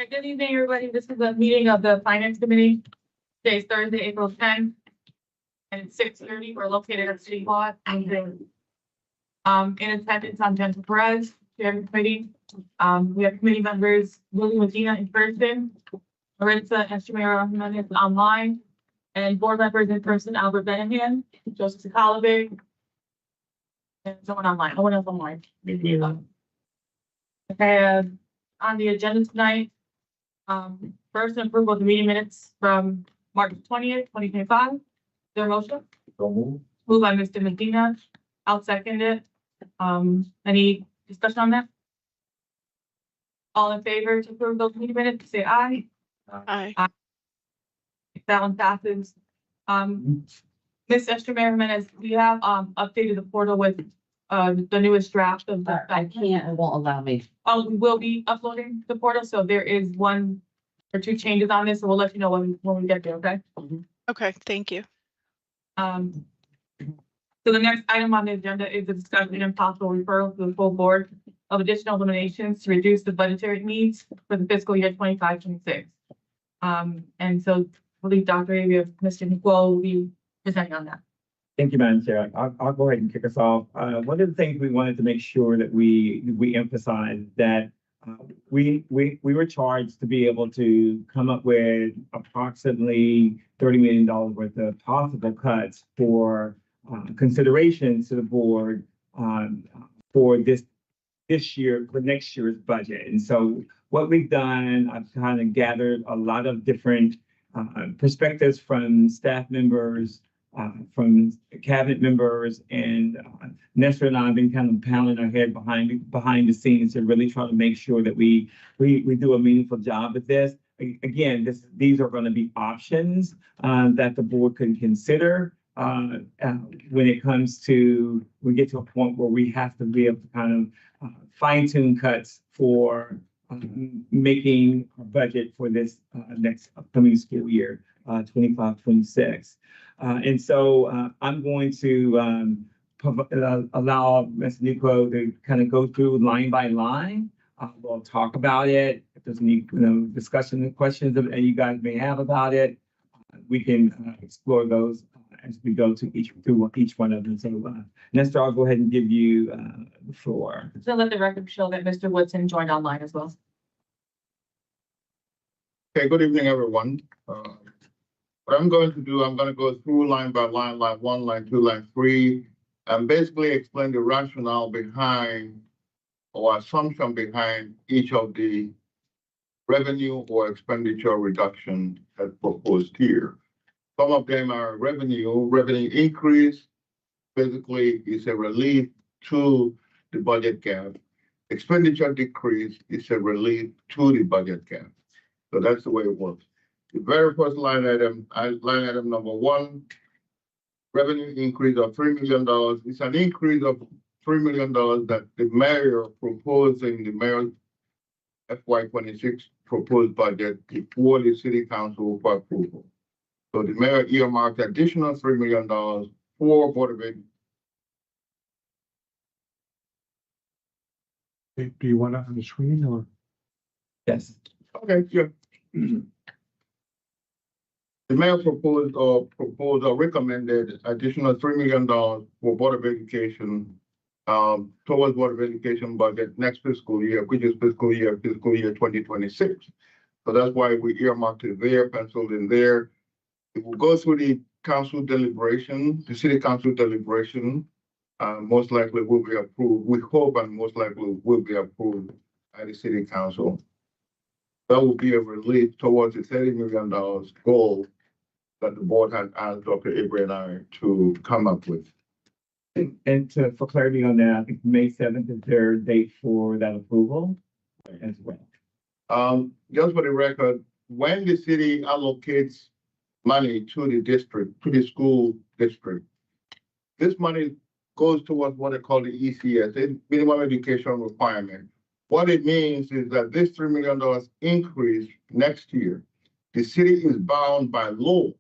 Good evening, everybody. This is a meeting of the Finance Committee. Today is Thursday, April 10th, and it's 6:30. We're located at City Hall. In attendance, I'm Jennifer Perez, Chair of the committee. We have committee members Willie Medina in person, Maritza Estremera Jimenez online, and board members in person, Albert Benahan, Joseph Sakalovic, and someone online. No one else online. Okay, on the agenda tonight, first approval of the meeting minutes from March 20th, 2025. Is there a motion? Moved by Mr. Medina. I'll second it. Any discussion on that? All in favor to approve those meeting minutes, say aye. Aye. That one passes. Ms. Estremera Jimenez, we have updated the portal with the newest draft of the. I can't, it won't allow me. Oh, we will be uploading the portal, so there is one or two changes on this, so we'll let you know when we get there, okay? Okay, thank you. So the next item on the agenda is the discussion and possible referral to the full board of additional eliminations to reduce the budgetary needs for the fiscal year 25-26. And so I believe Dr. Avia, Mr. Nicole will be presenting on that. Thank you, Madam Chair. I'll go ahead and kick us off. One of the things we wanted to make sure that we emphasize that we were charged to be able to come up with approximately $30 million worth of possible cuts for considerations to the board for this year, for next year's budget. And so what we've done, I've kind of gathered a lot of different perspectives from staff members, from cabinet members, and Nestor and I have been kind of pounding our head behind the scenes to really try to make sure that we do a meaningful job with this. Again, these are going to be options that the board can consider when it comes to, we get to a point where we have to be able to kind of fine tune cuts for making a budget for this next upcoming school year, 25-26. And so I'm going to allow Ms. Nico to kind of go through line by line. We'll talk about it. If there's any discussion and questions that you guys may have about it, we can explore those as we go to each one of them. So Nestor, I'll go ahead and give you the floor. So let the record show that Mr. Woodson joined online as well. Okay, good evening, everyone. What I'm going to do, I'm going to go through line by line, line 1, line 2, line 3, and basically explain the rationale behind or assumption behind each of the revenue or expenditure reduction as proposed here. Some of them are revenue increase, basically is a relief to the budget gap. Expenditure decrease is a relief to the budget gap. So that's the way it works. The very first line item number 1, revenue increase of $3 million. It's an increase of $3 million that the mayor proposed in the mayor's FY26 proposed budget before the city council for approval. So the mayor earmarked additional $3 million for Board of Ed. Do you want it on the screen or? Yes. Okay, sure. The mayor proposed or recommended additional $3 million for Board of Education towards Board of Education budget next fiscal year, which is fiscal year 2026. So that's why we earmarked it there, penciled in there. It will go through the council deliberation, the city council deliberation, most likely will be approved. We hope and most likely will be approved by the city council. That will be a relief towards the $30 million goal that the board had asked Dr. Avery and I to come up with. And for clarity on that, I think May 7th is their date for that approval as well. Just for the record, when the city allocates money to the district, to the school district, this money goes towards what they call the ECS, the minimum education requirement. What it means is that this $3 million increase next year, the city is bound by law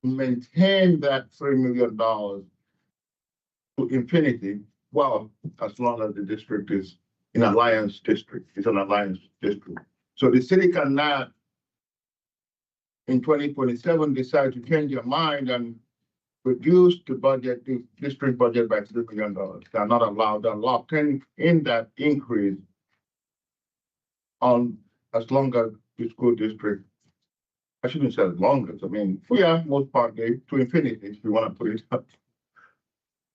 to maintain that $3 million to infinity, well, as long as the district is an alliance district. It's an alliance district. So the city cannot in 2027 decide to change their mind and reduce the budget, the district budget by $3 million. They're not allowed, they're locked in that increase on as long as the school district, I shouldn't say as long as, I mean, yeah, most part they to infinity, if you want to put it up.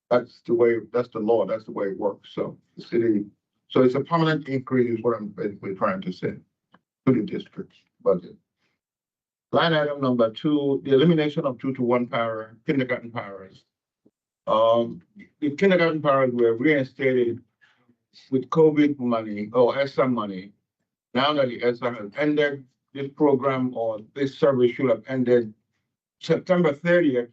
That's the way, that's the law, that's the way it works. So the city, so it's a permanent increase is what I'm basically trying to say to the district's budget. Line item number 2, the elimination of 2-to-1 power, kindergarten powers. The kindergarten powers were reinstated with COVID money or ESSA money. Now that the ESSA has ended, this program or this service should have ended September 30th,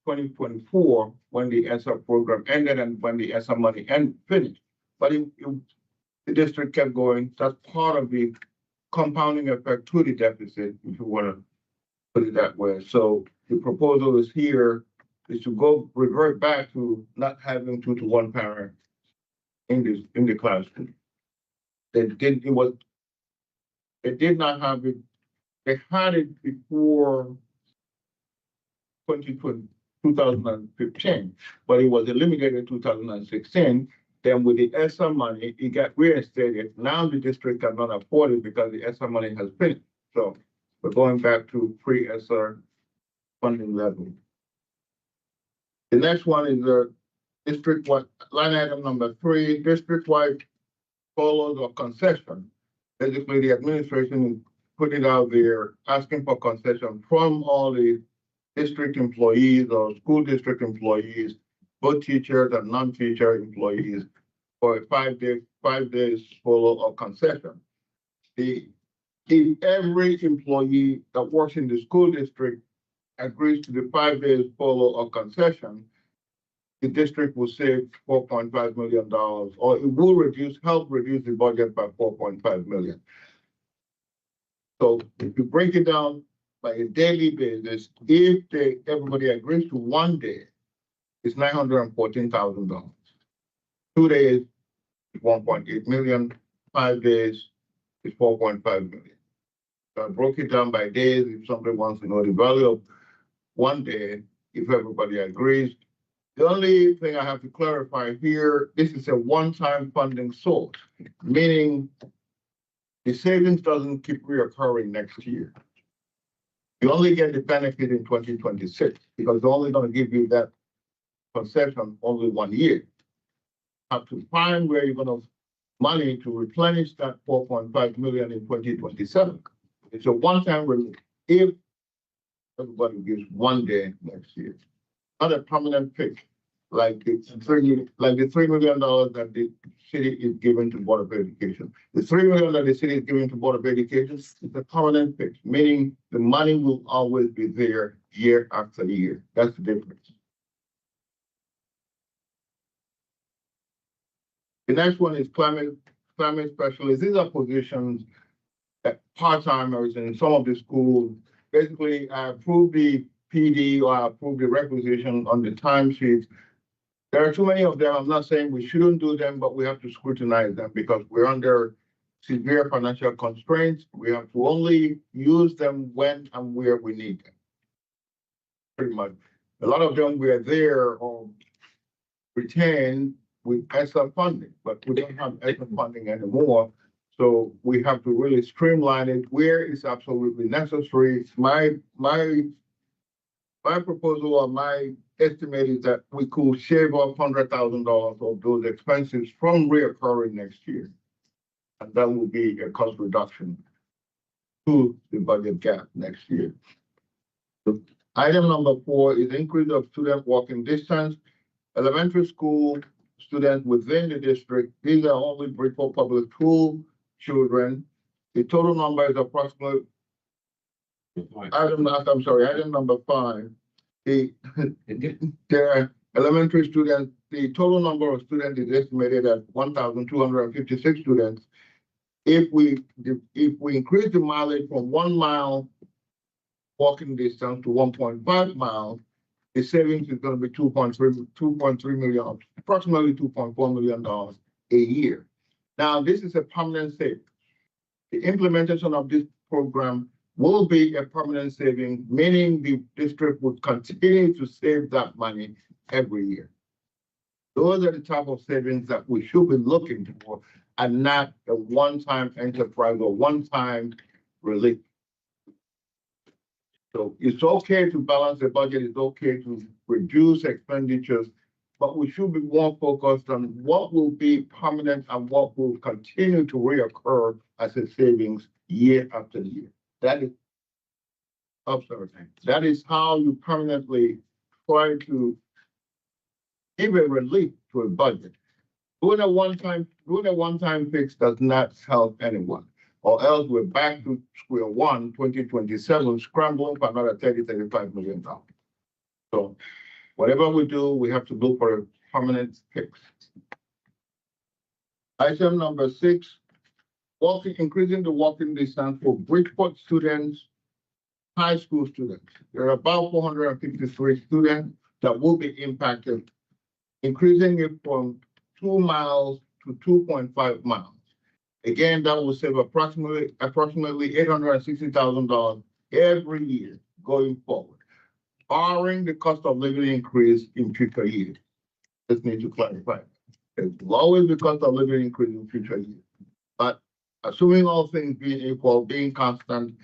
2024, when the ESSA program ended and when the ESSA money finished. But the district kept going. That's part of the compounding effect to the deficit, if you want to put it that way. So the proposal is here is to revert back to not having 2-to-1 parent in the classroom. They did not have it. They had it before 2015, but it was eliminated in 2016. Then with the ESSA money, it got reinstated. Now the district cannot afford it because the ESSA money has finished. So we're going back to pre-ESSA funding level. The next one is the district-wide, line item number 3, district-wide furloughs or concession. Basically, the administration is putting out there asking for concession from all the district employees or school district employees, both teachers and non-teacher employees, for a 5 days furlough or concession. If every employee that works in the school district agrees to the 5 days furlough or concession, the district will save $4.5 million, or it will help reduce the budget by $4.5 million. So if you break it down by a daily basis, if everybody agrees to 1 day, it's $914,000. 2 days is 1.8 million. 5 days is 4.5 million. So I broke it down by days. If somebody wants to know the value of 1 day, if everybody agrees. The only thing I have to clarify here, this is a one-time funding source, meaning the savings doesn't keep reoccurring next year. You only get the benefit in 2026 because they're only going to give you that concession only 1 year. You have to find where you're going to money to replenish that 4.5 million in 2027. It's a one-time relief if everybody gives 1 day next year. Not a permanent fix like the $3 million that the city is giving to Board of Education. The $3 million that the city is giving to Board of Education is a permanent fix, meaning the money will always be there year after year. That's the difference. The next one is climate specialists. These are positions that part-timers in some of the schools. Basically, I approve the PD or I approve the requisition on the timesheets. There are too many of them. I'm not saying we shouldn't do them, but we have to scrutinize them because we're under severe financial constraints. We have to only use them when and where we need them. Pretty much. A lot of them we are there or retained with ESSA funding, but we don't have ESSA funding anymore. So we have to really streamline it where it's absolutely necessary. My proposal or my estimate is that we could shave off $100,000 of those expenses from reoccurring next year. And that will be a cost reduction to the budget gap next year. So item number 4 is increase of student walking distance. Elementary school students within the district, these are only Bridgeport Public School children. The total number is approximately item number 5. Their elementary students, the total number of students is estimated at 1,256 students. If we increase the mileage from 1 mile walking distance to 1.5 miles, the savings is going to be 2.3 million, approximately $2.4 million a year. Now, this is a permanent savings. The implementation of this program will be a permanent saving, meaning the district would continue to save that money every year. Those are the type of savings that we should be looking for and not a one-time enterprise or one-time relief. So it's okay to balance the budget, it's okay to reduce expenditures, but we should be more focused on what will be permanent and what will continue to reoccur as a savings year after year. That is, that is how you permanently try to give a relief to a budget. Doing a one-time fix does not help anyone, or else we're back to square one, 2027, scrambling for another $35 million. So whatever we do, we have to look for a permanent fix. Item number 6, increasing the walking distance for Bridgeport students, high school students. There are about 453 students that will be impacted, increasing it from 2 miles to 2.5 miles. Again, that will save approximately $860,000 every year going forward, barring the cost of living increase in future years. Just need to clarify. There's always the cost of living increase in future years. But assuming all things being equal, being constant,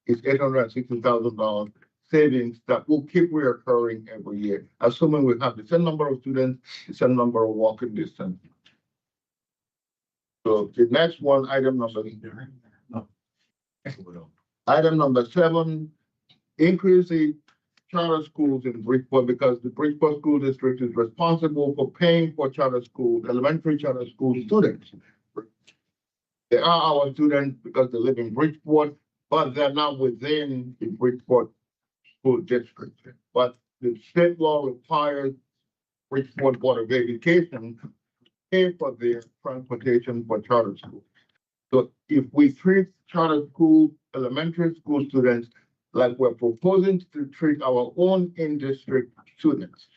is $860,000 savings that will keep reoccurring every year, assuming we have the same number of students, the same number of walking distance. So the next one, item number 7, increase the charter schools in Bridgeport, because the Bridgeport School District is responsible for paying for charter schools, elementary charter school students. They are our students because they live in Bridgeport, but they're not within the Bridgeport School District. But the state law requires Bridgeport Board of Education to pay for their transportation for charter schools. So if we treat charter school, elementary school students like we're proposing to treat our own in-district students,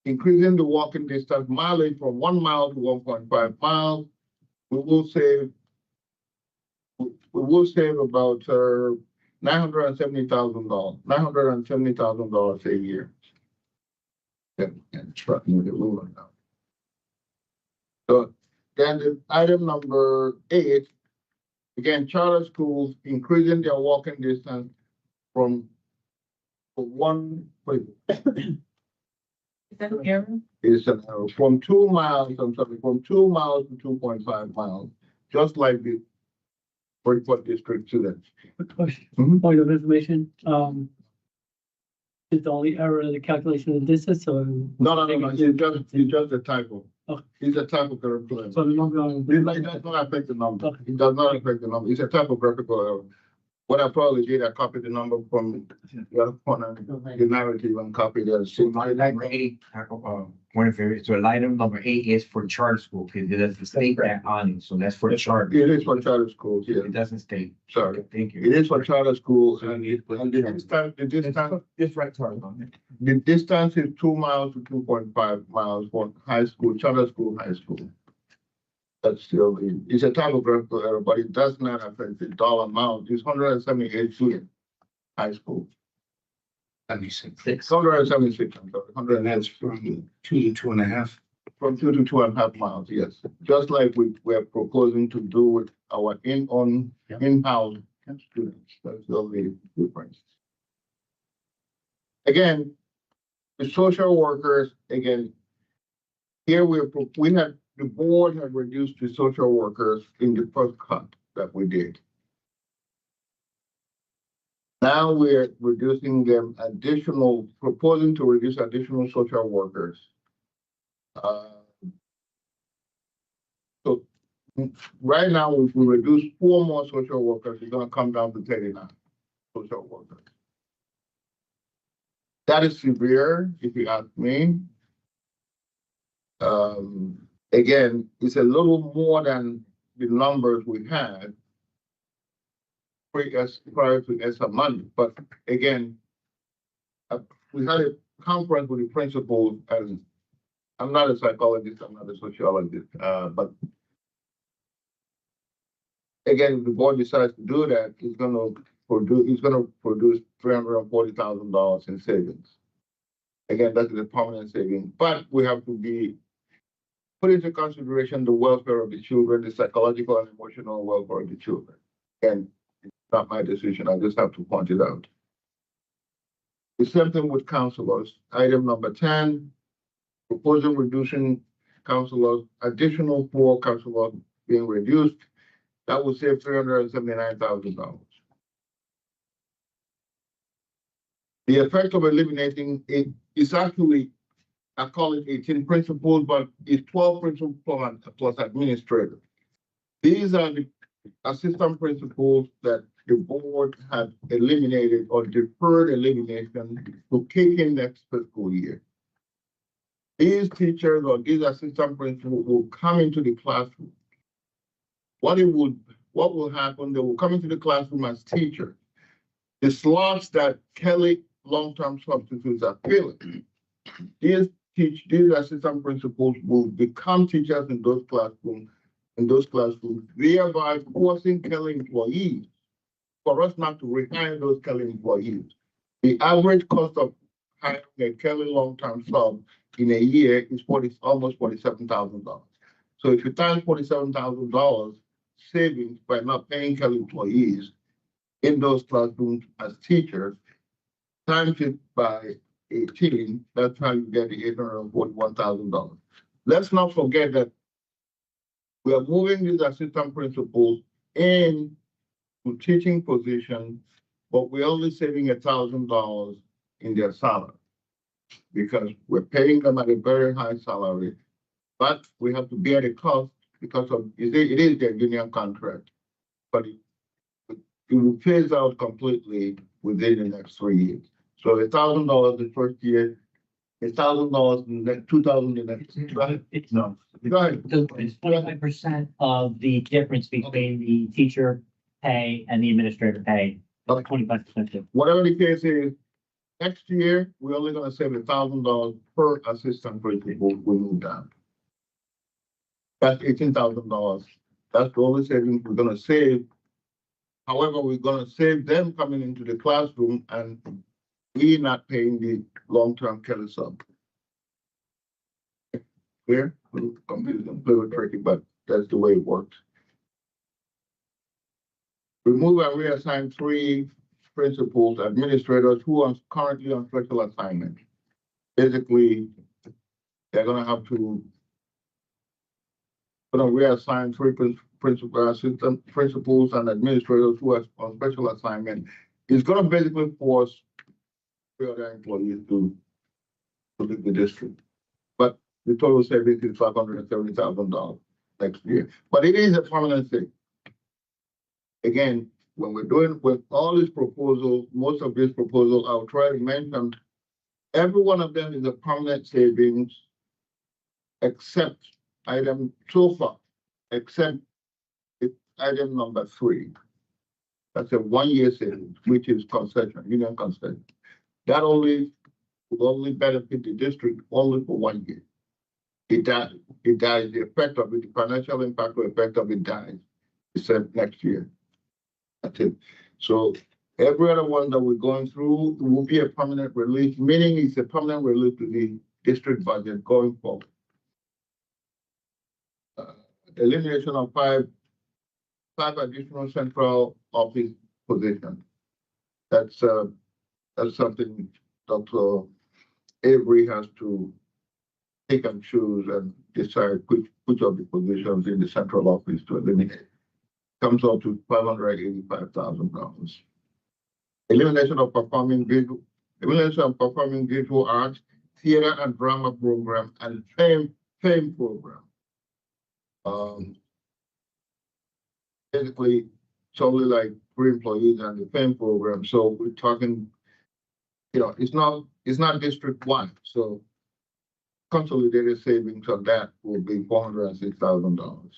increasing the walking distance mileage from 1 mile to 1.5 miles, we will save about $970,000 a year. And truck me the ruler now. So then the item number 8, again, charter schools increasing their walking distance from 1. Is that an error? Is an arrow from 2 miles, I'm sorry, from 2 miles to 2.5 miles, just like the Bridgeport District students. Quick question, Mhm. point of information, is the only error in the calculation of the distance, or? No, it's just a typo. Okay. It's a typographical So error. the number on. It does not affect the number. Okay. It does not affect the number. It's a typographical error. What I probably did, I copied the number from the other corner, the narrative, and copied it. So line number 8, point of area, so item number 8 is for charter school, because it doesn't state that on it, so that's for charter. It is for charter schools, yeah. It doesn't state. Sorry. Thank you. It is for charter schools, and it- It's right, sorry on it. the distance is 2 miles to 2.5 miles for high school, charter school, high school. That's still, it's a typographical error, but it does not affect the dollar amount. It's 178 students, high school. That makes sense. It's 176, I'm sorry, And that's 176. from 2 to 2.5. From 2 to 2.5 miles, yes. Just like we're proposing to do with our in-house students. That's the only difference. Again, the social workers, again, here the board had reduced the social workers in the first cut that we did. Now we're reducing them proposing to reduce additional social workers. So right now, if we reduce 4 more social workers, it's gonna come down to 39 social workers. That is severe, if you ask me. Again, it's a little more than the numbers we had prior to ESSA money, but again, we had a conference with the principals, and I'm not a psychologist, I'm not a sociologist, but again, if the board decides to do that, it's gonna produce $340,000 in savings. Again, that is a permanent saving, but we have to put into consideration the welfare of the children, the psychological and emotional welfare of the children. And it's not my decision, I just have to point it out. The same thing with counselors. Item number 10, proposing reducing counselors, additional 4 counselors being reduced. That will save $379,000. The effect of eliminating it is actually, I call it 18 principals, but it's 12 principals plus administrator. These are the assistant principals that the board had eliminated or deferred elimination to kick in next fiscal year. These teachers or these assistant principals will come into the classroom. What will happen? They will come into the classroom as teachers. The slots that Kelly long-term substitutes are filling, these assistant principals will become teachers in those classrooms, thereby forcing Kelly employees for us not to rehire those Kelly employees. The average cost of hiring a Kelly long-term sub in a year is almost $47,000. So if you times $47,000 savings by not paying Kelly employees in those classrooms as teachers, times it by 18, that's how you get the $841,000. Let's not forget that we are moving these assistant principals in to teaching positions, but we're only saving $1,000 in their salary because we're paying them at a very high salary, but we have to bear the cost because of it is their union contract, but it will phase out completely within the next 3 years. So $1,000 the first year, $1,000 in the next 2,000 the next. Go ahead. No. Go ahead. It's 25% of the difference between the teacher pay and the administrator pay. Okay. 25%. Whatever the case is, next year we're only going to save $1,000 per assistant principal we move down. That's $18,000. That's the only savings we're going to save. However, we're going to save them coming into the classroom and we're not paying the long-term Kelly sub. Clear? A little confusing, a little tricky, but that's the way it works. Remove and reassign 3 principals, administrators who are currently on special assignment. Basically, they're going to have to reassign 3 principal assistant principals and administrators who are on special assignment. It's going to basically force 3 other employees to leave the district. But the total savings is $570,000 next year. But it is a permanent thing. Again, when we're doing with all these proposals, most of these proposals, I'll try to mention every one of them is a permanent savings, except item so far, except item number 3. That's a 1-year savings, which is concession, union concession. That will only benefit the district only for 1 year. It dies. The effect of it, the financial impact or effect of it dies. Except next year. That's it. So every other one that we're going through will be a permanent relief, meaning it's a permanent relief to the district budget going forward. Elimination of 5 additional central office positions. That's something Dr. Avery has to pick and choose and decide which of the positions in the central office to eliminate. Comes up to $585,000. Elimination of performing visual arts, theater and drama program, and fame program. Basically, it's only like 3 employees and the fame program. So we're talking, it's not district wide. So consolidated savings on that will be $406,000.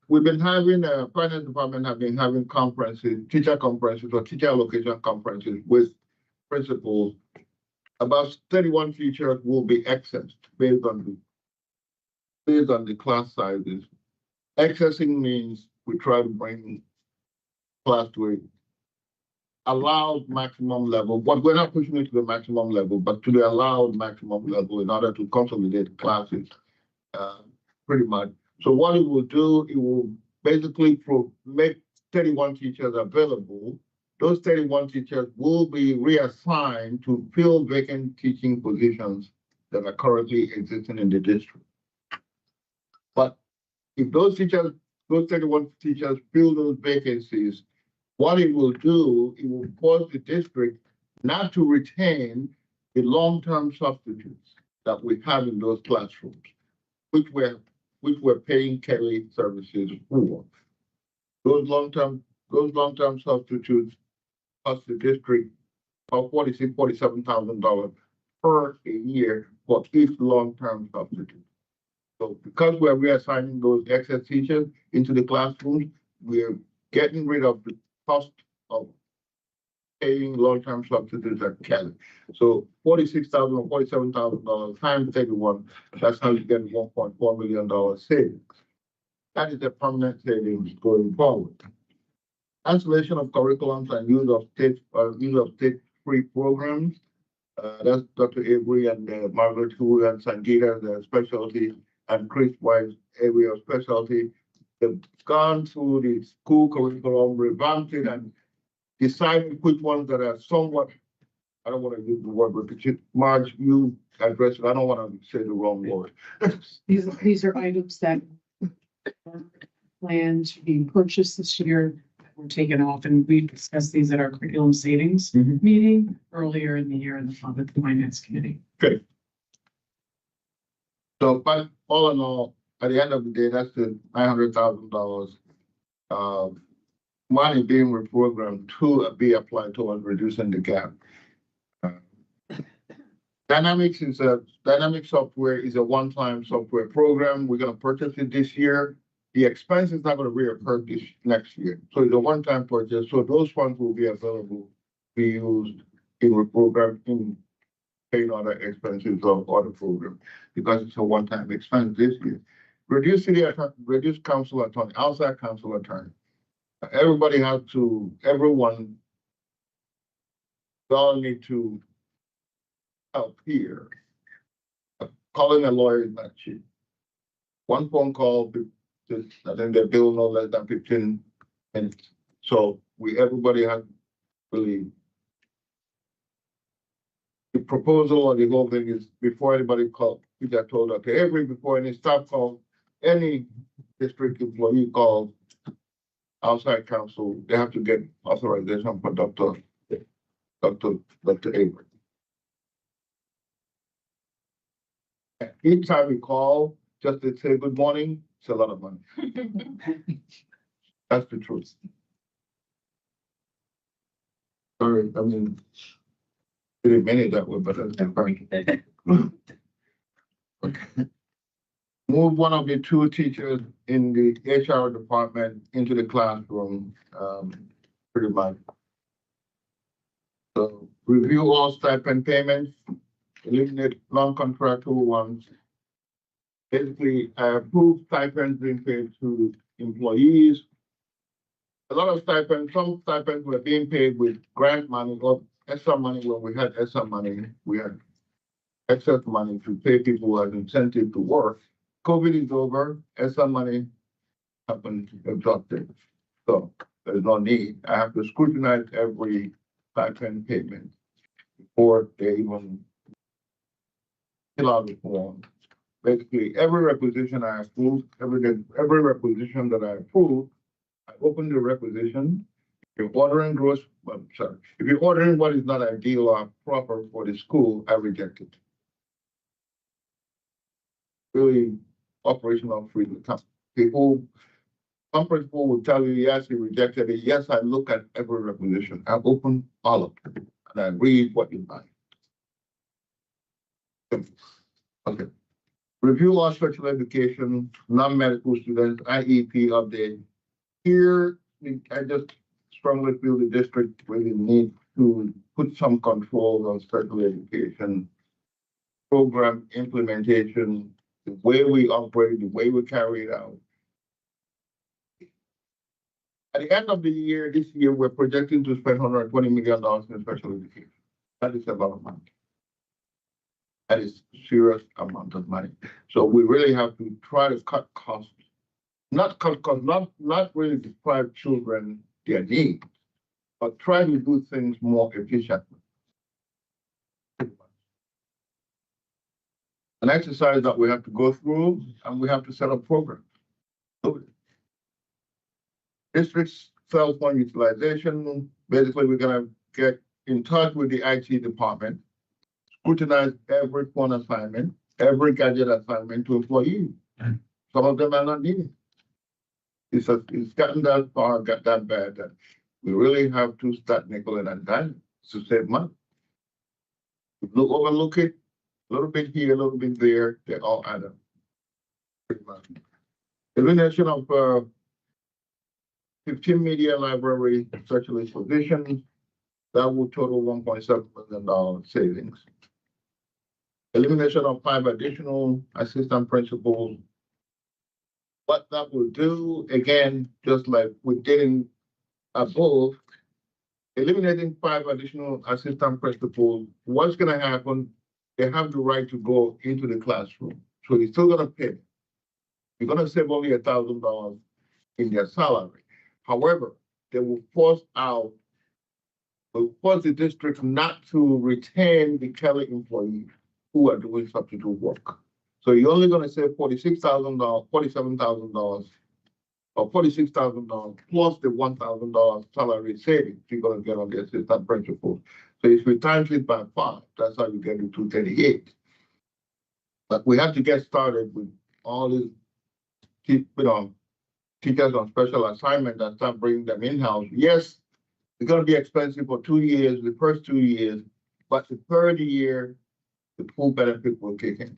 We've been having finance department have been having conferences, teacher conferences or teacher allocation conferences with principals. About 31 teachers will be accessed based on based on the class sizes. Accessing means we try to bring class to a allowed maximum level, but we're not pushing it to the maximum level, but to the allowed maximum level in order to consolidate classes, pretty much. So what it will do, it will basically make 31 teachers available. Those 31 teachers will be reassigned to fill vacant teaching positions that are currently existing in the district. But if those 31 teachers fill those vacancies, what it will do, it will force the district not to retain the long-term substitutes that we have in those classrooms, which we're paying Kelly services for. Those long-term substitutes cost the district about $47,000 per year for each long-term substitute. So because we're reassigning those excess teachers into the classrooms, we're getting rid of the cost of paying long-term substitutes at Kelly. So $46,000 or $47,000 times 31, that's how you get $1.4 million savings. That is a permanent savings going forward. Cancellation of curriculums and use of state-free programs. That's Dr. Avery and Margaret Hu and Sangeeta, their specialty, and Chris White's area of specialty. They've gone through the school curriculum, revamped it, and decided which ones that are somewhat, I don't want to use the word repetition. Marge, you address it. I don't want to say the wrong word. These are items that are planned to be purchased this year, that were taken off, and we discussed these at our curriculum savings meeting earlier in the year in the Finance Committee. Okay. So, but all in all, at the end of the day, that's the $900,000 money being reprogrammed to be applied towards reducing the gap. Dynamic software is a one-time software program. We're going to purchase it this year. The expense is not going to reoccur this next year. So it's a one-time purchase. So those funds will be available to be used in reprogram in paying other expenses of other program because it's a one-time expense this year. Reduce council attorney, outside council attorney. Everyone all need to help here. Calling a lawyer is not cheap. One phone call, I think they bill no less than 15 minutes. So everybody has really, the proposal or the whole thing is before anybody called, we got told, okay, before any staff call, any district employee calls outside counsel, they have to get authorization for Dr. Avery. Each time we call, just to say good morning, it's a lot of money. That's the truth. Sorry, I mean, didn't mean it that way, but that's the part. Okay. Move one of the two teachers in the HR department into the classroom, pretty much. So review all stipend payments, eliminate non-contractual ones. Basically, approve stipends being paid to employees. A lot of stipends, some stipends were being paid with grant money or extra money when we had extra money. We had excess money to pay people as incentive to work. COVID is over, extra money happened exhausted. So there's no need. I have to scrutinize every stipend payment before they even fill out the form. Basically, every requisition I approve, every requisition that I approve, I open the requisition. If you're ordering if you're ordering what is not ideal or proper for the school, I reject it. Really operational freedom. Some principal will tell you, yes, you rejected it. Yes, I look at every requisition. I open all of them and I read what you buy. Okay. Review all special education, non-medical students, IEP update. Here, I just strongly feel the district really needs to put some control on special education program implementation the way we operate, the way we carry it out. At the end of the year, this year, we're projecting to spend $120 million in special education. That is a lot of money. That is a serious amount of money. So we really have to try to cut costs. Not cut costs, not really deprive children their needs, but try to do things more efficiently. An exercise that we have to go through, and we have to set up programs. Districts cell phone utilization, basically, we're gonna get in touch with the IT department, scrutinize every phone assignment, every gadget assignment to employees. Some of them are not needed. It's gotten that far, got that bad that we really have to start nickel and dime to save money. Overlook it, a little bit here, a little bit there, they all add up. Pretty much. Elimination of 15 media library specialist positions, that will total $1.7 million savings. Elimination of 5 additional assistant principals. What that will do, again, just like we did in above, eliminating 5 additional assistant principals, what's gonna happen, they have the right to go into the classroom. So you're still gonna pay. You're gonna save only $1,000 in their salary. However, they will force the district not to retain the Kelly employees who are doing substitute work. So you're only gonna save $46,000, $47,000, or $46,000 plus the $1,000 salary savings you're gonna get on the assistant principal. So if we times it by 5, that's how you get to 238. But we have to get started with all these, teachers on special assignment and start bringing them in-house. Yes, it's gonna be expensive for 2 years, the first 2 years, but the third year, the full benefit will kick in.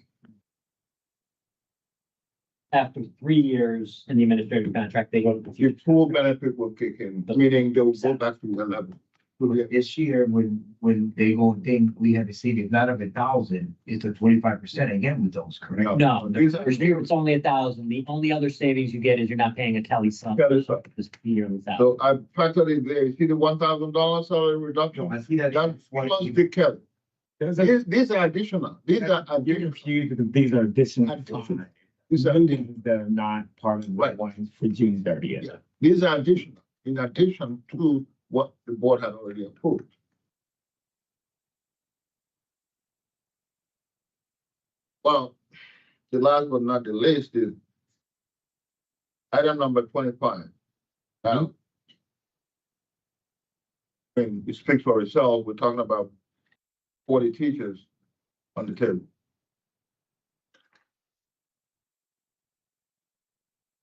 After 3 years in the administrative contract, they go to the Your future. full benefit will kick in, meaning they will go back to the level. This year, when they go think we have a savings not of 1,000, it's a 25% again with those, correct? No, These are- this year it's only 1,000. The only other savings you get is you're not paying a Kelly sum. Kelly sum. This yearly salary. So I factored in there, you see the $1,000 salary reduction? I see that. That's plus the Kelly. These are additional, these are You're additional. confused because these are additional. Additional. These are they're not part of the Right. ones for June 30th. Yeah. These are additional, in addition to what the board had already approved. Well, the last but not the least is item number 25. Now, I mean, it speaks for itself. We're talking about 40 teachers on the table.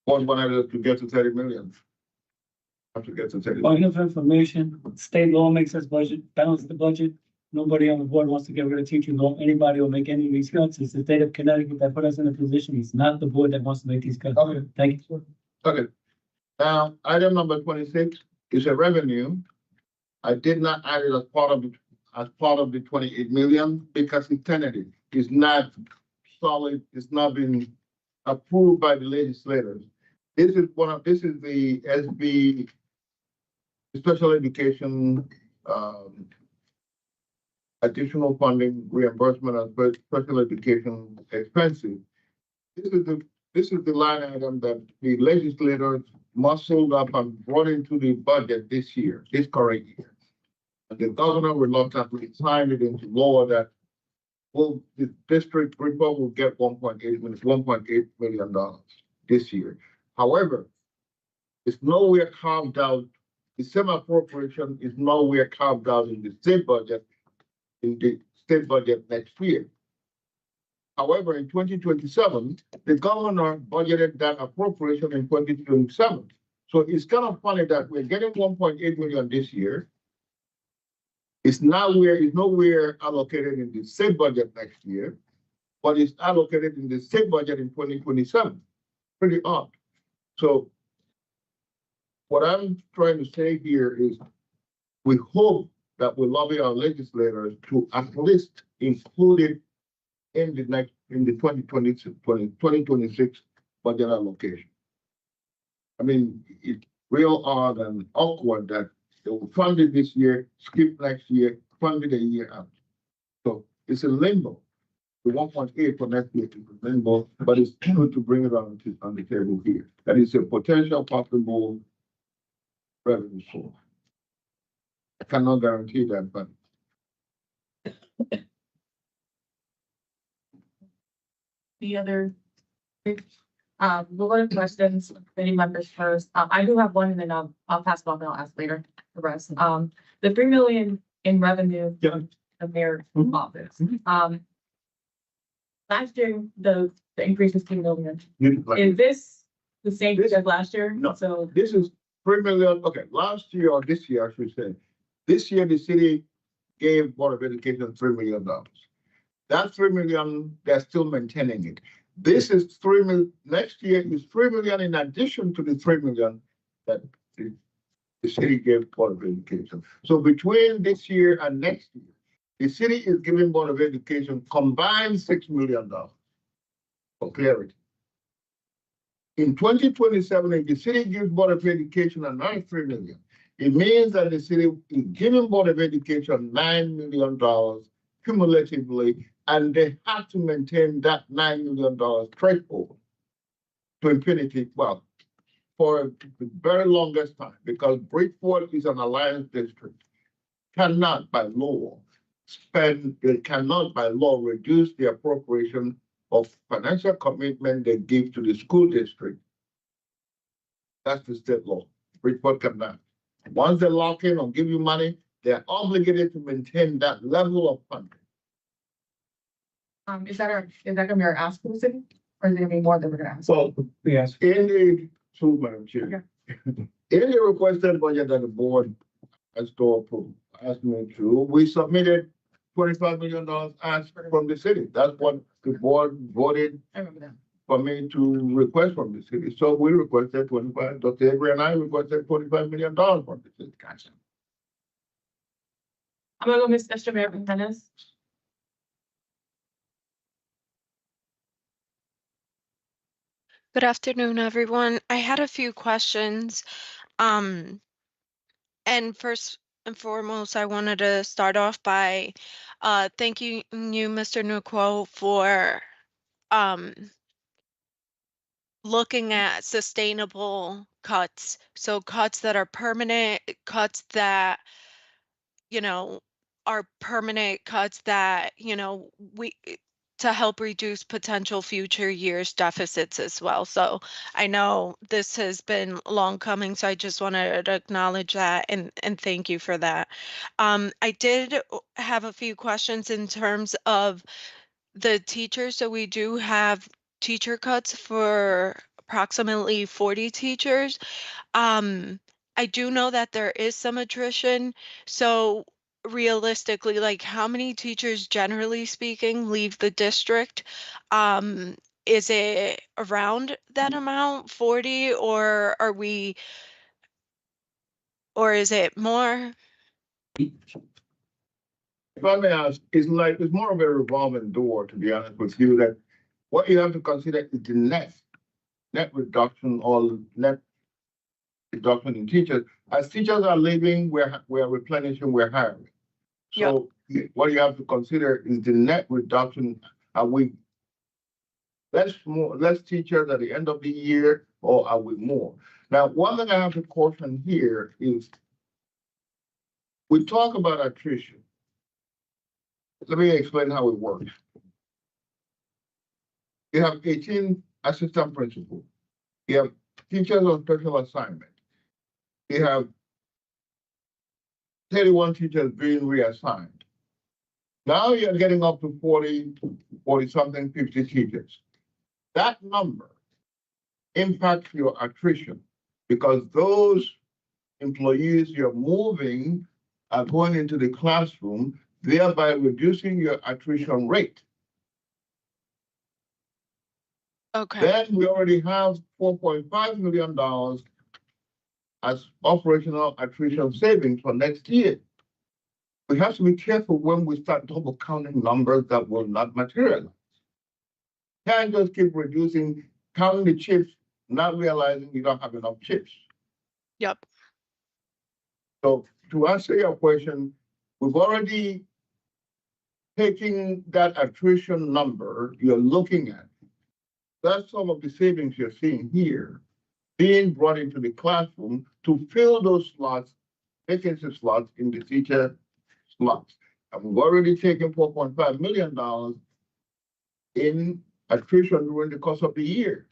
Board wanted us to get to 30 million. Have to get to 30. Point of information, state law makes us budget, balance the budget. Nobody on the board wants to get rid of teaching law. Anybody will make any of these cuts. It's the state of Connecticut that put us in a position. It's not the board that wants to make these cuts. Okay. Thank you. Okay. Now, item number 26 is a revenue. I did not add it as part of the 28 million because it's tentative. It's not solid. It's not been approved by the legislators. This is the SB special education additional funding reimbursement of special education expenses. This is the line item that the legislators muscled up and brought into the budget this year, this current year. And the governor reluctantly signed it into law that the district report will get $1.8 million this year. However, it's nowhere carved out. The same appropriation is nowhere carved out in the state budget next year. However, in 2027, the governor budgeted that appropriation in 2027. So it's kind of funny that we're getting 1.8 million this year. It's nowhere allocated in the state budget next year, but it's allocated in the state budget in 2027. Pretty odd. So what I'm trying to say here is we hope that we lobby our legislators to at least include it in the next in the 2026 budget allocation. I mean, it's real odd and awkward that they will fund it this year, skip next year, fund it a year out. So it's a limbo. The 1.8 for next year is a limbo, but it's good to bring it on the table here. That is a potential possible revenue source. I cannot guarantee that, but The other, we'll go to questions, committee members first. I do have one and then I'll pass it off and I'll ask later the rest. The 3 million in revenue. Yeah. The mayor's office. Last year, the increase was 2 million. Is this the same This- as last year? No. So, this is 3 million, okay, last year or this year, I should say. This year, the city gave Board of Education $3 million. That 3 million, they're still maintaining it. This is 3 million, next year is 3 million in addition to the 3 million that the city gave Board of Education. So between this year and next year, the city is giving Board of Education combined $6 million for clarity. In 2027, if the city gives Board of Education another 3 million, it means that the city is giving Board of Education $9 million cumulatively, and they have to maintain that $9 million threshold to infinity, well, for the very longest time, because Bridgeport is an alliance district, cannot by law it cannot by law reduce the appropriation of financial commitment they give to the school district. That's the state law. Bridgeport cannot. Once they lock in or give you money, they're obligated to maintain that level of funding. is that gonna be our ask for the city? Or is it gonna be more than we're gonna ask? So, yes, In the, so, Madam Chair, in the requested budget that the board has to approve, asked me to, we submitted $25 million asked from the city. That's what the board voted I remember that. for me to request from the city. So we requested 25, Dr. Avery and I requested $25 million from the city. Gotcha. I'm gonna go Mr. Mayor Pennis. Good afternoon, everyone. I had a few questions. And first and foremost, I wanted to start off by thanking you, Mr. Nuquo, for looking at sustainable cuts. So cuts that are permanent, cuts that, are permanent cuts that, to help reduce potential future years deficits as well. So I know this has been long coming, so I just wanted to acknowledge that and thank you for that. I did have a few questions in terms of the teachers. So we do have teacher cuts for approximately 40 teachers. I do know that there is some attrition. So realistically, like how many teachers, generally speaking, leave the district? Is it around that amount, 40, or or is it more? If I may ask, it's more of a revolving door, to be honest with you, that what you have to consider is the net reduction or net reduction in teachers. As teachers are leaving, we're replenishing, we're hiring. So what you have to consider is the net reduction. Are we less teachers at the end of the year, or are we more? Now, one thing I have to caution here is we talk about attrition. Let me explain how it works. You have 18 assistant principals. You have teachers on special assignment. You have 31 teachers being reassigned. Now you're getting up to 40 something, 50 teachers. That number impacts your attrition because those employees you're moving are going into the classroom, thereby reducing your attrition rate. Okay. Then we already have $4.5 million as operational attrition savings for next year. We have to be careful when we start double counting numbers that will not materialize. Can't just keep reducing, counting the chips, not realizing you don't have enough chips. Yep. So to answer your question, we've already taken that attrition number you're looking at. That's some of the savings you're seeing here being brought into the classroom to fill those slots, vacancy slots in the teacher slots. And we've already taken $4.5 million in attrition during the course of the year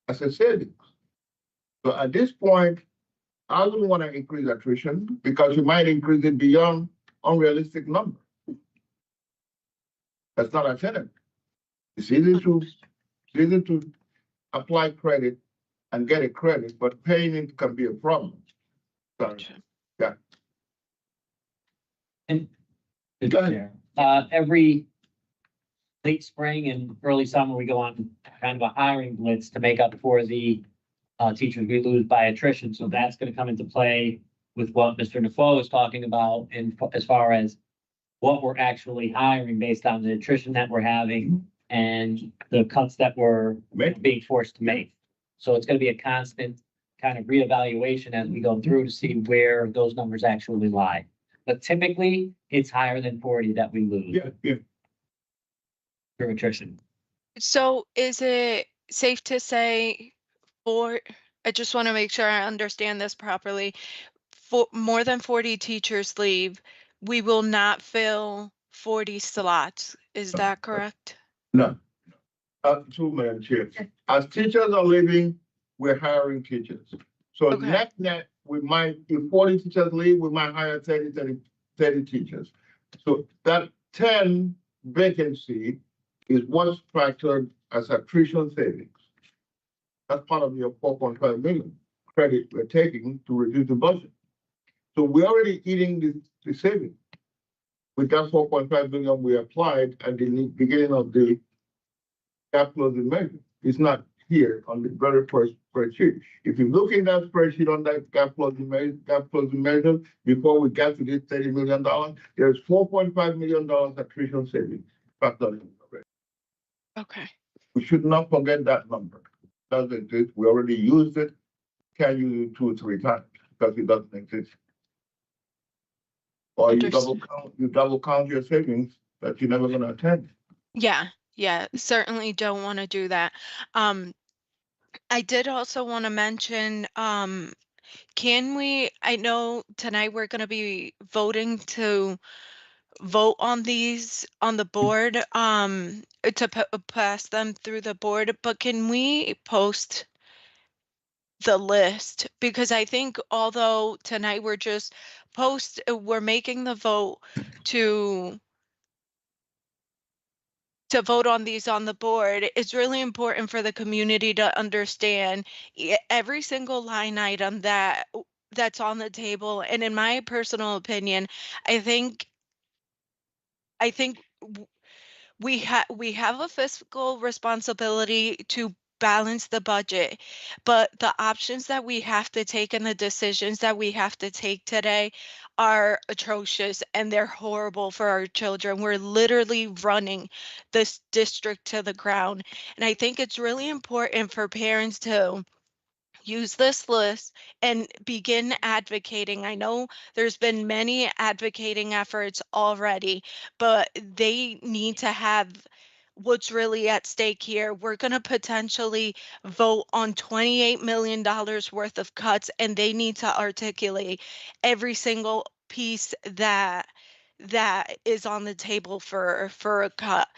as a savings. So at this point, I wouldn't want to increase attrition because you might increase it beyond unrealistic number. That's not attainable. It's easy to apply credit and get a credit, but paying it can be a problem. So, yeah. And Go ahead. every late spring and early summer, we go on kind of a hiring blitz to make up for the teachers we lose by attrition. So that's going to come into play with what Mr. Defoe was talking about, and as far as what we're actually hiring based on the attrition that we're having and the cuts that we're being forced to make. So it's going to be a constant kind of reevaluation as we go through to see where those numbers actually lie. But typically, it's higher than 40 that we lose Yeah. through attrition. So is it safe to say I just want to make sure I understand this properly. For more than 40 teachers leave, we will not fill 40 slots. Is that correct? No. True, Madam Chair. As teachers are leaving, we're hiring teachers. So Okay. net, we might, if 40 teachers leave, we might hire 30 teachers. So that 10 vacancy is what's factored as attrition savings. That's part of your 4.5 million credit we're taking to reduce the budget. So we're already eating the savings. With that 4.5 million we applied at the beginning of the gap closing measure. It's not here on the very first spreadsheet. If you look in that spreadsheet on that gap closing measure, before we get to this $30 million, there's $4.5 million attrition savings factored in already. Okay. We should not forget that number. Doesn't exist. We already used it. Can use it 2 or 3 times because it doesn't exist. Or you double count your savings that you're never going to attend. Yeah, certainly don't want to do that. I did also want to mention, I know tonight we're going to be voting to vote on these on the board, to pass them through the board, but can we post the list? Because I think although tonight we're making the vote to vote on these on the board, it's really important for the community to understand every single line item that's on the table. And in my personal opinion, I think we have a fiscal responsibility to balance the budget, but the options that we have to take and the decisions that we have to take today are atrocious, and they're horrible for our children. We're literally running this district to the ground. And I think it's really important for parents to use this list and begin advocating. I know there's been many advocating efforts already, but they need to have what's really at stake here. We're going to potentially vote on $28 million worth of cuts, and they need to articulate every single piece that is on the table for a cut.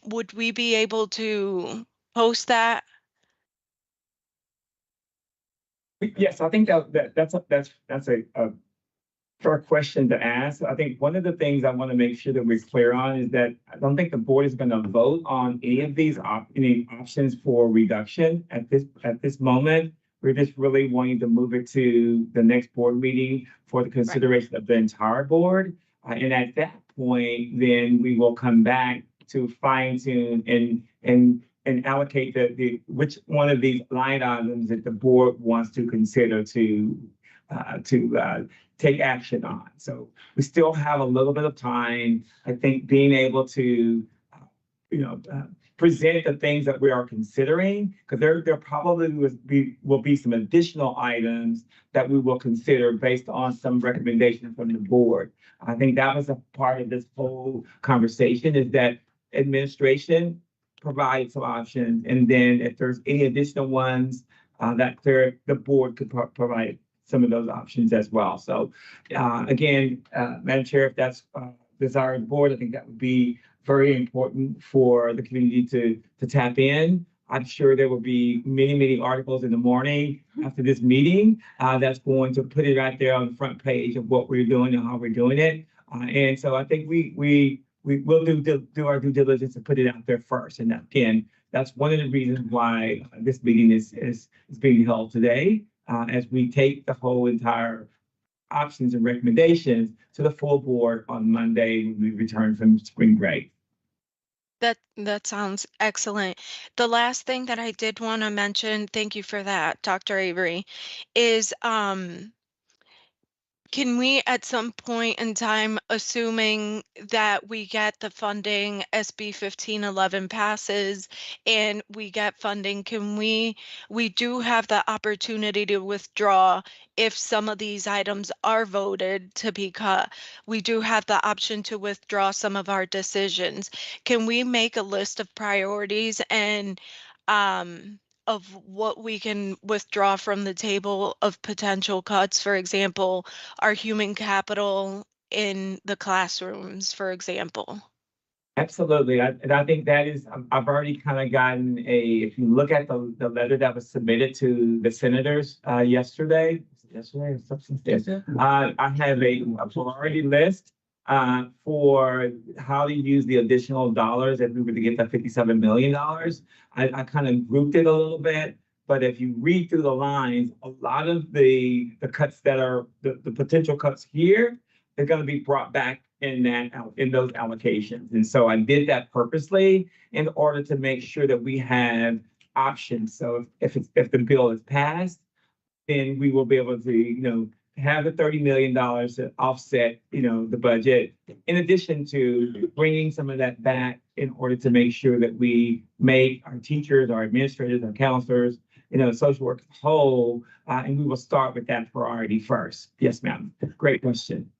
Would we be able to post that? Yes, I think that's a fair question to ask. I think one of the things I want to make sure that we're clear on is that I don't think the board is going to vote on any of these any options for reduction at this moment. We're just really wanting to move it to the next board meeting for the consideration of the entire board. And at that point, then we will come back to fine tune and allocate which one of these line items that the board wants to consider to take action on. So we still have a little bit of time. I think being able to, present the things that we are considering, because there probably will be some additional items that we will consider based on some recommendations from the board. I think that was a part of this whole conversation, is that administration provides some options, and then if there's any additional ones, the board could provide some of those options as well. So, again, Madam Chair, if that's desired of the board, I think that would be very important for the community to tap in. I'm sure there will be many articles in the morning after this meeting that's going to put it right there on the front page of what we're doing and how we're doing it. And so I think we will do our due diligence and put it out there first. And again, that's one of the reasons why this meeting is being held today, as we take the whole entire options and recommendations to the full board on Monday when we return from spring break. That sounds excellent. The last thing that I did want to mention, thank you for that, Dr. Avery, is can we at some point in time, assuming that we get the funding, SB 1511 passes and we get funding, can we do have the opportunity to withdraw if some of these items are voted to be cut? We do have the option to withdraw some of our decisions. Can we make a list of priorities and of what we can withdraw from the table of potential cuts? For example, our human capital in the classrooms, for example. Absolutely. And I think that is, I've already kind of gotten if you look at the letter that was submitted to the senators yesterday or something. I have a priority list for how to use the additional dollars if we were to get that $57 million. I kind of grouped it a little bit, but if you read through the lines, a lot of the cuts that are the potential cuts here are going to be brought back in those allocations. And so I did that purposely in order to make sure that we have options. So if the bill is passed, then we will be able to, have the $30 million to offset, the budget, in addition to bringing some of that back in order to make sure that we make our teachers, our administrators, our counselors, social workers whole. And we will start with that priority first. Yes, ma'am. Great question.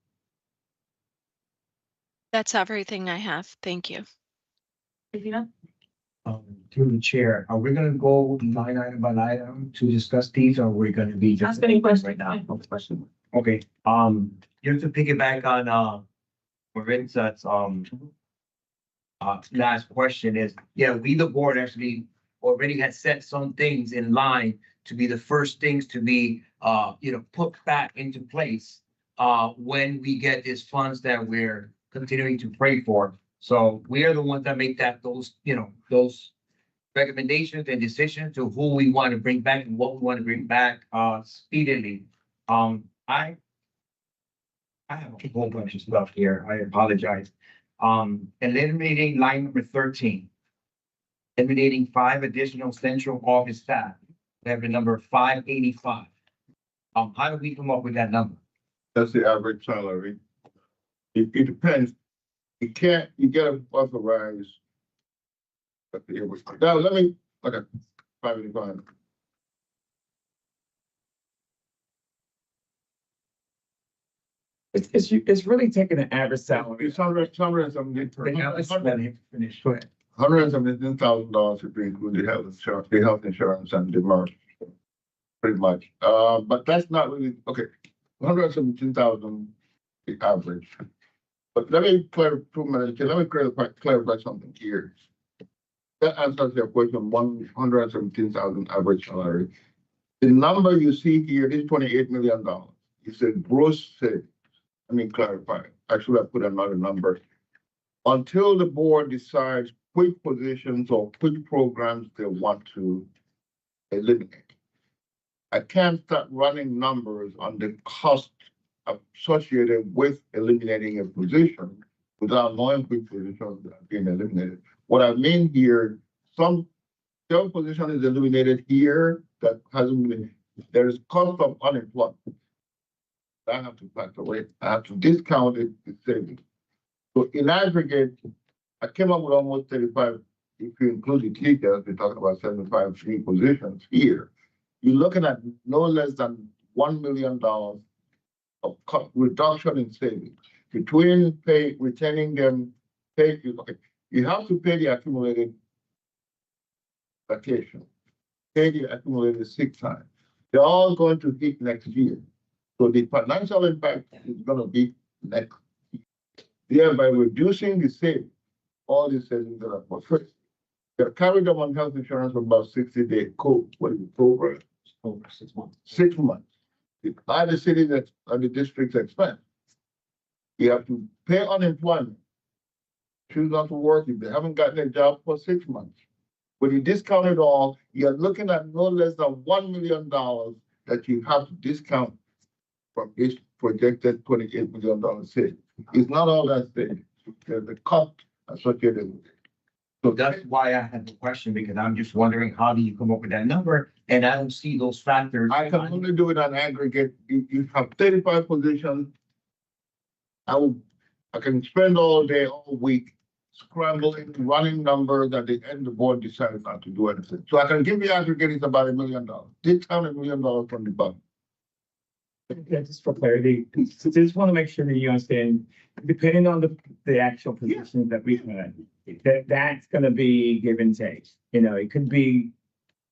That's everything I have. Thank you. Regina? Through the chair, are we gonna go line item by line item to discuss these, or are we gonna be just? Ask any questions right now? Question. Okay, just to piggyback on, Maritza's, last question is, yeah, we, the board, actually already had set some things in line to be the first things to be, put back into place, when we get these funds that we're continuing to pray for. So we are the ones that make those recommendations and decisions to who we want to bring back and what we want to bring back, speedily. I have a whole bunch of stuff here. I apologize. Eliminating line number 13. Eliminating 5 additional central office staff. We have the number 585. How do we come up with that number? That's the average salary. It depends. You get to authorize. Now, okay, 585. It's really taking an average salary. It's $117,000 if we include the health insurance and the merge, pretty much. But that's not really, okay, 117,000 the average. But let me clarify 2 minutes. Let me clarify something here. That answers your question, 117,000 average salary. The number you see here is $28 million. It's a gross savings. Let me clarify. I should have put another number. Until the board decides which positions or which programs they want to eliminate, I can't start running numbers on the cost associated with eliminating a position without knowing which positions are being eliminated. What I mean here, some position is eliminated here that hasn't been, there is cost of unemployment. I have to factor away. I have to discount it, the savings. So in aggregate, I came up with almost $35 if you include the teachers, we're talking about 75 free positions here. You're looking at no less than $1 million of reduction in savings between retaining them, you have to pay the accumulated vacation, pay the accumulated sick time. They're all going to hit next year. So the financial impact is going to be next year. Thereby reducing the savings, all the savings that are for free. They're carried them on health insurance for about 60-day code. What is the program? Over 6 months. 6 months. It's by the city and the district's expense. You have to pay unemployment. Choose not to work if they haven't gotten a job for 6 months. When you discount it all, you're looking at no less than $1 million that you have to discount from this projected $28 million savings. It's not all that savings. There's the cost associated with it. So that's why I had the question, because I'm just wondering, how do you come up with that number? And I don't see those factors. I can only do it on aggregate. You have 35 positions. I can spend all day, all week scrambling, running numbers. At the end, the board decided not to do anything. So I can give you aggregate, it's about $1 million. Discount $1 million from the budget. Yeah, just for clarity, so just want to make sure that you understand, depending on the actual positions that we've had, that's gonna be give and take. You know, it could be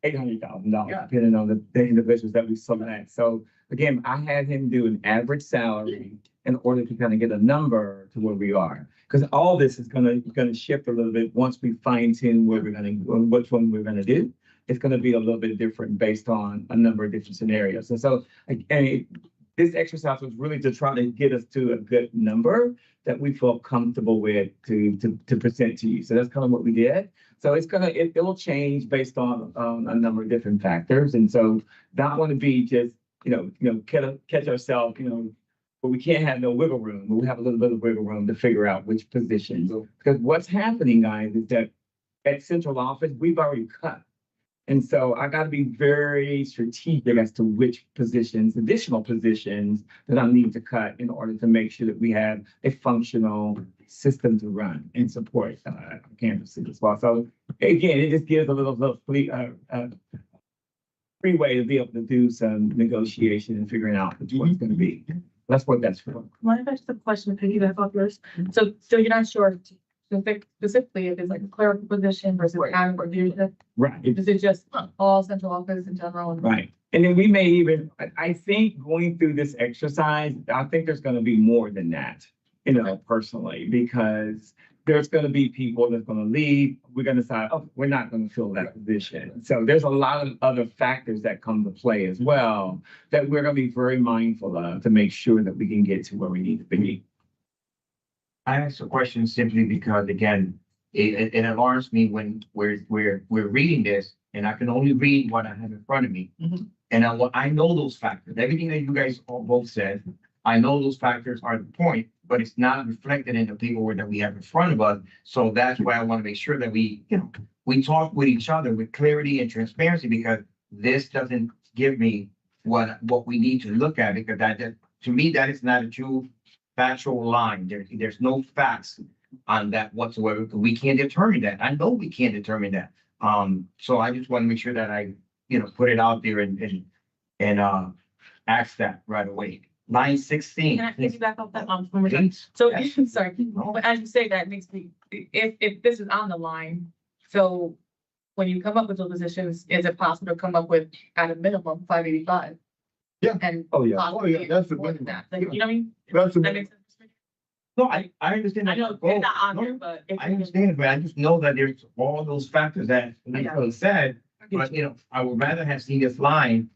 $800,000, depending on the individuals that we select. So again, I had him do an average salary in order to kind of get a number to where we are. Because all this is gonna shift a little bit once we fine tune which one we're gonna do. It's going to be a little bit different based on a number of different scenarios. And so, this exercise was really to try to get us to a good number that we felt comfortable with to present to you. So that's kind of what we did. So it'll change based on a number of different factors. And so not want to be just, catch ourselves, but we can't have no wiggle room. But we have a little bit of wiggle room to figure out which positions. Because what's happening, guys, is that at central office, we've already cut. And so I got to be very strategic as to which additional positions that I need to cut in order to make sure that we have a functional system to run and support campuses as well. So again, it just gives a little freeway to be able to do some negotiation and figuring out which one's going to be. That's what that's for. Mind if I just have a question, piggyback off yours? So you're not sure specifically if it's like a clerical position versus admin or leadership? Right. Is it just all central office in general? Right. And then we may even, I think going through this exercise, I think there's going to be more than that, personally, because there's going to be people that's going to leave. We're going to decide, we're not going to fill that position. So there's a lot of other factors that come to play as well that we're going to be very mindful of to make sure that we can get to where we need to be. I asked a question simply because, again, it alarms me when we're reading this, and I can only read what I have in front of me. Mm-hmm. And I know those factors. Everything that you guys all both said, I know those factors are the point, but it's not reflected in the paperwork that we have in front of us. So that's why I want to make sure that we talk with each other with clarity and transparency, because this doesn't give me what we need to look at, because to me, that is not a true factual line. There's no facts on that whatsoever. We can't determine that. I know we can't determine that. So I just want to make sure that I, put it out there and ask that right away. Line 16. Can I piggyback off that? Please. So, Yes. sorry, but as you say, that makes me, if this is on the line, so when you come up with those positions, is it possible to come up with at a minimum 585? Yeah. And Oh, yeah. possibly That's the more than minimum. that. Like, you know what I mean? That's That makes sense. No, I understand. I know that. it's not on No, there, but. if I you- understand, but I just know that there's all those factors that Nicola said, but I would rather have seen this line,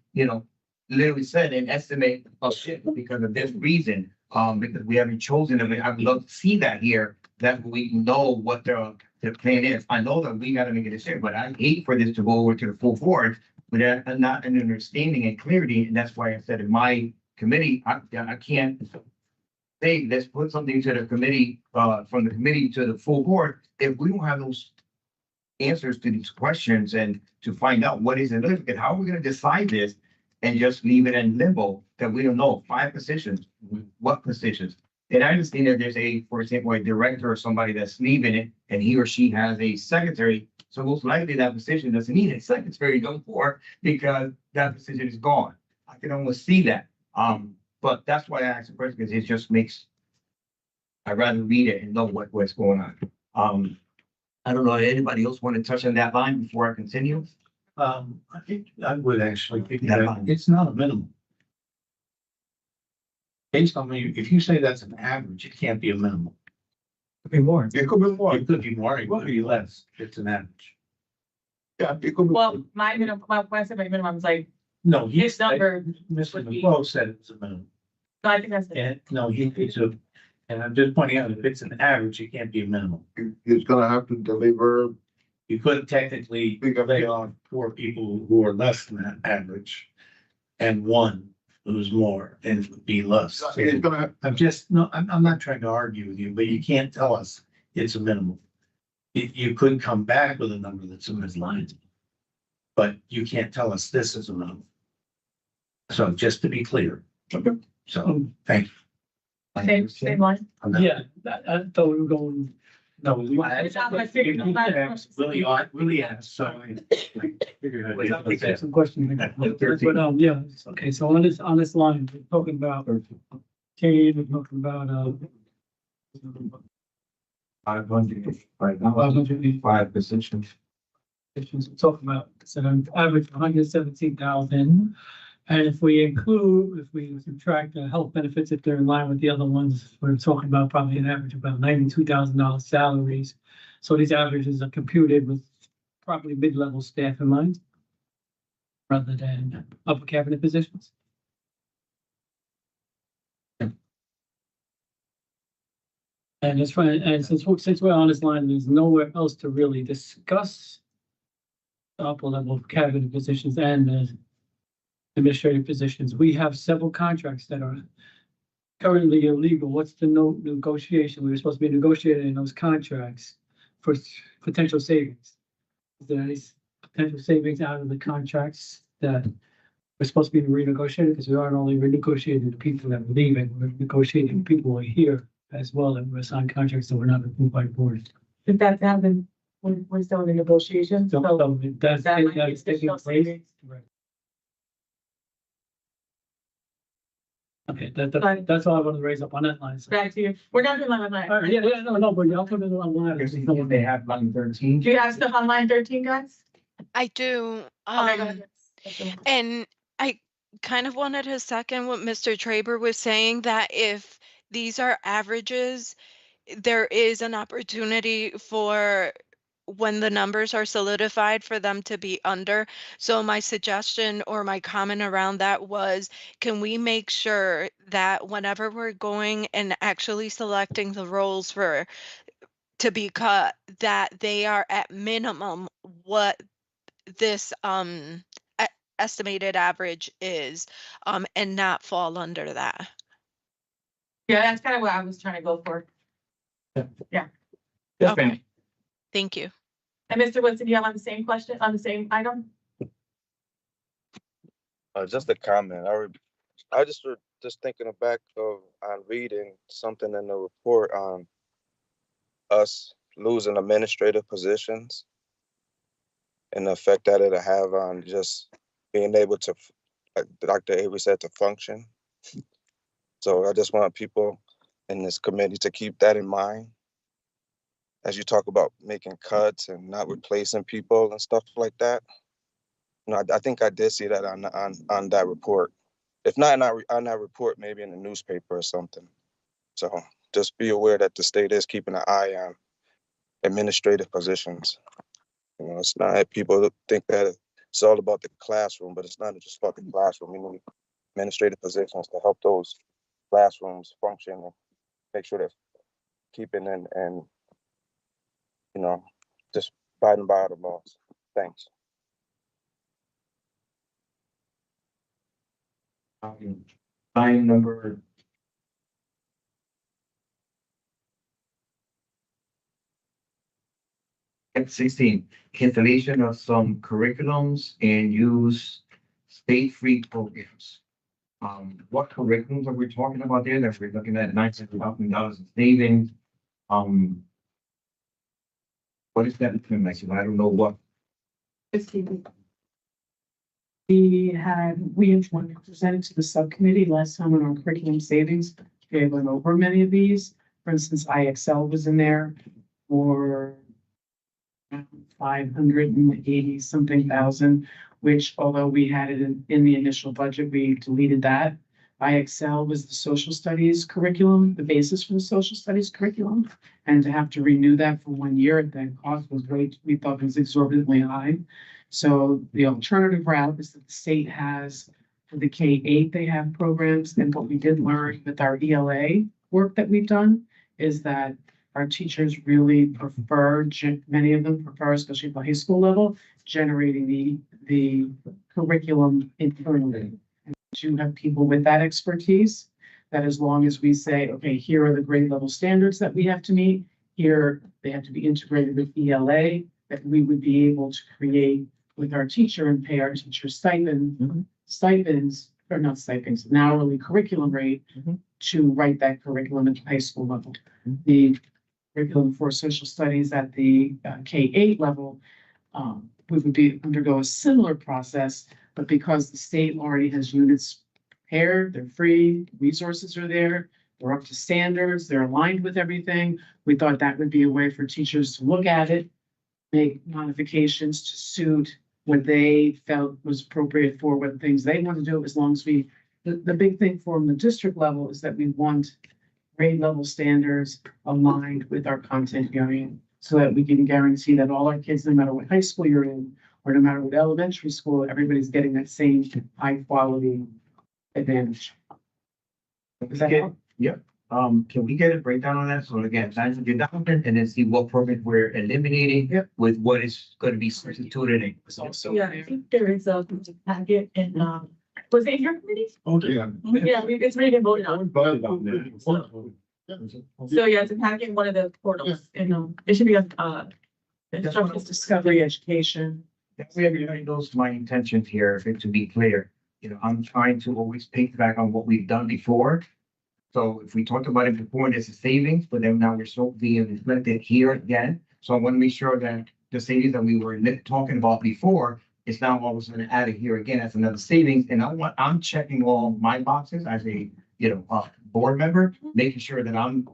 literally said an estimate of shit because of this reason, because we haven't chosen them. I would love to see that here, that we know what the plan is. I know that we gotta make a decision, but I hate for this to go over to the full board with not an understanding and clarity, and that's why I said in my committee, I can't say, let's put something to the committee, from the committee to the full board, if we don't have those answers to these questions and to find out what is it, and how are we gonna decide this and just leave it in limbo that we don't know 5 positions, what positions? And I understand that there's a, for example, a director or somebody that's leaving it, and he or she has a secretary. So most likely that position doesn't need a secretary no more because that position is gone. I can almost see that. But that's why I asked the question, because it just makes, I'd rather read it and know what's going on. I don't know, anybody else want to touch on that line before I continue? I think I would actually think Yeah. that it's not a minimum. Based on me, if you say that's an average, it can't be a minimum. Could be more. It could be more. It could be more, it could be less. It's an average. Yeah, it could be. Well, my minimum, when I said my minimum, is like, No, this number, Mr. would be- McClure said it was a minimum. I think that's. And no, it's a, and I'm just pointing out, if it's an average, it can't be a minimum. He's gonna have to deliver. You could technically lay on 4 people who are less than that average and 1 who's more and it would be less. He's gonna, I'm not trying to argue with you, but you can't tell us it's a minimum. You could come back with a number that's in this line. But you can't tell us this is a minimum. So just to be clear. Okay. So, thank you. Same line. on that. Yeah, I thought we were going, No, we. It's not my figure. Willie asked, so. I figured I'd okay, some questions. But, yeah, okay, so on this line, we're talking about, we're talking about, 500, right now, 585 positions. positions, we're talking about, so an average of 117,000. And if we subtract the health benefits, if they're in line with the other ones, we're talking about probably an average of about $92,000 salaries. So these averages are computed with probably mid-level staff in mind, rather than upper cabinet positions. And it's fine, and since we're on this line, there's nowhere else to really discuss the upper level cabinet positions and the administrative positions. We have several contracts that are currently illegal. What's the negotiation? We were supposed to be negotiating those contracts for potential savings. Is there any potential savings out of the contracts that we're supposed to be renegotiating? Because we aren't only renegotiating the people that are leaving, we're negotiating the people who are here as well, and we're signed contracts that were not approved by the board. If that's happened, we're still in the negotiations, so That's that might be taking additional place. savings. Right. Okay, that's all I want to raise up on that line. So. Back to you. We're not doing line on All line. right, yeah, no, but y'all put it on line. They have line 13. Do you have stuff on line 13, guys? I do. Okay, go ahead. And I kind of wanted to second what Mr. Traber was saying, that if these are averages, there is an opportunity for when the numbers are solidified for them to be under. So my suggestion or my comment around that was, can we make sure that whenever we're going and actually selecting the roles to be cut, that they are at minimum what this estimated average is, and not fall under that. Yeah, that's kind of what I was trying to go for. Yes, Okay. ma'am. Thank you. And Mr. Woodson, you have on the same question, on the same item? Just a comment. I just were just thinking back of on reading something in the report on us losing administrative positions and the effect that it'll have on just being able to, like Dr. Avery said, to function. So I just want people in this committee to keep that in mind as you talk about making cuts and not replacing people and stuff like that. You know, I think I did see that on that report. If not on that report, maybe in the newspaper or something. So just be aware that the state is keeping an eye on administrative positions. You know, it's not, people think that it's all about the classroom, but it's not just about the classroom. You need administrative positions to help those classrooms function and make sure they're keeping and you know, just abiding by the laws. Thanks. Line number. At 16, cancellation of some curriculums and use state-free programs. What curriculums are we talking about there? That we're looking at $9,000 in savings. What is that looking like? I don't know what. We presented to the subcommittee last time on our curriculum savings. We went over many of these. For instance, IXL was in there for 580 something thousand, which although we had it in the initial budget, we deleted that. IXL was the social studies curriculum, the basis for the social studies curriculum. And to have to renew that for 1 year, the cost was we thought it was exorbitantly high. So the alternative route is that the state has, for the K-8, they have programs. And what we did learn with our ELA work that we've done is that our teachers really prefer, many of them prefer, especially at the high school level, generating the curriculum internally. And you have people with that expertise, that as long as we say, okay, here are the grade level standards that we have to meet, here they have to be integrated with ELA, that we would be able to create with our teacher and pay our teacher stipends, or not stipends, an hourly curriculum rate to write that curriculum at the high school level. The curriculum for social studies at the K-8 level, we would undergo a similar process, but because the state already has units prepared, they're free, resources are there, they're up to standards, they're aligned with everything. We thought that would be a way for teachers to look at it, make modifications to suit what they felt was appropriate for what things they want to do, as long as the big thing from the district level is that we want grade level standards aligned with our content area, so that we can guarantee that all our kids, no matter what high school you're in, or no matter what elementary school, everybody's getting that same high quality advantage. Does that help? Can we get a breakdown on that? So again, $900 and then see what programs we're eliminating with what is going to be substituted in. It's also Yeah, I think there is a packet and, was it in your committee? Yeah. Yeah, it's ready to vote on. Voted on that. So yeah, it's a packet in one of the portals and, it should be on, instructional discovery education. We everybody knows my intentions here, if it to be clear, I'm trying to always piggyback on what we've done before. So if we talked about it before, there's a savings, but then now we're still being reflected here again. So I want to make sure that the savings that we were talking about before is now all of a sudden added here again as another savings. And I'm checking all my boxes as a, board member, making sure that I'm,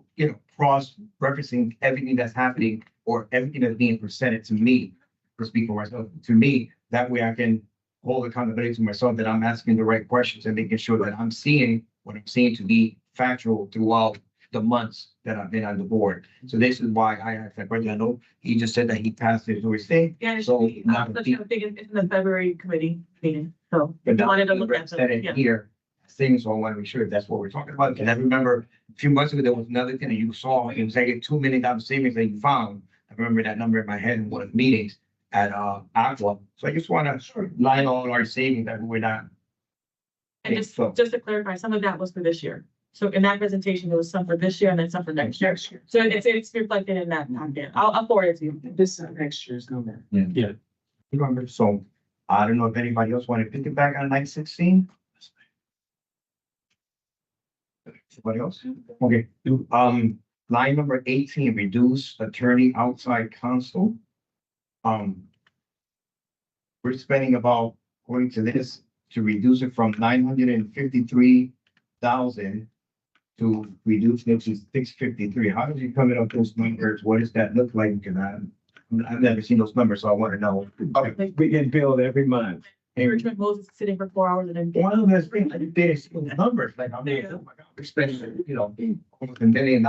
cross-referencing everything that's happening or everything that's being presented to me, to speak for myself, to me. That way I can hold accountability to myself, that I'm asking the right questions and making sure that I'm seeing what I'm seeing to be factual throughout the months that I've been on the board. So this is why I asked that question. I know he just said that he passed it to his thing. Yeah, it So should be, now I'm thinking it's in the February committee meeting, so. But if you now wanted to look at that it, in yeah. here, things, so I want to make sure that's what we're talking about. Because I remember a few months ago, there was another thing that you saw, it was like a $2 million savings that you found. I remember that number in my head in one of the meetings at Aqua. So I just want to line all our savings that we're not. And just to clarify, some of that was for this year. So in that presentation, there was some for this year and then some for next year. So it's reflected in that packet. I'll forward it to you. This is next year's number. Yeah. Remember, so I don't know if anybody else want to pick it back on 916. Somebody else? Okay, line number 18, reduce attorney outside counsel. We're spending about, according to this, to reduce it from 953,000 to reduce it to 653. How did you come up with those numbers? What does that look like? Because I've never seen those numbers, so I want to know. Okay, we get billed every month. Richmond Moses sitting for 4 hours and then. One of them has been, I didn't see those numbers, like, I mean, oh my God, we're spending, almost $1 million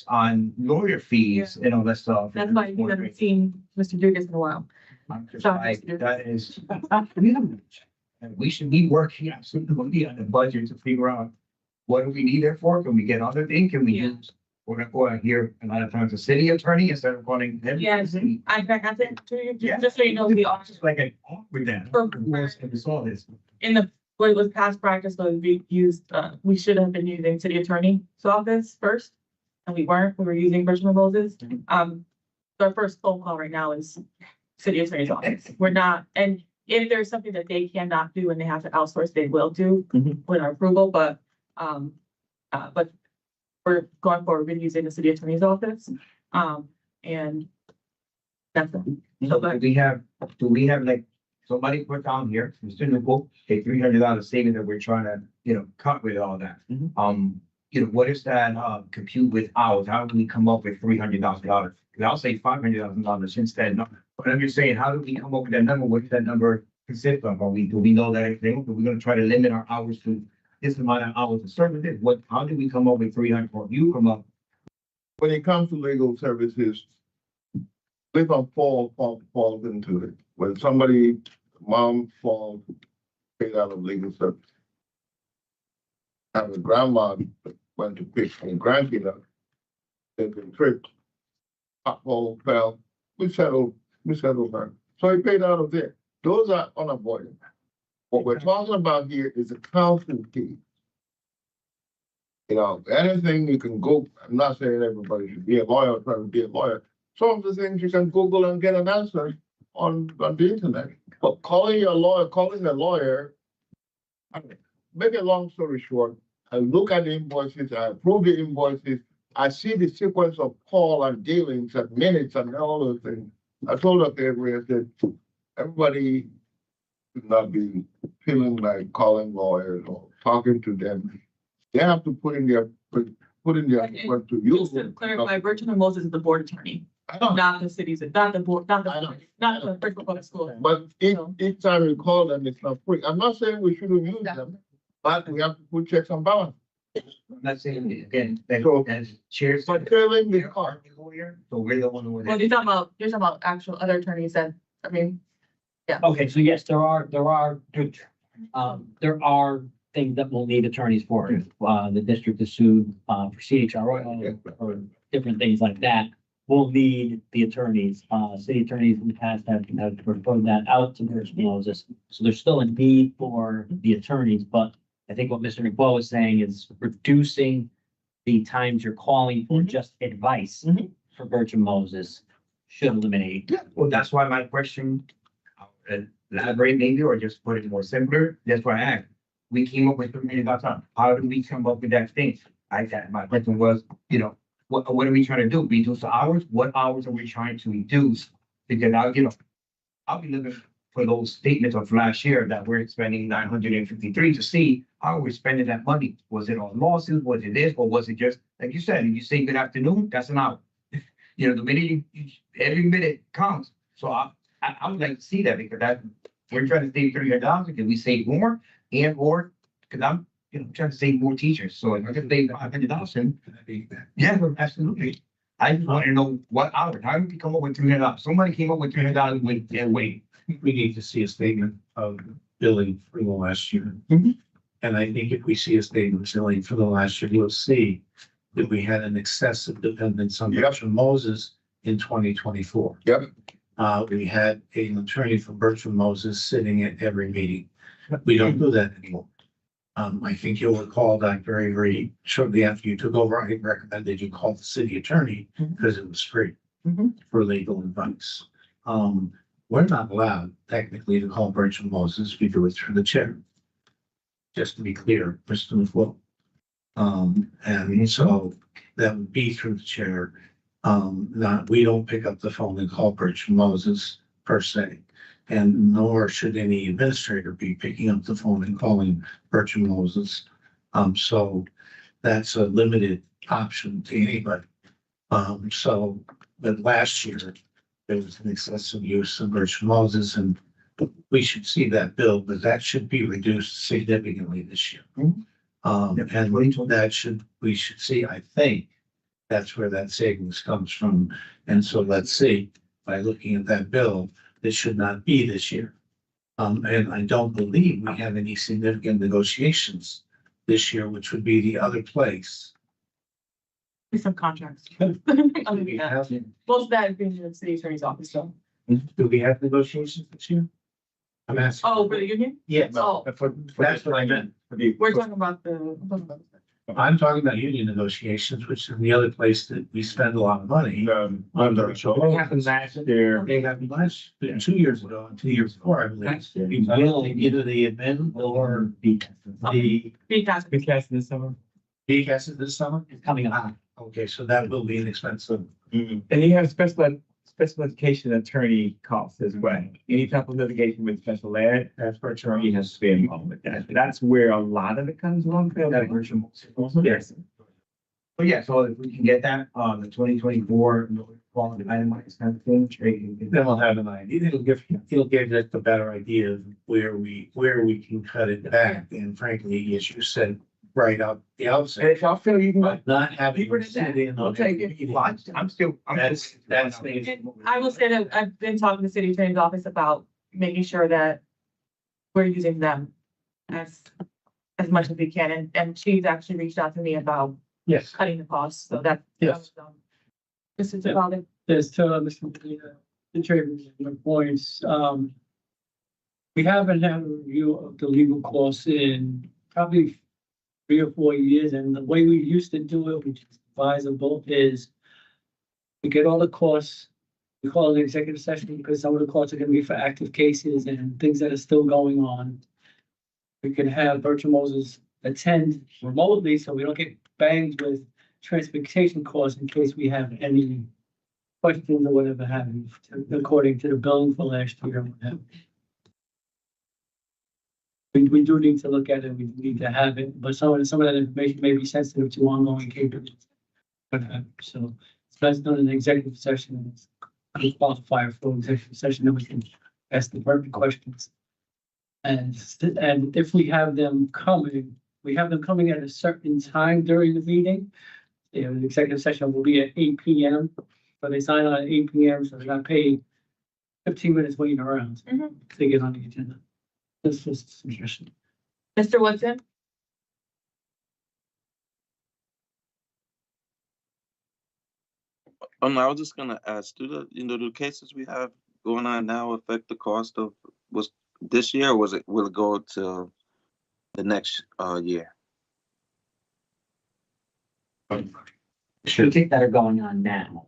on lawyer fees and all that stuff. That's why you haven't seen Mr. Dugas in a while. I'm just Sorry, like, Mr. that is, and we should be working absolutely on the budget to figure out what do we need it for? Can we get other things? Can we Yeah. use? We're gonna go out here a lot of times a city attorney instead of calling them. Yes, I got that to you, Yeah. just so you know, the office Just like an with that. For- Who else can solve this? in the, what was past practice was we used, we should have been using city attorney's office first. And we weren't, we were using Richmond Moses. So our first phone call right now is city attorney's office. We're not, and if there's something that they cannot do and they have to outsource, they will do with our approval, but we're going forward with using the city attorney's office, and that's it. So do we have like, somebody put down here, Mr. Newell, a $300 savings that we're trying to, cut with all that. What is that, compute with hours? How do we come up with $300,000? I'll say $500,000 instead. But I'm just saying, how do we come up with that number? What does that number consist of? Do we know that everything? Are we gonna try to limit our hours to this amount of hours of services? How do we come up with 300, or you come up? When it comes to legal services, if a falls into it, when somebody, mom falls, paid out of legal service. Have a grandma went to pick a grandkid up, they've been tripped, pothole fell, we settled her. So he paid out of there. Those are unavoidable. What we're talking about here is a counsel fee. Anything you can go, I'm not saying everybody should be a lawyer, try to be a lawyer. Some of the things you can Google and get an answer on the internet. But calling a lawyer, make a long story short, I look at the invoices, I approve the invoices, I see the sequence of call and dealings and minutes and all those things. I told her I said, everybody should not be feeling like calling lawyers or talking to them. They have to put in their effort to use. Just to clarify, Bertrand Moses is the board attorney, not the city's, not the board, not the Berkeley Public School. But each time you call them, it's not free. I'm not saying we shouldn't use them, but we have to put checks and balance. I'm not saying again, that as chairs. But failing the car. Lawyer, so we're the one who. Well, you're talking about actual other attorneys that, Okay, so yes, there are things that will need attorneys for. The district is sued, for CHRO or different things like that. We'll need the attorneys. City attorneys in the past have proposed that out to Moses. So there's still a need for the attorneys, but I think what Mr. McBall was saying is reducing the times you're calling for just advice for Bertram Moses should eliminate. Yeah, well, that's why my question, elaborate maybe, or just put it more simpler. That's why I asked. We came up with $3 million. How do we come up with that thing? My question was, what are we trying to do? Reduce the hours? What hours are we trying to reduce? Because I'll be looking for those statements of last year that we're spending 953 to see how we're spending that money. Was it on lawsuits? Was it this? Or was it just, like you said, you say good afternoon, that's an hour. The minute every minute counts. So I would like to see that because we're trying to save $300. Can we save more or because I'm trying to save more teachers. So if I can save $500,000, yeah, absolutely. I just want to know what hours. How did we come up with $300? Somebody came up with $300 with their weight. We need to see a statement of billing for the last year. And I think if we see a statement of billing for the last year, you'll see that we had an excessive dependence on Bertram Moses in 2024. Yep. We had an attorney from Bertram Moses sitting at every meeting. We don't do that anymore. I think you'll recall that very shortly after you took over, I recommended you call the city attorney because it was free for legal advice. We're not allowed technically to call Bertram Moses. We do it through the chair. Just to be clear, Mr. McFlow. And so that would be through the chair. We don't pick up the phone and call Bertram Moses per se. And nor should any administrator be picking up the phone and calling Bertram Moses. So that's a limited option to anybody. But last year, there was an excessive use of Bertram Moses, and we should see that bill, but that should be reduced significantly this year. And we should see, I think, that's where that savings comes from. And so let's see, by looking at that bill, this should not be this year. And I don't believe we have any significant negotiations this year, which would be the other place. some contracts. Other than that, most of that is being in the city attorney's office, so. Do we have negotiations this year? I'm asking. Oh, for the union? Yes. Oh. That's what I meant. We're talking about the, I'm talking about union negotiations, which is the other place that we spend a lot of money. What happened last year? They happened last, 2 years ago, and 2 years before, I believe. You will either the admin or the Because Because this summer. BCAS this summer? It's coming up. Okay, so that will be an expensive. And you have special education attorney costs as well. Any type of litigation with special ed, That's for attorney has to be involved with that. That's where a lot of it comes along. Yes. But yeah, so if we can get that, the 2024 quality itemized kind of thing. Then we'll have an idea. It'll give us a better idea of where we can cut it back. And frankly, as you said, right up the And outset, if y'all feel you can, but not having. Deeper to than that, sit in I'll on take every it. meeting. Well, I'm still. That's. And I will say that I've been talking to the city attorney's office about making sure that we're using them as much as we can, and she's actually reached out to me about Yes. cutting the costs, so that. Yes. This is about it. There's two, the chairman's points, we haven't had a review of the legal costs in probably 3 or 4 years, and the way we used to do it, which is advisable, is we get all the costs, we call it an executive session, because some of the costs are gonna be for active cases and things that are still going on. We can have Bertram Moses attend remotely, so we don't get banged with transportation costs in case we have any questions or whatever have you, according to the billing for last year. and what have you. We do need to look at it, we need to have it, but some of that information may be sensitive to ongoing cases. So it's best done in an executive session, it's a qualifier for executive session, then we can ask the pertinent questions. And if we have them coming, we have them coming at a certain time during the meeting. The executive session will be at 8 PM, but they sign on at 8 PM, so they're not paid 15 minutes waiting around to get on the agenda. That's just a suggestion. Mr. Woodson? I was just gonna ask, do the cases we have going on now affect the cost of, was this year, or will it go to the next, year? The things that are going on now.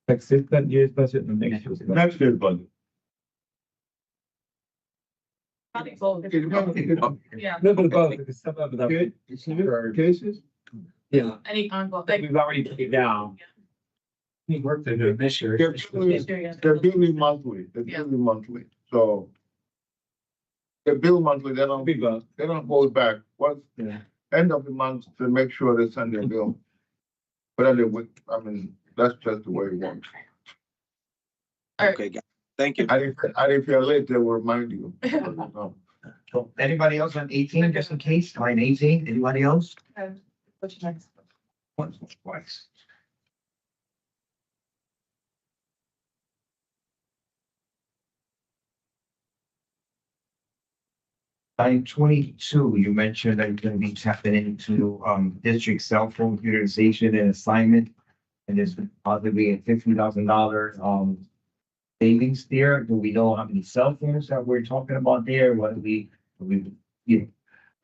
next year's budget and next year's. Next year's budget. Probably both. Yeah, A little bit of both, because some of it. Cases? Yeah, any ongoing, like. we've already paid down. Any work they're doing this year. They're billing monthly, so. They bill monthly, they don't Big bucks. they don't hold back. Once Yeah. end of the month to make sure they send their bill. But anyway, I mean, that's just the way it works. All right. Okay, thank you. And if you're late, they will remind you. No. So anybody else on 18, just in case, line 18, anybody else? What's next? Once, twice. Line 22, you mentioned that you're gonna be tapping into, district cell phone computerization and assignment. And there's possibly a $50,000, savings there. Do we know how many cell phones that we're talking about there? What do we, you know,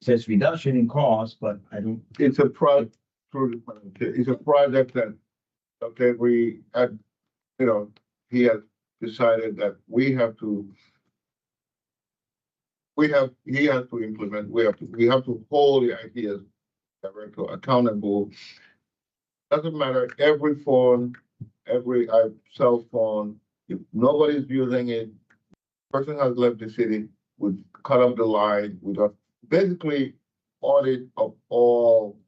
says reduction in cost, but I don't. It's a it's a project that, okay, we had, he has decided that he has to implement, we have to hold the ideas director accountable. Doesn't matter, every phone, every cell phone, if nobody's using it, person has left the city, we cut off the line, we got basically audit of all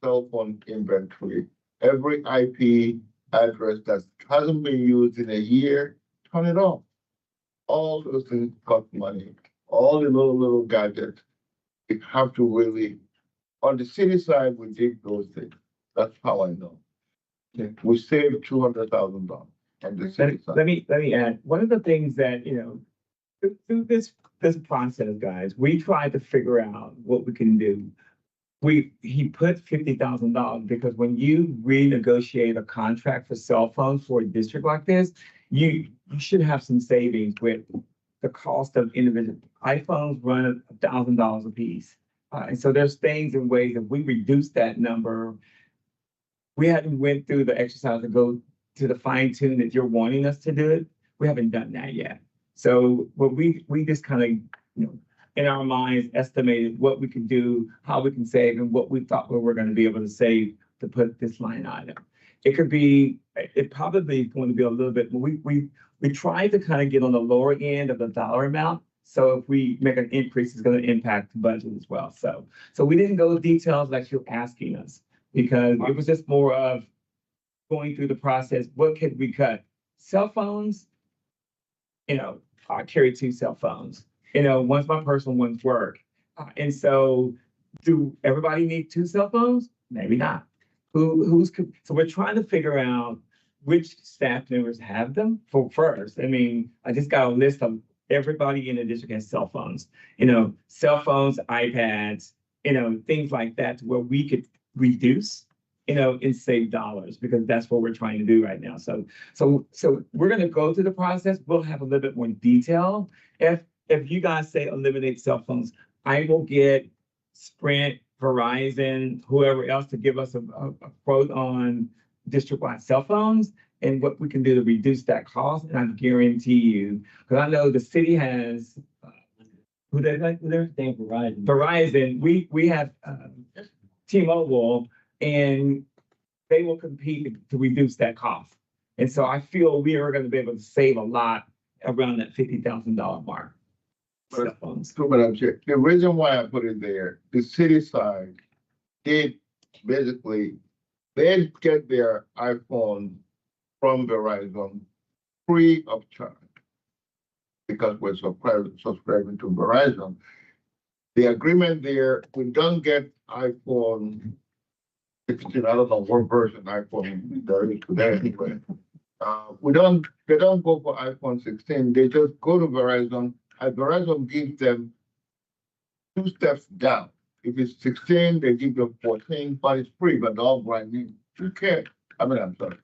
cell phone inventory. Every IP address that hasn't been used in a year, turn it off. All those things cost money. All the little gadgets, we have to really, on the city side, we did those things. That's how I know. We saved $200,000 on the city side. Let me add, one of the things that, through this process, guys, we tried to figure out what we can do. He put $50,000 because when you renegotiate a contract for cell phones for a district like this, you should have some savings with the cost of individual iPhones run $1,000 a piece. And so there's things and ways that we reduce that number. We hadn't went through the exercise to go to the fine tune that you're wanting us to do it. We haven't done that yet. So, but we just kind of, in our minds, estimated what we could do, how we can save, and what we thought we were going to be able to save to put this line item. It probably going to be a little bit. We tried to kind of get on the lower end of the dollar amount. So if we make an increase, it's going to impact the budget as well. So we didn't go details like you're asking us, because it was just more of going through the process. What could we cut? Cell phones, I carry 2 cell phones. One's my personal, one's work. And so do everybody need 2 cell phones? Maybe not. So we're trying to figure out which staff members have them first. I mean, I just got a list of everybody in the district has cell phones, cell phones, iPads, things like that, to where we could reduce, and save dollars, because that's what we're trying to do right now. So we're going to go through the process. We'll have a little bit more detail. If you guys say eliminate cell phones, I will get Sprint, Verizon, whoever else to give us a quote on district-wide cell phones and what we can do to reduce that cost. And I guarantee you, because I know the city has, who they like, Verizon. Verizon, we have T-Mobile, and they will compete to reduce that cost. And so I feel we are going to be able to save a lot around that $50,000 mark. Cell phones. So, Madam Chair, the reason why I put it there, the city side did basically, they get their iPhone from Verizon free of charge, because we're subscribing to Verizon. The agreement there, we don't get iPhone 16, I don't know what version iPhone there is today anyway. They don't go for iPhone 16, they just go to Verizon, and Verizon gives them 2 steps down. If it's 16, they give you 14, but it's free, but all brand new. You can't, I'm sorry.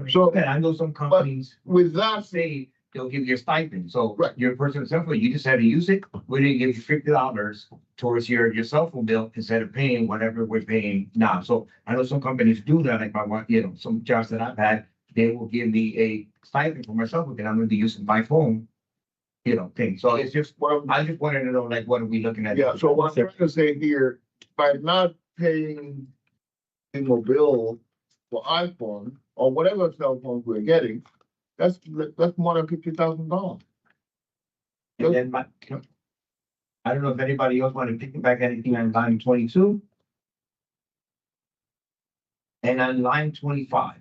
So, Okay, I know some companies with that, say they'll give you a stipend. So Right. your personal cell phone, you just had to use it. We didn't give you $50 towards your cell phone bill instead of paying whatever we're paying now. So I know some companies do that. Like my wife, some jobs that I've had, they will give me a stipend for my cell phone, and I'm going to be using my phone, thing. So it's just, I just wanted to know, like, what are we looking at? yeah, so what I'm trying to say here, by not paying the mobile for iPhone or whatever cell phones we're getting, that's more than $50,000. And then I don't know if anybody else want to pick back anything on line 22. And on line 25.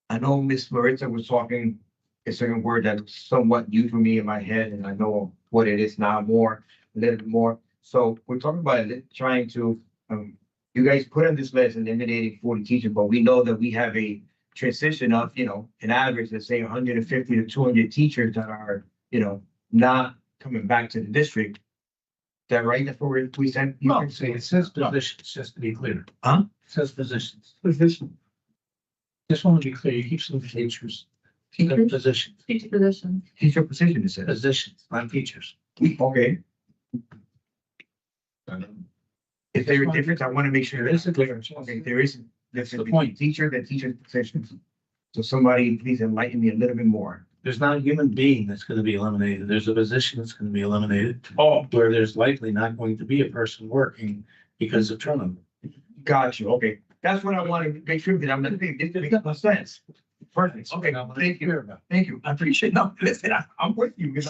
I know Miss Maritza was talking a certain word that's somewhat new for me in my head, and I know what it is now a little bit more. So we're talking about trying to, you guys put on this list eliminating 40 teachers, but we know that we have a transition of, an average, let's say 150 to 200 teachers that are, not coming back to the district. Is that right? That's what we said? No, it says positions, just to be clear. Huh? It says positions. Position. Just want to be clear, you keep saying teachers. Teachers? Positions, Teacher position. Teacher position, it says. positions, not teachers. Okay. If there is a difference, I want to make sure. There is a difference. Okay, there is a difference the between point. teacher and teacher positions. So somebody please enlighten me a little bit more. There's not a human being that's going to be eliminated. There's a position that's going to be eliminated. Where there's likely not going to be a person working because of turnover. Got you, okay. That's what I want to make sure that I'm not thinking, this makes no sense. Perfect, okay, thank you, thank you. I appreciate, no, listen, I'm with you, because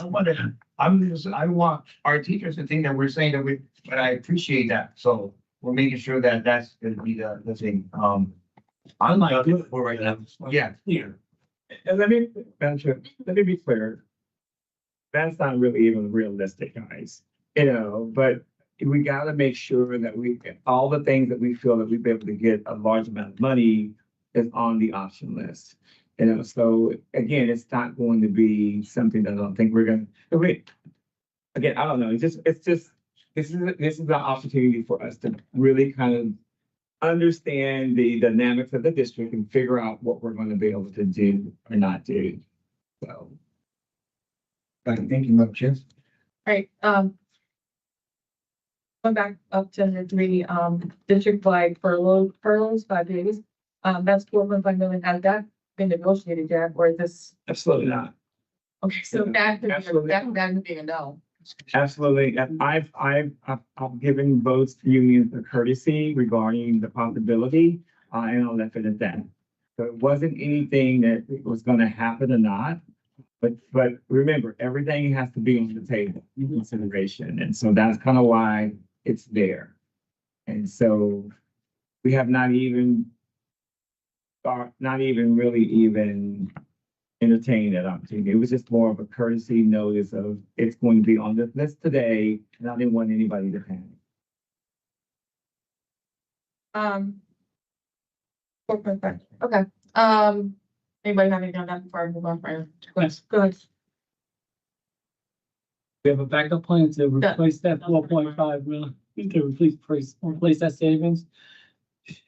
I want our teachers to think that we're saying that but I appreciate that. So we're making sure that that's going to be the thing. I'm not good for right now. Yeah. Here. And let me be clear. That's not really even realistic, guys. But we got to make sure that all the things that we feel that we'd be able to get a large amount of money is on the option list. So again, it's not going to be something that I don't think we're going to. Again, I don't know. This is an opportunity for us to really kind of understand the dynamics of the district and figure out what we're going to be able to do or not do. So, Thank you, Madam Chair. Right, going back up to the three, district-wide furloughs, 5 days. That's 4.5 million. Has that been negotiated yet, or is this, absolutely not. okay, so that could be, Absolutely. that could be a no. Absolutely. And I've given both unions a courtesy regarding the possibility, and I'll left it at that. So it wasn't anything that was gonna happen or not. But remember, everything has to be on the table in consideration. And so that's kind of why it's there. And so we have not even really even entertained that opportunity. It was just more of a courtesy notice of it's going to be on the list today, and I didn't want anybody to panic. 4.5, okay. Anybody have anything on that before I move on? Right? Yes. Good. We have a backup plan to replace that 4.5 million, to replace that savings.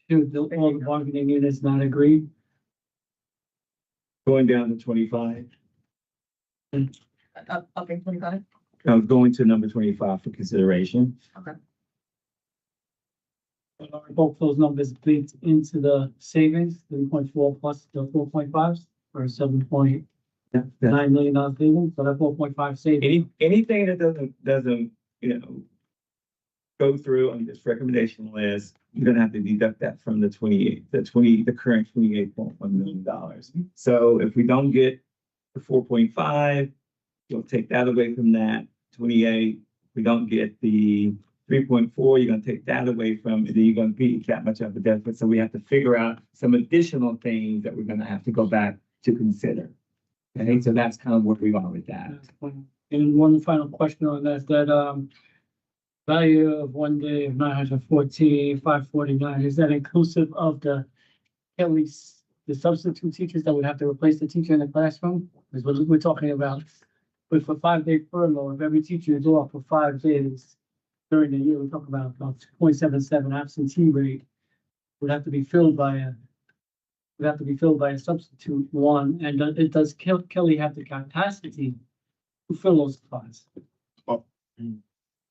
Should all the bargaining units not agree? Going down to 25, Up in 25. going to number 25 for consideration. Both those numbers bleed into the savings, 3.4 plus the 4.5 for $7.9 million savings, so that 4.5 savings. Anything that doesn't, go through on this recommendation list, you're gonna have to deduct that from the current $28.1 million. So if we don't get the 4.5, you'll take that away from that 28. If we don't get the 3.4, you're gonna take that away from it, then you're gonna be that much of a deficit. So we have to figure out some additional things that we're gonna have to go back to consider. Okay, so that's kind of where we are with that. And one final question on that, value of 1 day of 914, 549, is that inclusive of the, at least the substitute teachers that would have to replace the teacher in the classroom? Because we're talking about, with a 5-day furlough, if every teacher is off for 5 days during the year, we're talking about 0.77 absentee rate would have to be filled by a substitute one, and does Kelly have the capacity to fill those spots?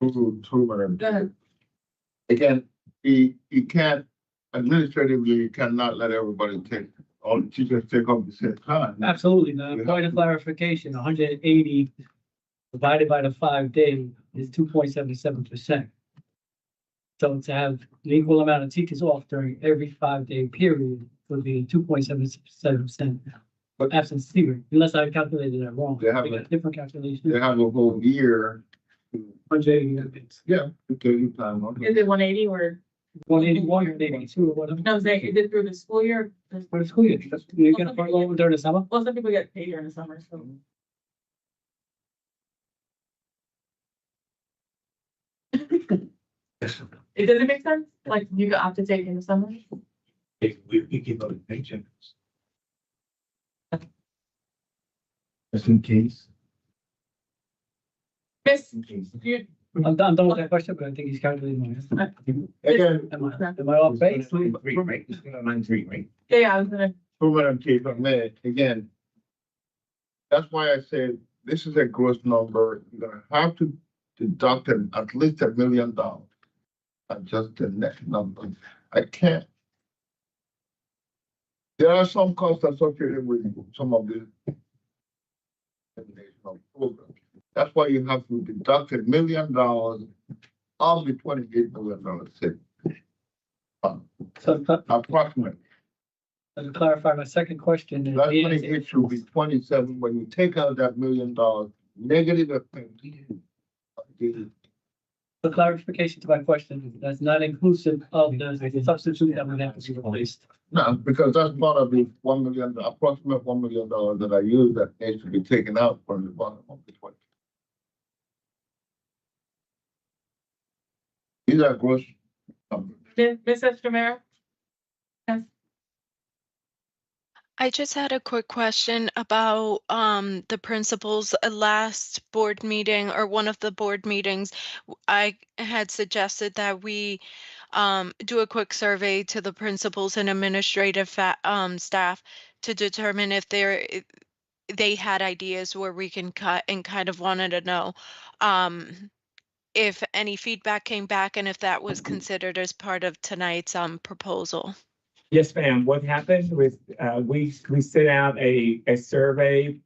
Whatever. Go ahead. Again, he can't, administratively, you cannot let everybody take, all the teachers take up the same time. Absolutely, the point of clarification, 180 divided by the 5 day is 2.77%. So to have an equal amount of teachers off during every 5-day period would be 2.77% absentee rate, unless I calculated that wrong. They have We got a- different calculations. They have a whole year. 180, Yeah, to take your time. Okay. Is it 180 or, 181 or 82 or whatever. no, is it through the school year? For the school year, you're gonna furlough during the summer? Well, some people get paid during the summer, so. It doesn't make sense, like you got opt to take in the summer. We give out a paycheck. Just in case. Miss, case. you, I'm done with that question, but I think he's calculating my. Again, Am I off base? Three, right? It's gonna line 3, right? yeah, I was gonna, Madam Chief, if I may, again, that's why I said this is a gross number. You're gonna have to deduct at least $1 million. Not just the net number. I can't. There are some costs associated with some of the programs. That's why you have to deduct $1 million of the $28 million savings. So Approximately. to clarify, my second question is. That's when it hits you be 27, when you take out that $1 million negative effect. The clarification to my question, that's not inclusive of the substitute that would have to be replaced. No, because that's part of the $1 million, approximate $1 million that I use that needs to be taken out from the bottom of the 20. These are gross numbers. Miss Estromera? Yes, I just had a quick question about the principals. Last board meeting or one of the board meetings, I had suggested that we do a quick survey to the principals and administrative staff to determine if they had ideas where we can cut, and kind of wanted to know if any feedback came back and if that was considered as part of tonight's proposal. Yes, ma'am. What happened was, we sent out a survey,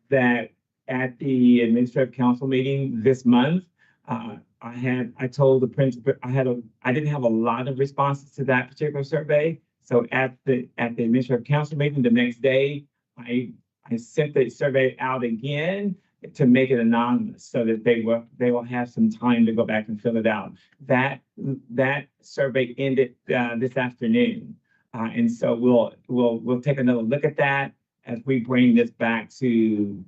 that at the administrative council meeting this month, I told the principal, I didn't have a lot of responses to that particular survey. So at the administrative council meeting the next day, I sent the survey out again to make it anonymous so that they will have some time to go back and fill it out. That survey ended this afternoon. And so we'll take another look at that as we bring this back to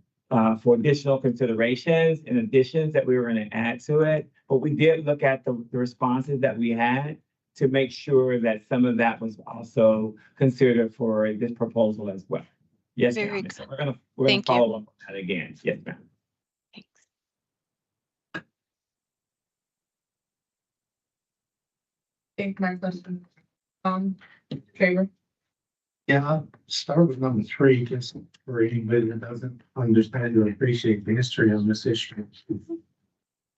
for additional considerations and additions that we were going to add to it. But we did look at the responses that we had to make sure that some of that was also considered for this proposal as well. Yes, Very ma'am. So good. we're gonna Thank you. follow up on that again. Yes, ma'am. Thanks. Thank my question. Favor. Yeah, I'll start with number 3, just for anybody that doesn't understand or appreciate the history of this issue.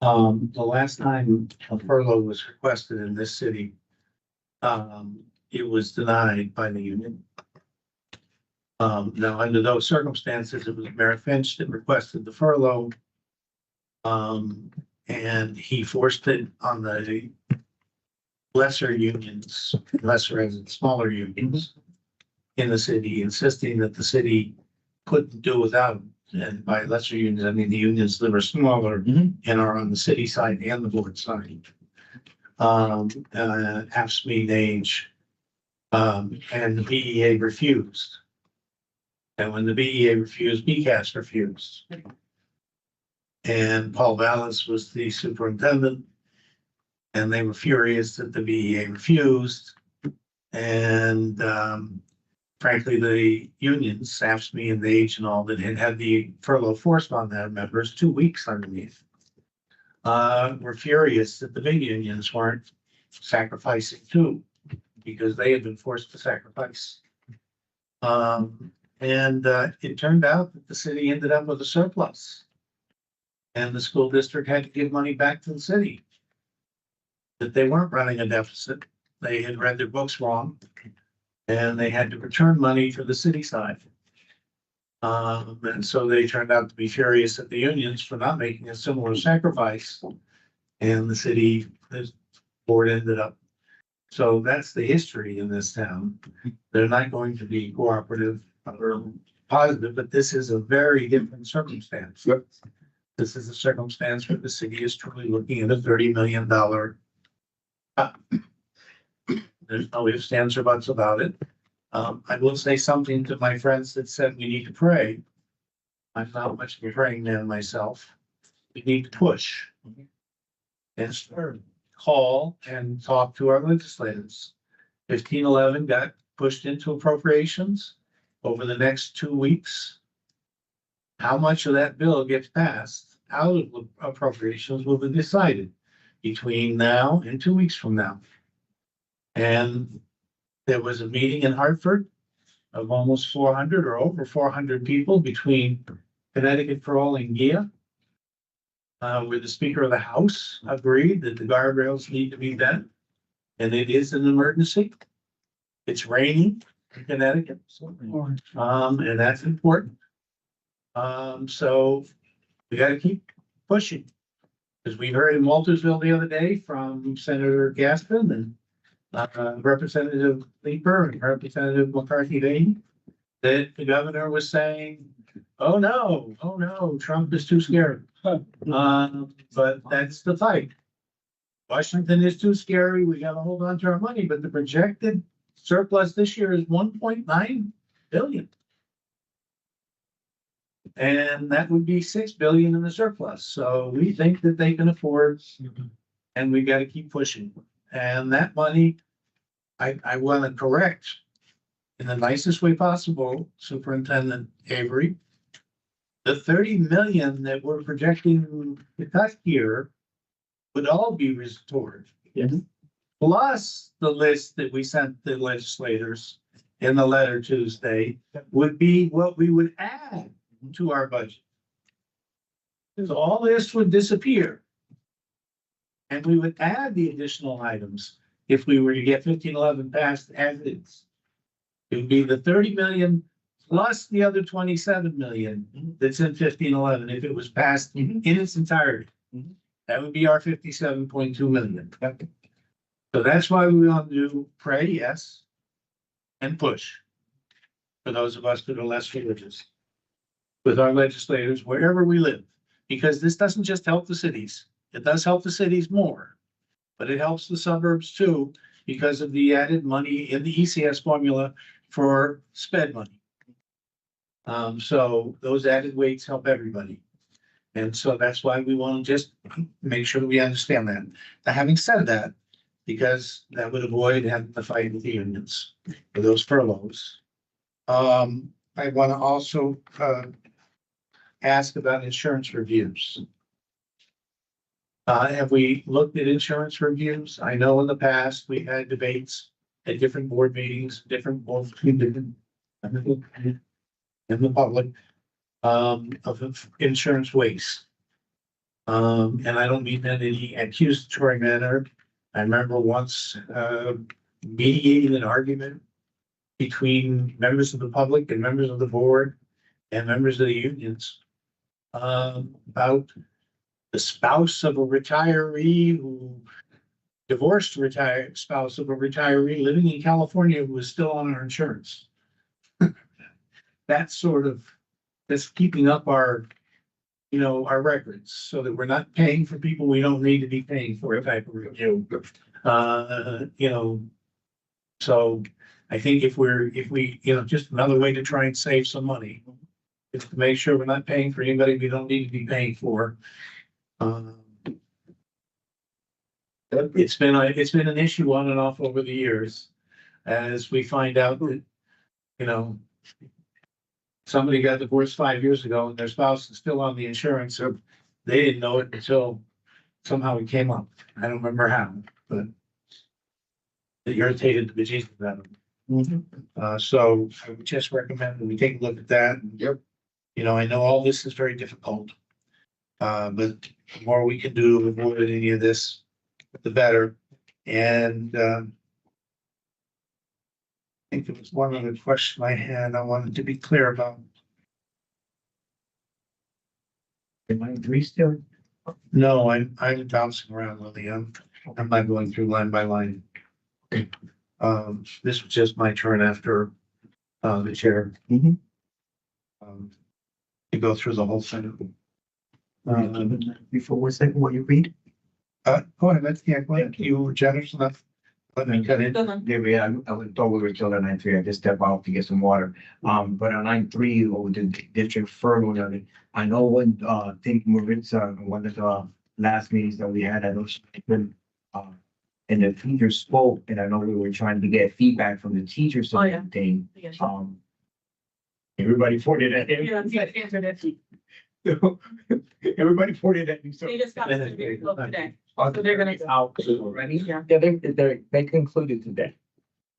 The last time a furlough was requested in this city, it was denied by the union. Now, under those circumstances, it was Mayor Finch that requested the furlough. And he forced it on the lesser unions, lesser as in smaller unions in the city, insisting that the city couldn't do without them. And by lesser unions, I mean the unions that are smaller and are on the city side and the board side. AFSCME, NAGE, and the BEA refused. And when the BEA refused, BCAS refused. And Paul Vallis was the superintendent. And they were furious that the BEA refused. And frankly, the unions, AFSCME and NAGE and all that had the furlough forced on their members 2 weeks underneath, were furious that the big unions weren't sacrificing too, because they had been forced to sacrifice. And it turned out that the city ended up with a surplus. And the school district had to give money back to the city. That they weren't running a deficit. They had read their books wrong. And they had to return money to the city side. And so they turned out to be furious at the unions for not making a similar sacrifice. And the city, the board ended up. So that's the history in this town. They're not going to be cooperative or positive, but this is a very different circumstance. Yep. This is a circumstance where the city is truly looking at a $30 million. There's no ifs, ands, or buts about it. I will say something to my friends that said we need to pray. I'm not much of a praying man myself. We need to push and start, call and talk to our legislators. 1511 got pushed into appropriations over the next 2 weeks. How much of that bill gets passed out of appropriations will be decided between now and 2 weeks from now. And there was a meeting in Hartford of almost 400 or over 400 people between Connecticut for All and GIA, where the Speaker of the House agreed that the guardrails need to be bent. And it is an emergency. It's raining in Connecticut. And that's important. So we got to keep pushing. Because we heard in Waltersville the other day from Senator Gaspin and Representative Leeper and Representative McCarthy-Vane that the governor was saying, oh no, Trump is too scared. But that's the fight. Washington is too scary. We got to hold on to our money, but the projected surplus this year is 1.9 billion. And that would be 6 billion in the surplus. So we think that they can afford, and we got to keep pushing. And that money, I want to correct in the nicest way possible, Superintendent Avery. The 30 million that we're projecting to cut here would all be restored. Yes. Plus the list that we sent the legislators in the letter Tuesday would be what we would add to our budget. Because all this would disappear. And we would add the additional items if we were to get 1511 passed as is. It would be the 30 million plus the other 27 million that's in 1511 if it was passed in its entirety. That would be our 57.2 million. So that's why we want to do pray, yes, and push for those of us that are less religious with our legislators wherever we live, because this doesn't just help the cities. It does help the cities more, but it helps the suburbs too because of the added money in the ECS formula for sped money. So those added weights help everybody. And so that's why we want to just make sure we understand that. Now, having said that, because that would avoid having to fight with the unions for those furloughs. I want to also ask about insurance reviews. Have we looked at insurance reviews? I know in the past we had debates at different board meetings, different boards in the public of insurance waste. And I don't mean that in any accusatory manner. I remember once mediating an argument between members of the public and members of the board and members of the unions about the spouse of a retiree who divorced retired spouse of a retiree living in California who was still on our insurance. That's sort of, that's keeping up our, our records so that we're not paying for people we don't need to be paying for type of review. So I think if we, just another way to try and save some money is to make sure we're not paying for anybody we don't need to be paying for. It's been an issue on and off over the years as we find out that, somebody got divorced 5 years ago and their spouse is still on the insurance, so they didn't know it until somehow it came up. I don't remember how, but it irritated the bejesus out of them. So I would just recommend that we take a look at that. Yep. I know all this is very difficult. But the more we can do to avoid any of this, the better. And I think there was one other question I had I wanted to be clear about. Am I agree still? No, I'm bouncing around, Lily. I'm not going through line by line. This was just my turn after the chair. To go through the whole thing. Before one second, what you read? Go ahead, go ahead. You were generous enough. Let me cut in. There we are. I thought we were still at 9.3. I just stepped out to get some water. But on 9.3 over the district furlough, I know when I think Maritza, one of the last meetings that we had, I know she and the teachers spoke, and I know we were trying to get feedback from the teachers on that thing. Everybody forwarded that. Everybody forwarded that. They just got it today. So they're gonna. Out already? Yeah. Yeah, they concluded today.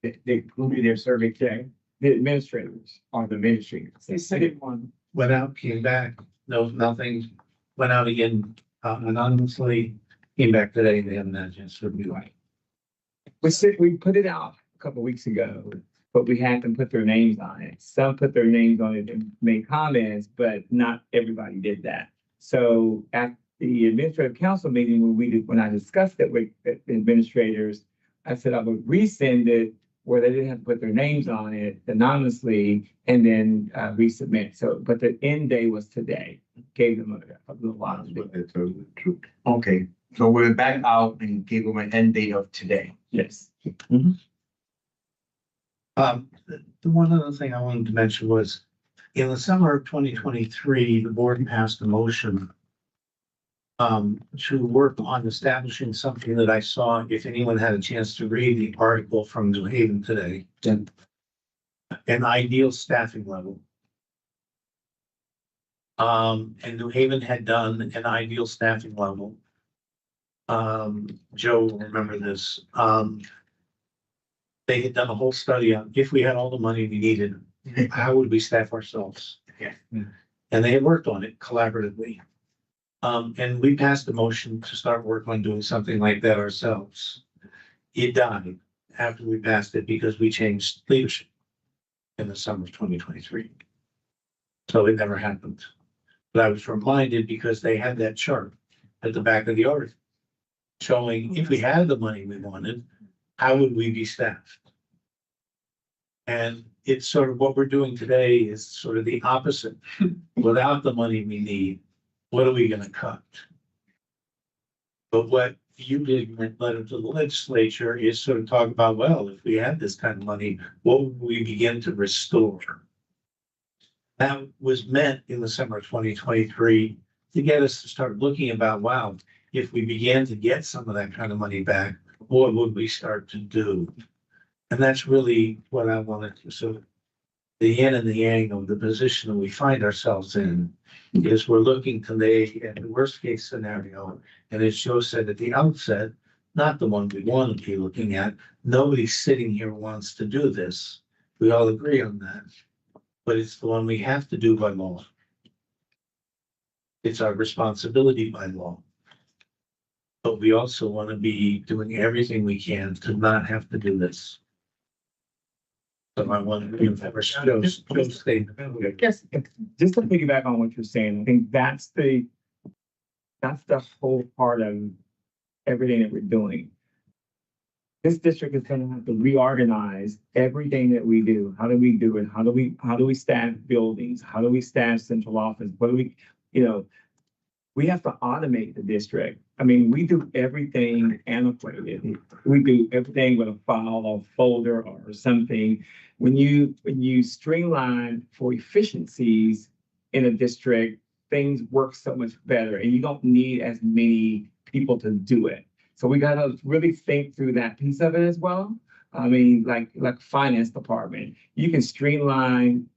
They concluded their survey today. The administrators are the administrators. They said it one. Went out, came back, no, nothing, went out again, anonymously, came back today, they haven't had a chance to review it. We put it out a couple of weeks ago, but we had them put their names on it. Some put their names on it and made comments, but not everybody did that. So at the administrative council meeting, when I discussed it with the administrators, I said I would resend it where they didn't have to put their names on it anonymously and then resubmit. So, but the end day was today. Gave them a little while. Okay, so we're back out and gave them an end date of today. Yes. The one other thing I wanted to mention was, in the summer of 2023, the board passed a motion to work on establishing something that I saw, if anyone had a chance to read the article from New Haven today, an ideal staffing level. And New Haven had done an ideal staffing level. Joe will remember this. they had done a whole study on if we had all the money we needed, how would we staff ourselves? Yeah. And they had worked on it collaboratively. And we passed a motion to start work on doing something like that ourselves. It died after we passed it because we changed leadership in the summer of 2023. So it never happened. But I was reminded because they had that chart at the back of the article showing if we had the money we wanted, how would we be staffed? And it's sort of what we're doing today is sort of the opposite. Without the money we need, what are we going to cut? But what you did in your letter to the legislature is sort of talk about, well, if we had this kind of money, what would we begin to restore? That was meant in the summer of 2023 to get us to start looking about, wow, if we began to get some of that kind of money back, what would we start to do? And that's really what I wanted to sort of the yin and the yang of the position that we find ourselves in is we're looking today at the worst case scenario. And as Joe said at the outset, not the one we want to be looking at. Nobody sitting here wants to do this. We all agree on that. But it's the one we have to do by law. It's our responsibility by law. But we also want to be doing everything we can to not have to do this. So I want to give Joe's statement. Yes. Just to piggyback on what you're saying, I think that's the whole part of everything that we're doing. This district is going to have to reorganize everything that we do. How do we do it? How do we staff buildings? How do we staff central office? What do we, we have to automate the district. I mean, we do everything antiquated. We do everything with a file or folder or something. When you streamline for efficiencies in a district, things work so much better and you don't need as many people to do it. So we got to really think through that piece of it as well. I mean, like finance department, you can streamline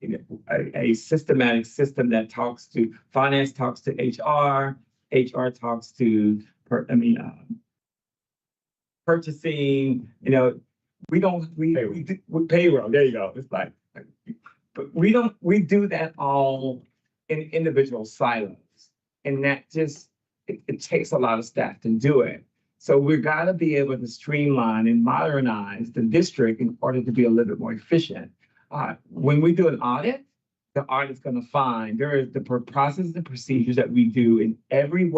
a systematic system that talks to finance, talks to HR talks to purchasing. We do payroll. There you go. It's like, but we do that all in individual silos, and that just it takes a lot of staff to do it. So we've got to be able to streamline and modernize the district in order to be a little bit more efficient. When we do an audit, the audit's going to find there is the processes and procedures that we do in every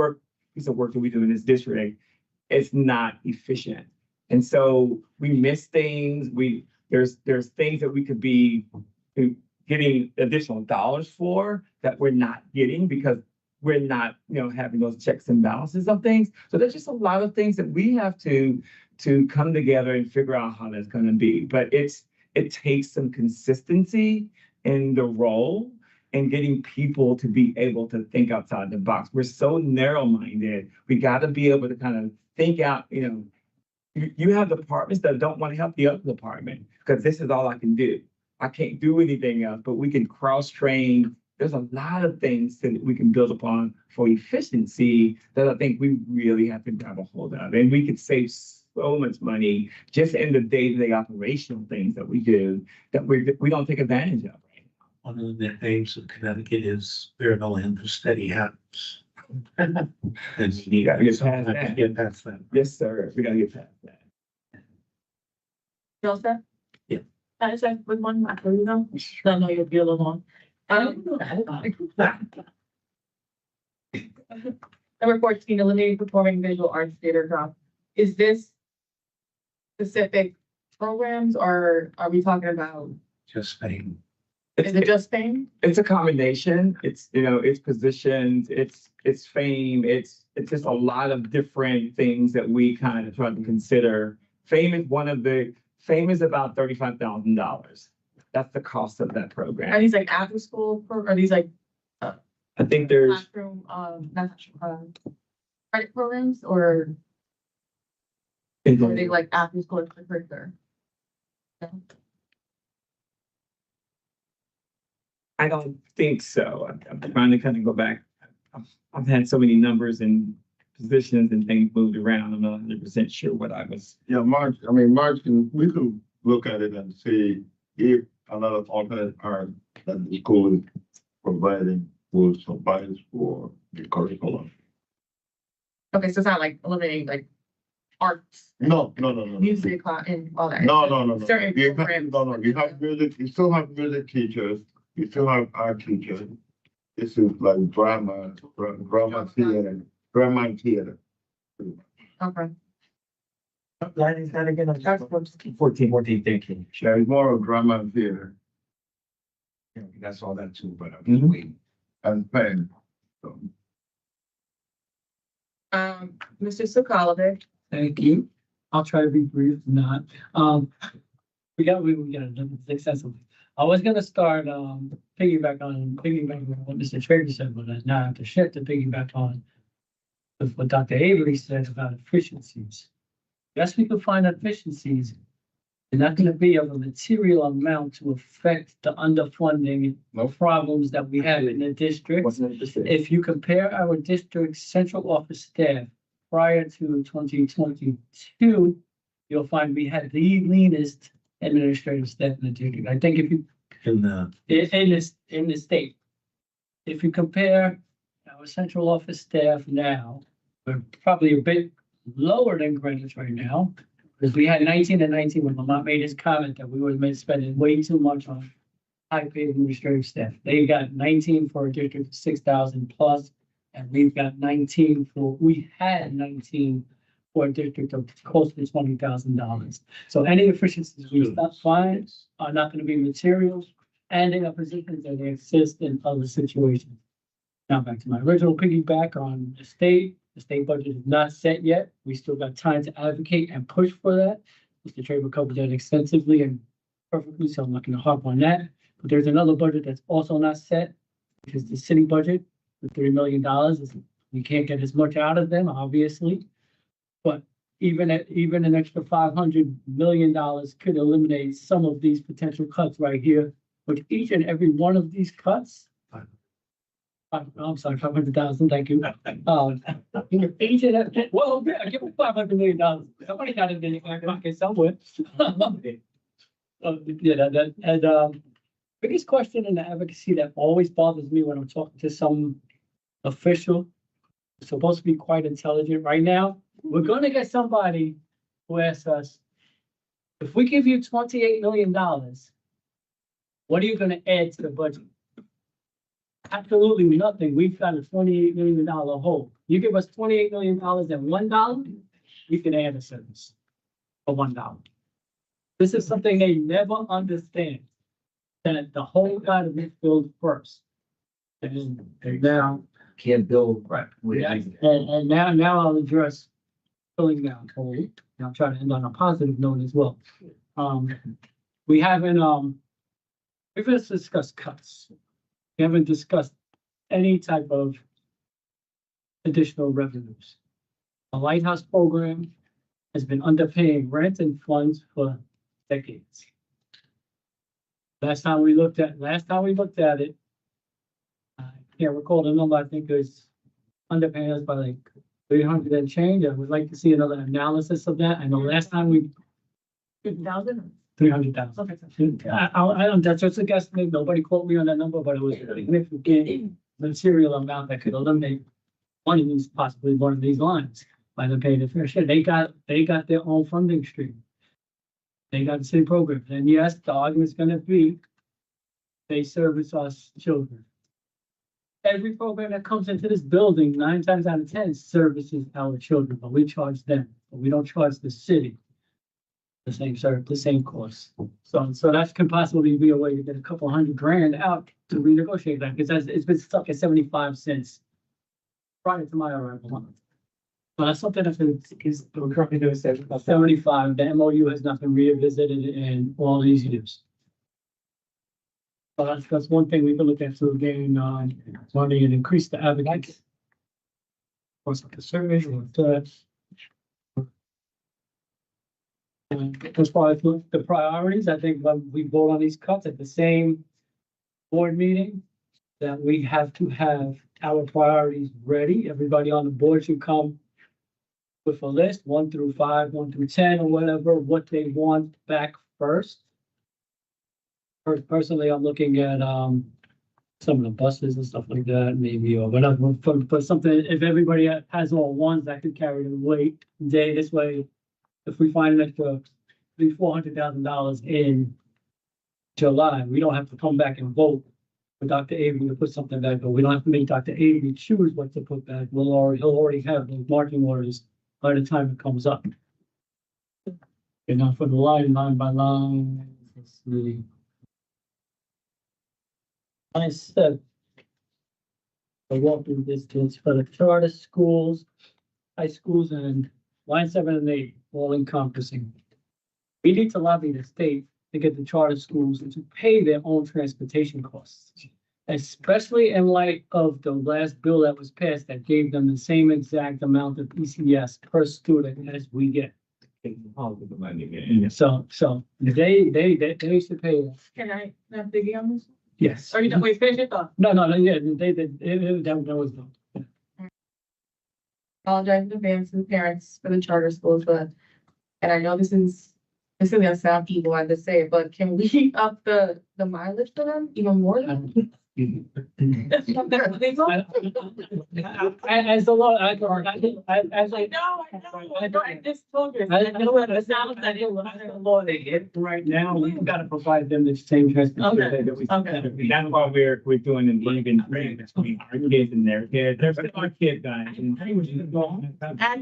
piece of work that we do in this district. It's not efficient. And so we miss things. There's things that we could be getting additional dollars for that we're not getting because we're not, having those checks and balances of things. So there's just a lot of things that we have to come together and figure out how that's going to be. But it takes some consistency in the role and getting people to be able to think outside the box. We're so narrow-minded. We got to be able to kind of think out, you have departments that don't want to help the other department because this is all I can do. I can't do anything else, but we can cross-train. There's a lot of things that we can build upon for efficiency that I think we really have to grab a hold of. And we could save so much money just in the day-to-day operational things that we do that we don't take advantage of. One of the names of Connecticut is we're no land for steady hands. And you gotta get past that. Get past that. Yes, sir. We gotta get past that. You all set? Yeah. Can I check with one after you know? I know you'll be a little long. Number 14, eliminating performing visual arts theater drop. Is this specific programs or are we talking about? Just saying. Is it just fame? It's a combination. It's, it's positions, it's fame, it's just a lot of different things that we kind of try to consider. Fame is about $35,000. That's the cost of that program. Are these like after school, are these like I think there's classroom, credit programs or are they like after school extracurricular? No? I don't think so. I'm trying to kind of go back. I've had so many numbers and positions and things moved around. I'm not 100% sure what I was. Yeah, March, we could look at it and see if another alternate art that the school is providing will suffice for the curriculum. Okay, so it's not like eliminating like arts, No. music, and all that. No. Certain You have, programs. no, you have music, you still have music teachers, you still have art teachers. This is like drama theater, drama and theater. Okay. Line is that again? That's what- 14, thank you. There is more of drama and theater Yeah, that's all that too, but I'm Mhm. just waiting. and pen. So, Mr. Sokolovich, Thank you. I'll try to be brief, not, we got it successfully. I was gonna start, piggyback on what Mr. Trader said, but now I have to shift to piggyback on with what Dr. Avery said about efficiencies. Yes, we can find efficiencies. They're not gonna be of a material amount to affect the underfunding Nope. problems that we have in the district. If you compare our district's central office staff prior to 2022, you'll find we had the leanest administrative staff in the district. I think if you, in the state, if you compare our central office staff now, we're probably a bit lower than Greenwich right now, because we had 19 and 19 when Lamont made his comment that we were spending way too much on high-paid administrative staff. They got 19 for a district of 6,000 plus, and we had 19 for a district of close to $20,000. So any efficiencies we find are not going to be materials, and they are positions that they exist in other situations. Now back to my original piggyback on the state. The state budget is not set yet. We still got time to advocate and push for that. Mr. Traver covered that extensively and perfectly, so I'm not going to harp on that. But there's another budget that's also not set, which is the city budget, the $3 million. We can't get as much out of them, obviously. But even an extra $500 million could eliminate some of these potential cuts right here, which each and every one of these cuts. I'm sorry, 500,000, thank you. Each and every, well, yeah, give them $500 million. Somebody got it in their pocket somewhere. Biggest question in the advocacy that always bothers me when I'm talking to some official, supposed to be quite intelligent right now. We're gonna get somebody who asks us, if we give you $28 million, what are you gonna add to the budget? Absolutely nothing. We've got a $28 million hole. You give us $28 million and $1, we can add a service for $1. This is something they never understand, that the whole side of it built first. And now, Can't build. right, with- and now I'll address filling down hole. And I'll try to end on a positive note as well. We haven't, we've just discussed cuts. We haven't discussed any type of additional revenues. The Lighthouse program has been underpaying rent and funds for decades. Last time we looked at it, I can't recall the number. I think it was underpaying us by like 300 and change. I would like to see another analysis of that. I know last time we 2,000? 300,000. That's just a guesstimate. Nobody quote me on that number, but it was a significant material amount that could eliminate possibly one of these lines by the pay the fair share. They got their own funding stream. They got the same program. And yes, the argument's gonna be they service us children. Every program that comes into this building, 9 times out of 10 services our children, but we charge them, but we don't charge the city the same service, the same cost. So that can possibly be a way to get a couple $100,000 out to renegotiate that, because it's been stuck at 75 cents prior to my arrival. But that's something that is We're currently doing 75. The MOU has not been revisited in all these years. So that's one thing we can look at to gain money and increase the advocacy. Of course, like a survey or as far as the priorities, I think when we vote on these cuts at the same board meeting, that we have to have our priorities ready. Everybody on the board should come with a list, 1 through 5, 1 through 10, or whatever, what they want back first. Personally, I'm looking at, some of the buses and stuff like that, maybe, or whatever, for something, if everybody has all ones, that could carry the weight day, this way. If we find an extra $400,000 in July, we don't have to come back and vote for Dr. Avery to put something back, but we don't have to make Dr. Avery choose what to put back. He'll already have those marching orders by the time it comes up. You know, for the line by line, let's see. I said, the walking distance for the charter schools, high schools, and line 7 and 8, all encompassing. We need to lobby the state to get the charter schools to pay their own transportation costs, especially in light of the last bill that was passed that gave them the same exact amount of ECS per student as we get. So they should pay. Can I dig in on this? Yes. Or you don't, wait, finish your thought. No, yeah, that was done. Apologize in advance to the parents for the charter schools, but, and I know this is gonna sound evil, I just say it, but can we up the mileage for them even more? That's not their legal. As the law, as No, I just told you. I know what it sounds like. right now, we've got to provide them the same transportation that we. Okay. That's why we're doing an even thing between our kids and their kids. There's our kid guys. And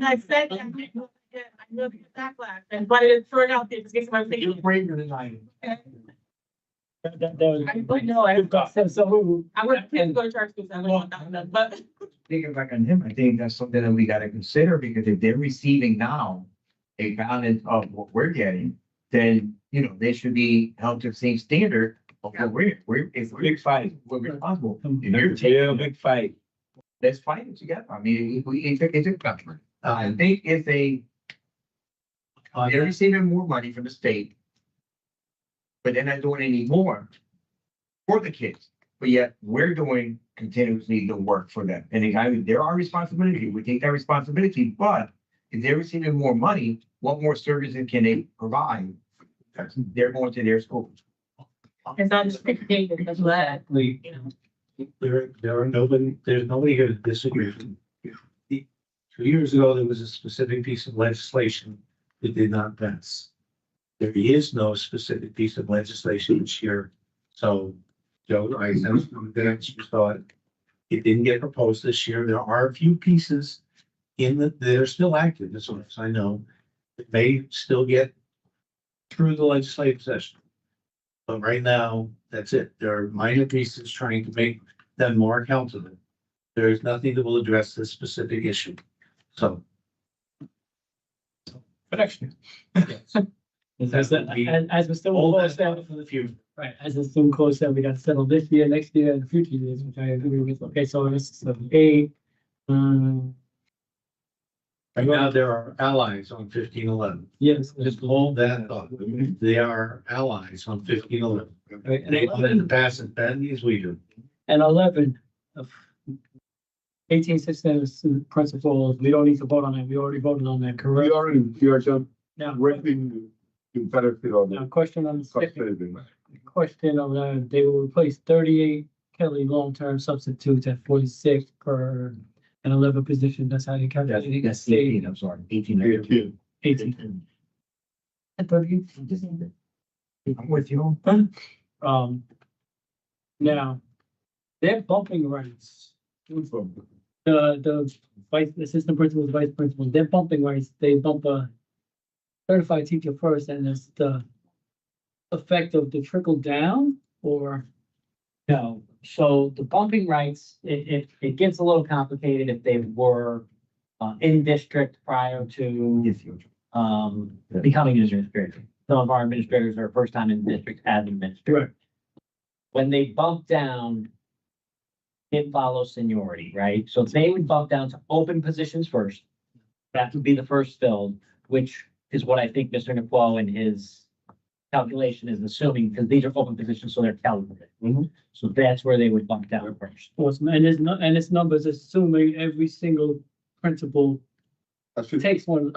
I said, I know the backlash, and but it's throwing out there, just in case somebody thinking. You're braver than I am. I know, I would go to church because I don't want that, but. Thinking back on him, I think that's something that we gotta consider, because if they're receiving now a balance of what we're getting, then, you know, they should be held to the same standard of what if we're Big fight. we're responsible. And It's you're a taking real big fight. let's fight it together. I mean, it's a government. I think if they're receiving more money from the state, but they're not doing any more for the kids, but yet we're doing continuously the work for them. And they're our responsibility. We take that responsibility, but if they're receiving more money, what more services can they provide? They're going to their schools. It's not just dictated, that's what, Exactly. you know. There's nobody here to disagree. 2 years ago, there was a specific piece of legislation that did not pass. There is no specific piece of legislation this year. So, Joe, I know that you saw it. It didn't get proposed this year. There are a few pieces that are still active, as far as I know. It may still get through the legislative session. But right now, that's it. There are minor pieces trying to make them more accountable. There is nothing that will address this specific issue. So. But actually. As Mr. All Walker that said, for the future. right, as Mr. Walker said, we got to settle this year, next year, and the future years, which I agree with. Okay, so this is A. Right now, there are allies on 1511. Yes. Just hold that thought. They are allies on 1511. Right, They wanted to pass it badly as we do. And 11 of 18 systems principles, we don't need to vote on that. We already voted on that, correct? You are just Now, raising imperative on now the question on the cost second. saving. Question of they will replace 38 Kelly long-term substitutes at 46 per and 11 position. That's how you calculate it. That's 18, I'm sorry, 18. 18. At 38. I'm with you. Now, they're bumping rights. The vice assistant principals, vice principals, they're bumping rights. They bump a certified teacher first, and it's the effect of the trickle down, or No, so the bumping rights, it gets a little complicated if they were in district prior to becoming an administrator. Some of our administrators are first time in district as administrator. Right. When they bump down, it follows seniority, right? So they would bump down to open positions first. That would be the first filled, which is what I think Mr. Naquo in his calculation is assuming, because these are open positions, so they're calculated. So that's where they would bump down first. and it's numbers assuming every single principal takes one,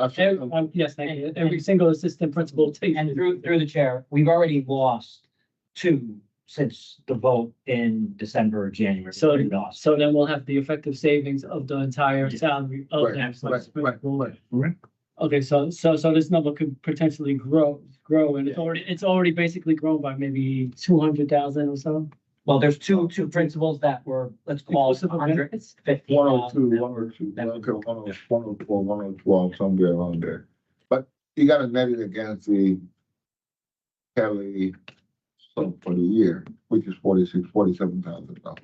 yes, thank you. Every single assistant principal takes. And through the chair, we've already lost two since the vote in December or January. So, We lost. so then we'll have the effective savings of the entire salary of Right, that. right. Okay, so this number could potentially grow, and it's already basically grown by maybe 200,000 or so. Well, there's two principals that were, let's call it Inclusive of 150. 102, 102, okay, 104, 112, somewhere around there. But you gotta net it against the Kelly sum for the year, which is $47,000.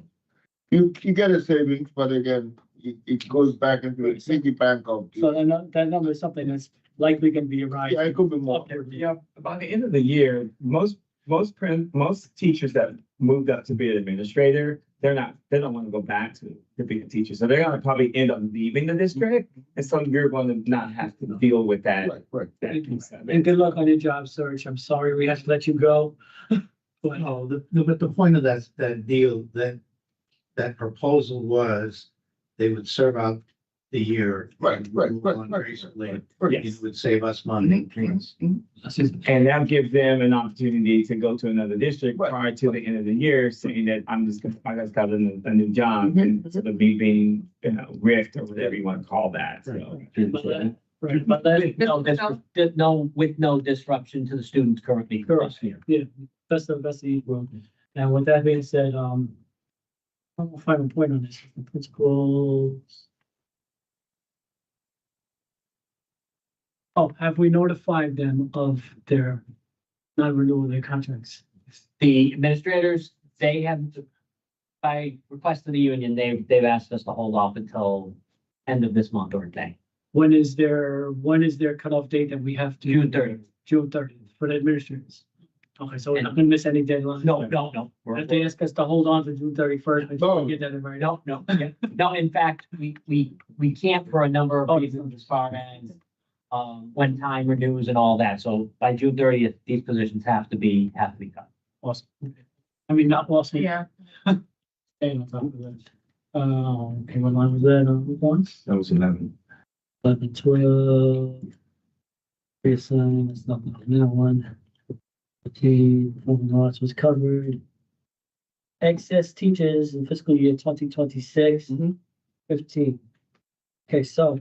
You get a savings, but again, it goes back into the piggy bank of. So that number is something that's likely gonna be a rise. Yeah, it could be more. Yeah, by the end of the year, most teachers that moved up to be an administrator, they don't want to go back to being a teacher. So they're gonna probably end up leaving the district. And so you're going to not have to deal with that. Right. And good luck on your job search. I'm sorry we have to let you go. But No, but the point of that deal, that proposal was they would serve out the year. Right. Basically, Yes. it would save us money. And that gives them an opportunity to go to another district Right. prior to the end of the year, saying that I just got a new job, Mhm. and instead of me being, rift or whatever you want to call that, so. Right, but that, With no disruption to the students currently. Correct. yeah, that's the growth. And with that being said, I'll find a point on this. The principals. Oh, have we notified them of their non-renewal of their contracts? The administrators, they have, by request of the union, they've asked us to hold off until end of this month or day. When is their cutoff date that we have to? June 30th. June 30th for the administrators. Okay, so we're not gonna miss any deadline? No. If they ask us to hold on to June 31st, I just want to get that in right now. No, no, in fact, we can't for a number of reasons as far as when time renews and all that. So by June 30th, these positions have to be cut. Awesome. I mean, not awesome. Yeah. Staying on top of that. Okay, what line was that on? One? That was 11. 11, 12. Reassign, that's nothing on that one. Okay, performing arts was covered. Excess teachers in fiscal year 2026, 15. Okay, so.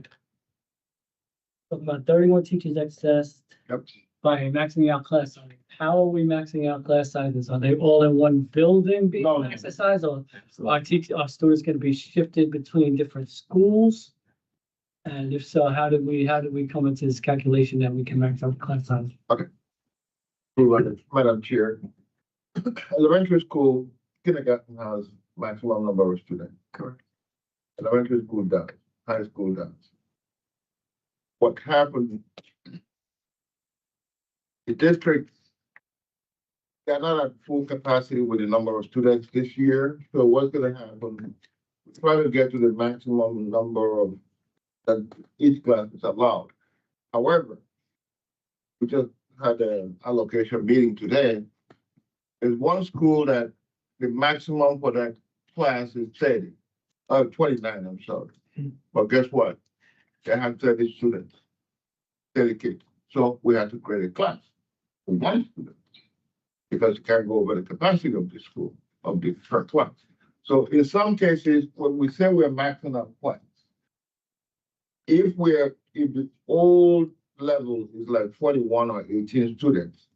About 31 teachers excess. Yep. By maxing out class size. How are we maxing out class sizes? Are they all in one building being No. exercised, or our students gonna be shifted between different schools? And if so, how did we come into this calculation that we can max out class size? Madam Chair, elementary school, kindergarten has maximum number of students. Correct. Elementary school does, high school does. What happened? The districts, they're not at full capacity with the number of students this year, so what's gonna happen? We try to get to the maximum number of that each class is allowed. However, we just had an allocation meeting today. There's one school that the maximum for that class is 29, I'm sorry. But guess what? They have 30 students, 30 kids. So we had to create a class for one student because you can't go over the capacity of the school, of the first class. So in some cases, when we say we're maxing out class, if the old level is like 41 or 18 students,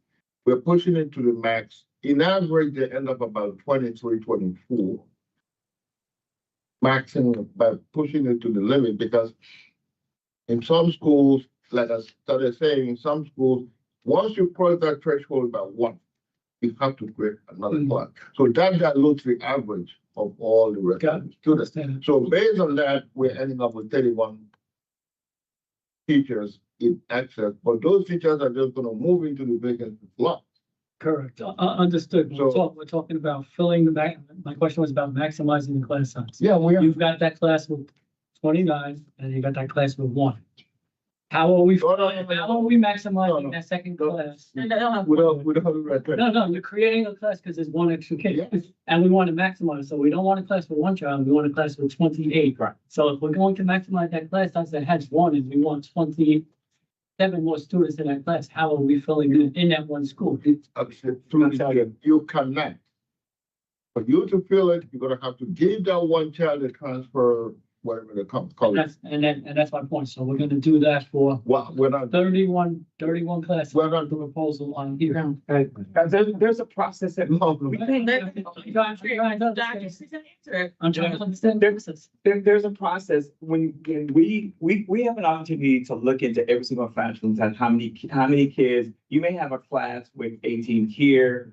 we're pushing it to the max. In average, they end up about 23, 24. Maxing by pushing it to the limit, because in some schools, like I started saying, in some schools, once you cross that threshold by one, you have to create another class. So that dilutes the average of all the rest of the students. So based on that, we're ending up with 31 teachers in excess, but those teachers are just gonna move into the vacant slot. Correct, understood. So- We're talking about filling the back, my question was about maximizing the class size. Yeah, we are. You've got that class with 29 and you got that class with 1. How are we, No, no, no, no. how are we No, maximizing no. that second No. class? Without. No, you're creating a class because there's one extra kid. Yes. And we want to maximize, so we don't want a class with one child, we want a class with 28. Right. So if we're going to maximize that class, size that has one, and we want 27 more students in that class, how are we filling it in that one school? You connect. For you to fill it, you're gonna have to give that one child a transfer, whatever they call it. And that's my point, so we're gonna do that for Well, we're not, 31 classes. we're not The doing. proposal on here. There's a process that. No, no. I'm trying to understand the process. There's a process when we have an opportunity to look into every single classroom and how many kids, you may have a class with 18 here.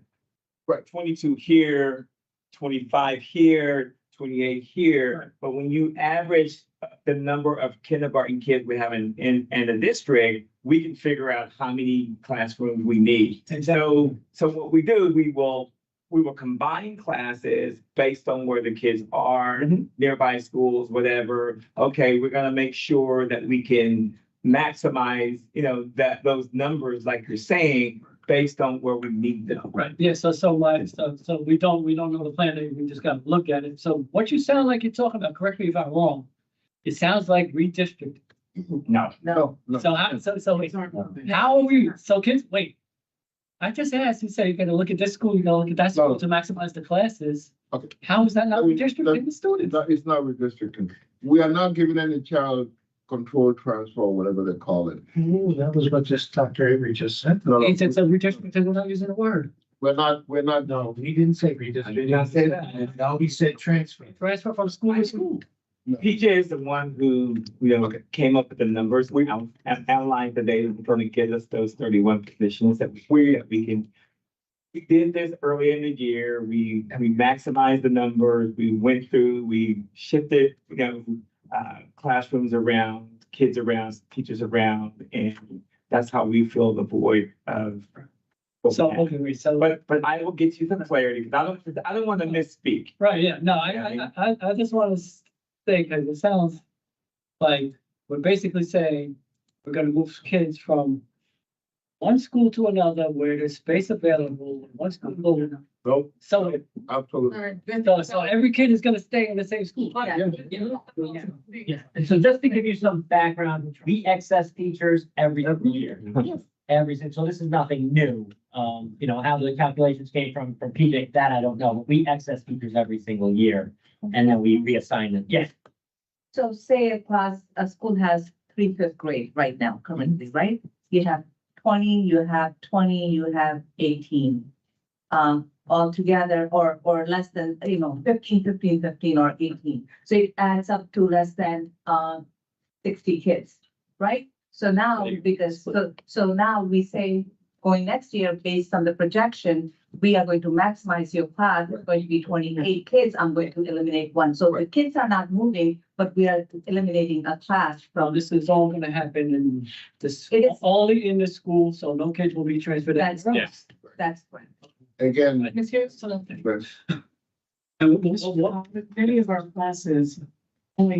Right. 22 here, 25 here, 28 here, but when you average the number of kindergarten kids we have in the district, we can figure out how many classrooms we need. And so what we do, we will combine classes based on where the kids are, nearby schools, whatever. Okay, we're gonna make sure that we can maximize, those numbers, like you're saying, based on where we need them. Right, yeah, so we don't know the plan, we just gotta look at it. So what you sound like you're talking about, correct me if I'm wrong, it sounds like redistricting. No. No, no. So wait, how are we, so kids, wait. I just asked, you say you're gonna look at this school, you're gonna look at that school No. to maximize the classes. Okay. How is that not That- redistricting the students? It's not redistricting. We are not giving any child control transfer, or whatever they call it. Ooh, that was what just Dr. Avery just said. No, no. It's a redistricting, we're not using the word. We're not, No, he didn't say redistricting. I did not say that. No, he said transfer. Transfer from school to school. PJ is the one who, came up with the numbers. We outlined the data that's going to get us those 31 positions that we can. We did this early in the year. We maximized the numbers. We went through, we shifted, classrooms around, kids around, teachers around, and that's how we fill the void of. So, okay, wait, so. But I will get you the clarity, because I don't want to misspeak. Right, yeah, no, I just want to say, because it sounds like we're basically saying we're gonna move kids from one school to another where there's space available, one school to another. no, So, absolutely. so every kid is gonna stay in the same school. Yeah, and so just to give you some background, we excess teachers every year. So this is nothing new. How the calculations came from PJ, that I don't know, but we excess teachers every single year. And then we reassign them. Yes, So say a school has 3 fifth grade right now currently, right? You have 20, you have 18. All together or less than, 15 or 18. So it adds up to less than 60 kids, right? So now, so now we say going next year, based on the projection, we are going to maximize your class, it's going to be 28 kids, I'm going to eliminate one. So the kids are not moving, but we are eliminating a class So from. this is all gonna happen in this, It is- only in the school, so no kids will be transferred. That's, anywhere else. that's correct. Again, Ms. Hughes? but And what- Many of our classes some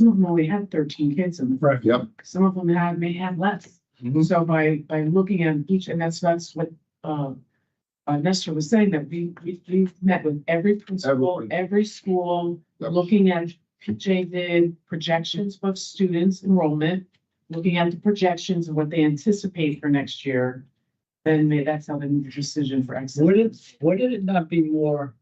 of them only have 13 kids in them. Right. Yep. Some of them may have less. Mhm. So by looking at each, and that's what, Nestor was saying, that we met with every principal, Everything. every school, Yep. looking at PJ did projections of students enrollment, looking at the projections of what they anticipate for next year. Then that's how they made the decision for exit. Would it not be more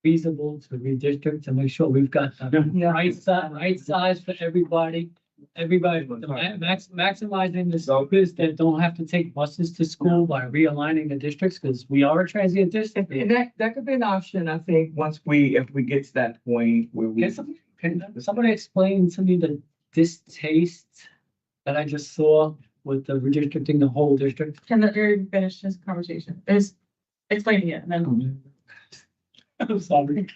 feasible to redistrict to make sure we've got the right size for everybody? Maximizing the students that don't have to take buses to school by realigning the districts, because we are a transient district. And that could be an option, I think, if we get to that point where we. Can somebody explain to me the distaste that I just saw with the redistricting the whole district? Can let Eric finish his conversation? Is explaining it, and then I'm sorry.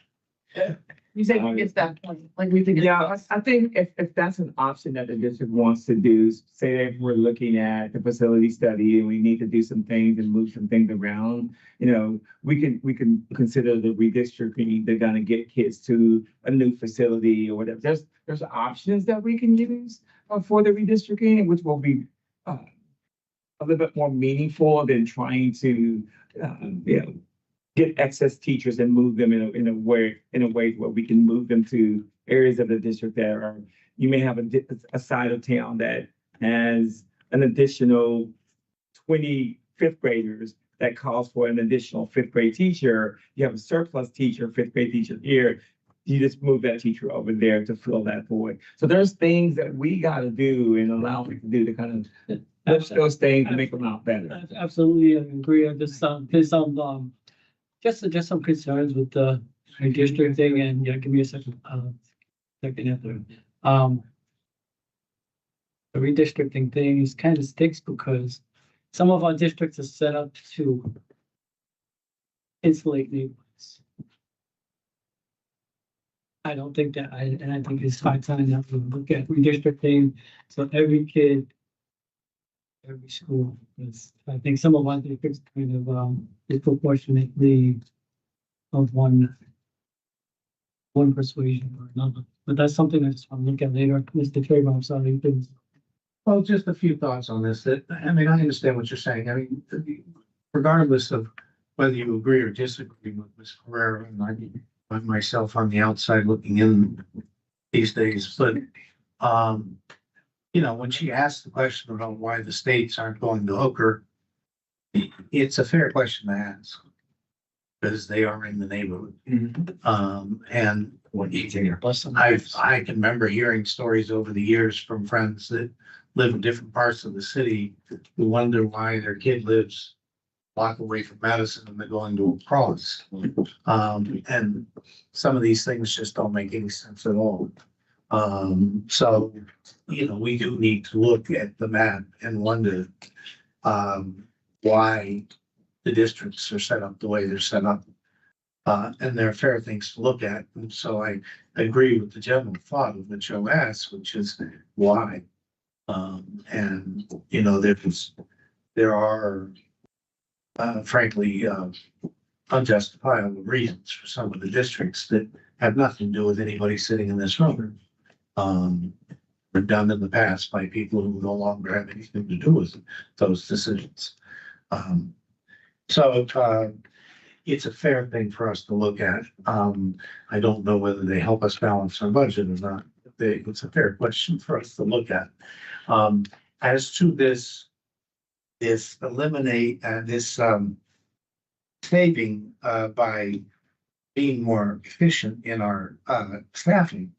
you say we get to that point, like we think. Yeah, I think if that's an option that the district wants to do, say that we're looking at the facility study and we need to do some things and move some things around, we can consider the redistricting, they're gonna get kids to a new facility or whatever. There's options that we can use for the redistricting, which will be a little bit more meaningful than trying to, you know, get excess teachers and move them in a way where we can move them to areas of the district that are, you may have a side of town that has an additional 20 fifth graders that calls for an additional fifth grade teacher. You have a surplus teacher, fifth grade teacher here. You just move that teacher over there to fill that void. So there's things that we got to do and allow them to do to kind of push those things to make them out better. Absolutely, I agree. There's just some concerns with the redistricting, and yeah, give me a second after. The redistricting thing is kind of sticks because some of our districts are set up to insulate neighborhoods. I don't think that, I think it's high time that we look at redistricting, so every kid, every school is, I think some of our districts kind of, disproportionately of one persuasion or another, but that's something I just want to look at later. Mr. Trayvon, I'm sorry, you can. Well, just a few thoughts on this. I mean, I understand what you're saying. I mean, regardless of whether you agree or disagree with Ms. Herrera, and I myself on the outside looking in these days, but you know, when she asked the question about why the states aren't going to Hooker, it's a fair question to ask because they are in the neighborhood. And I can remember hearing stories over the years from friends that live in different parts of the city who wonder why their kid lives a block away from Madison and they're going to a cross. And some of these things just don't make any sense at all. So, you know, we do need to look at the map and wonder why the districts are set up the way they're set up. And there are fair things to look at. And so I agree with the general thought of what Joe asked, which is why. And, you know, there are frankly unjustifiable reasons for some of the districts that have nothing to do with anybody sitting in this room. Were done in the past by people who no longer have anything to do with those decisions. So it's a fair thing for us to look at. I don't know whether they help us balance our budget or not. It's a fair question for us to look at. As to this eliminate this saving by being more efficient in our staffing,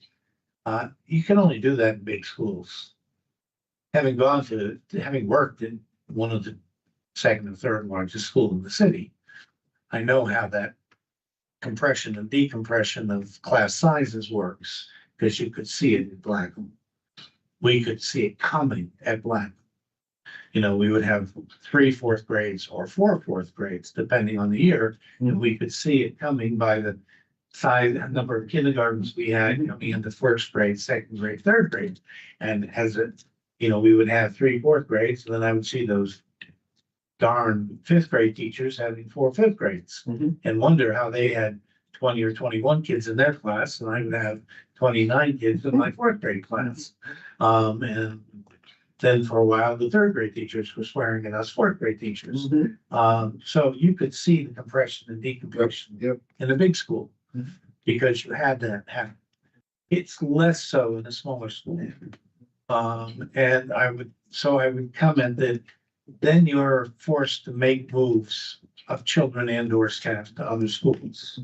you can only do that in big schools. Having worked in one of the second and third largest school in the city, I know how that compression and decompression of class sizes works because you could see it at Blackham. We could see it coming at Blackham. You know, we would have 3 fourth grades or 4 fourth grades, depending on the year, and we could see it coming by the size and number of kindergartens we had coming into first grade, second grade, third grade. And as it, you know, we would have 3 fourth grades, and then I would see those darn fifth grade teachers having 4 fifth grades and wonder how they had 20 or 21 kids in their class, and I would have 29 kids in my 4th grade class. And then for a while, the 3rd grade teachers were swearing at us 4th grade teachers. So you could see the compression and decompression in a big school because you had that happen. It's less so in a smaller school. And I would comment that then you're forced to make moves of children and or staff to other schools.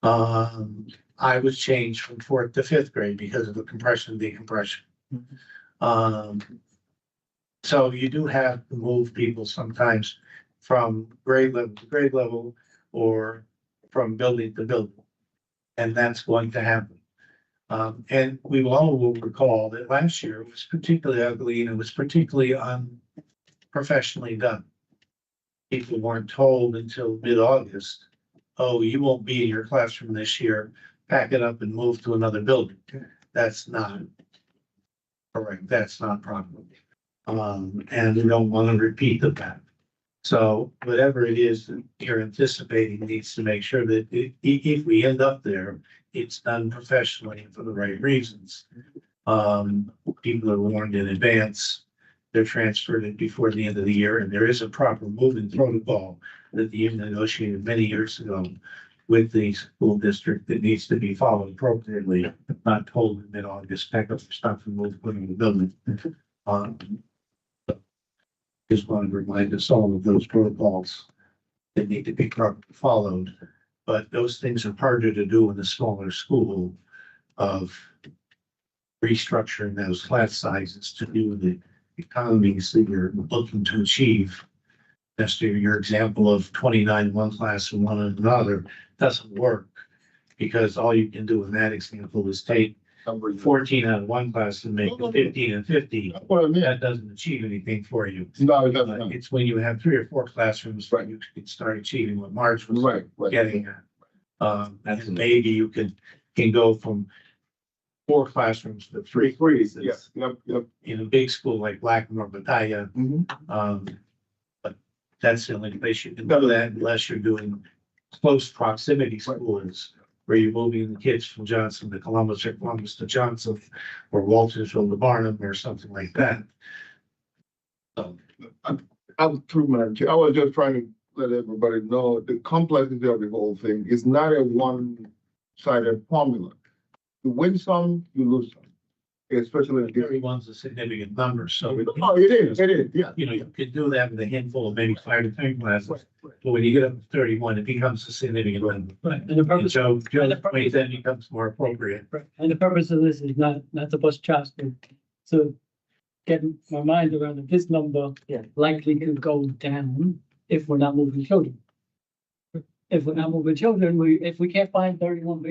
I was changed from 4th to 5th grade because of the compression and decompression. So you do have to move people sometimes from grade level to grade level or from building to building. And that's going to happen. And we all will recall that last year was particularly ugly and it was particularly unprofessionally done. People weren't told until mid-August, oh, you won't be in your classroom this year, pack it up and move to another building. That's not correct. That's not proper. And we don't want to repeat that. So whatever it is that you're anticipating needs to make sure that if we end up there, it's done professionally and for the right reasons. People are warned in advance they're transferred in before the end of the year, and there is a proper moving protocol that the union negotiated many years ago with the school district that needs to be followed appropriately, not told in mid-August, pack up your stuff and move, put in the building. Just want to remind us all of those protocols that need to be properly followed. But those things are harder to do in a smaller school of restructuring those class sizes to do the economies that you're looking to achieve. That's your example of 29 in one class and one in another doesn't work, because all you can do in that example is take 14 out of one class and make it 15 and 50. That's what I mean. That doesn't achieve anything for you. No, it doesn't. It's when you have 3 or 4 classrooms where you can start achieving what Marge was Right. getting at. And maybe you can go from 4 classrooms to 3. Yeah, yep. In a big school like Blackmore, Battaglia, Mhm. but that's the only place you can do that unless you're doing close proximity schools, where you're moving the kids from Johnson to Columbus or Columbus to Johnson, or Waltersville to Barnum or something like that. So, I'm through, Madam Chair. I was just trying to let everybody know the complexity of the whole thing is not a one-sided formula. You win some, you lose some, especially in the. everyone's a significant number, so. Oh, it is, yeah. You know, you could do that with a handful of maybe 5 to 10 classes, but when you get up to 31, it becomes a significant number. Right, and the And purpose, so Joe's point then becomes more appropriate. and the purpose of this is not to bust chops, but to get my mind around that this number likely could go down if we're not moving children. If we're not moving children, if we can't find 31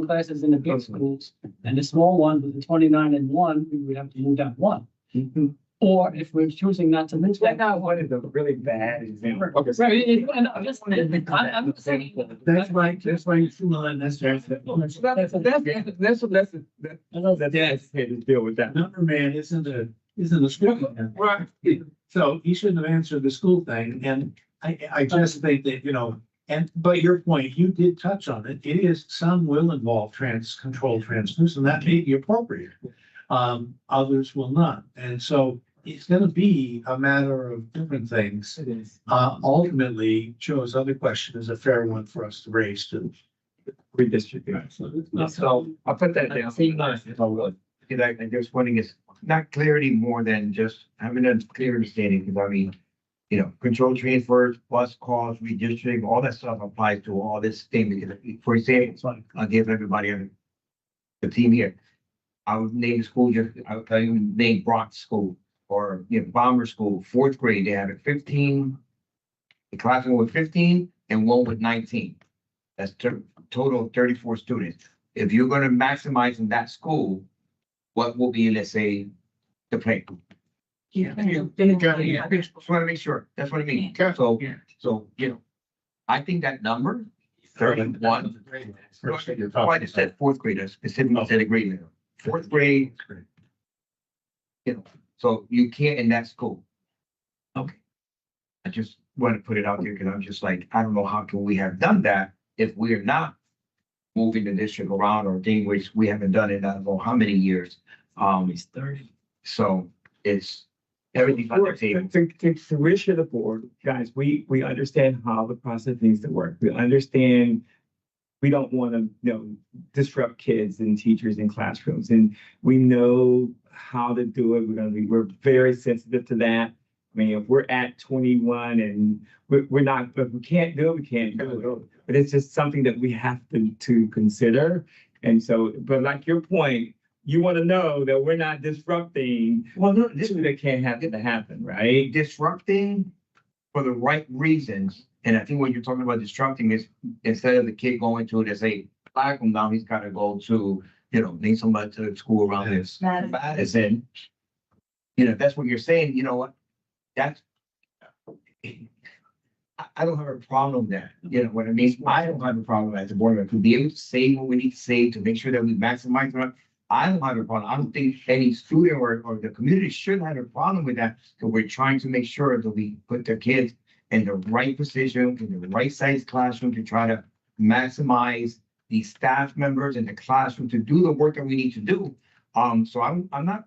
classes in the big schools, and the small one with the 29 and 1, we would have to move down 1. Or if we're choosing not to move That that. not one of the really bad examples. Okay. Right, and I'm just, I'm saying. That's right, come on, that's right. That's to deal with that. Number man isn't a school man. Right. So he shouldn't have answered the school thing, and I just think that, but your point, you did touch on it, some will involve controlled transfers, and that may be appropriate. Others will not, and so it's gonna be a matter of different things. It is. Ultimately, Joe's other question is a fair one for us to raise too. Redistricting. So I'll put that down. If I would. Because I just wondering is not clarity more than just having a clear understanding, because I mean, control transfers, plus calls, redistricting, all that stuff applies to all this thing, because for example, I'll give everybody the team here. I would name the school, I'll even name Brock School or, Bomber School, 4th grade, they have 15, the classroom with 15 and one with 19. That's total of 34 students. If you're gonna maximize in that school, what will be, let's say, the play? Yeah. Just wanna make sure, that's what I mean. So, I think that number, 31. Oh, I just said 4th grade, I specifically said a grade level. 4th grade. So you can't in that school. Okay. I just want to put it out there because I'm just like, I don't know how can we have done that if we're not moving the district around or thing which we haven't done it, I don't know how many years. It's 30. So it's everything's on the table. To reassure the board, guys, we understand how the process needs to work. We understand we don't want to, disrupt kids and teachers in classrooms, and we know how to do it. We're very sensitive to that. I mean, if we're at 21 and we're not, if we can't do it, we can't do it. But it's just something that we have to consider. And so, but like your point, you want to know that we're not disrupting. Well, no, this that can't happen, right? Disrupting for the right reasons. And I think what you're talking about disrupting is instead of the kid going to, let's say, Blackham now, he's got to go to, need somebody to the school around this. Madison. If that's what you're saying, you know what? That's, I don't have a problem with that. You know what I mean? I don't have a problem as a board member to be able to say what we need to say to make sure that we maximize it. I don't have a problem. I don't think any student or the community should have a problem with that. So we're trying to make sure that we put the kids in the right position, in the right size classroom to try to maximize the staff members in the classroom to do the work that we need to do. So I'm not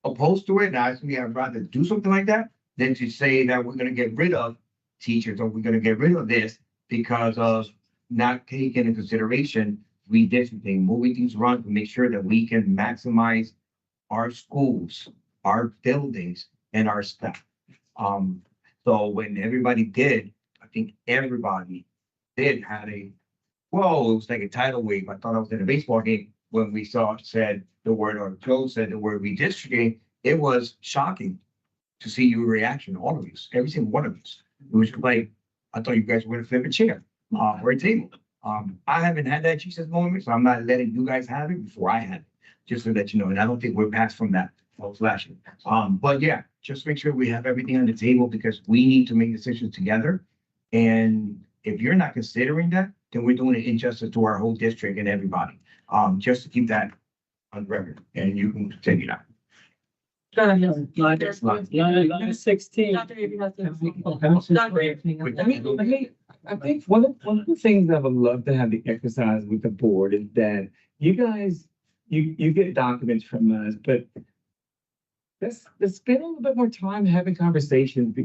opposed to it. And actually, I'd rather do something like that than to say that we're gonna get rid of teachers or we're gonna get rid of this because of not taking into consideration redistricting, moving things around to make sure that we can maximize our schools, our buildings, and our staff. So when everybody did, I think everybody did had whoa, it was like a tidal wave. I thought I was in a baseball game when we said the word, or Joe said the word redistricting. It was shocking to see your reaction, all of you, every single one of you. It was like, I thought you guys were gonna flip a chair, or a table. I haven't had that Jesus moment, so I'm not letting you guys have it before I had it, just so that you know, and I don't think we're past from that flashing. But yeah, just make sure we have everything on the table because we need to make decisions together. And if you're not considering that, then we're doing an injustice to our whole district and everybody. Just to keep that on record, and you can continue that. Go ahead. Line 16. Dr. Avery has to- I think one of the things I would love to have the exercise with the board is that you guys, you get documents from us, but let's spend a little bit more time having conversations,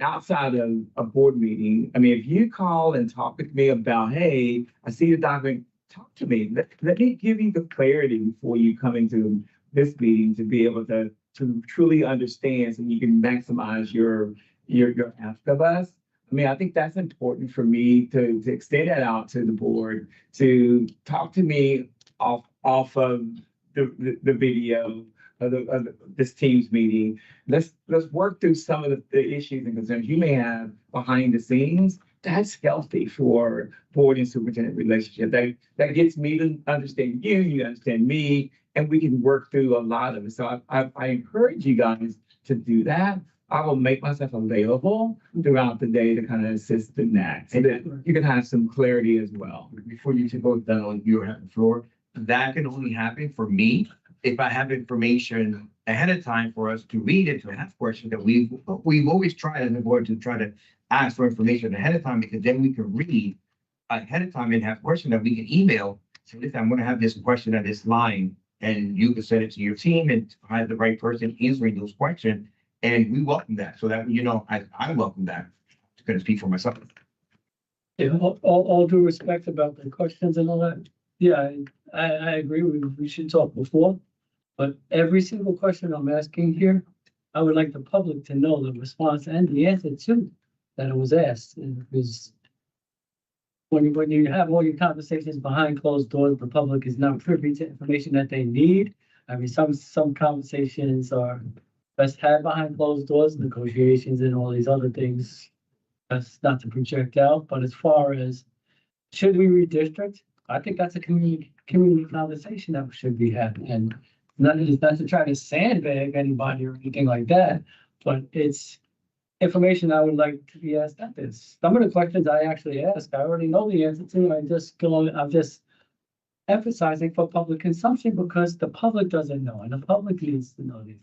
outside of a board meeting. I mean, if you call and talk with me about, hey, I see the document, talk to me. Let me give you the clarity before you come into this meeting to be able to truly understand so you can maximize your ask of us. I mean, I think that's important for me to extend that out to the board, to talk to me off of the video of this team's meeting. Let's work through some of the issues and concerns you may have behind the scenes. That's healthy for board and superintendent relationship. That gets me to understand you, you understand me, and we can work through a lot of it. So I encourage you guys to do that. I will make myself available throughout the day to kind of assist in that, so that you can have some clarity as well. Before you go down, you have the floor. That can only happen for me if I have information ahead of time for us to read and to ask questions that we've always tried as a board to try to ask for information ahead of time, because then we can read ahead of time and have questions that we can email. So listen, I'm gonna have this question at this line, and you can send it to your team and have the right person answering those questions. And we welcome that. So that, I welcome that. I'm gonna speak for myself. Yeah, all due respect about the questions and all that. Yeah, I agree. We should talk before. But every single question I'm asking here, I would like the public to know the response and the answer to that it was asked. Because when you have all your conversations behind closed doors, the public is not privy to information that they need. I mean, some conversations are best had behind closed doors, negotiations and all these other things. That's not to project out, but as far as should we redistrict, I think that's a community conversation that should be had. And not to try to sandbag anybody or anything like that, but it's information I would like to be asked at this. Some of the questions I actually ask, I already know the answer to. I'm just emphasizing for public consumption because the public doesn't know and the public needs to know these.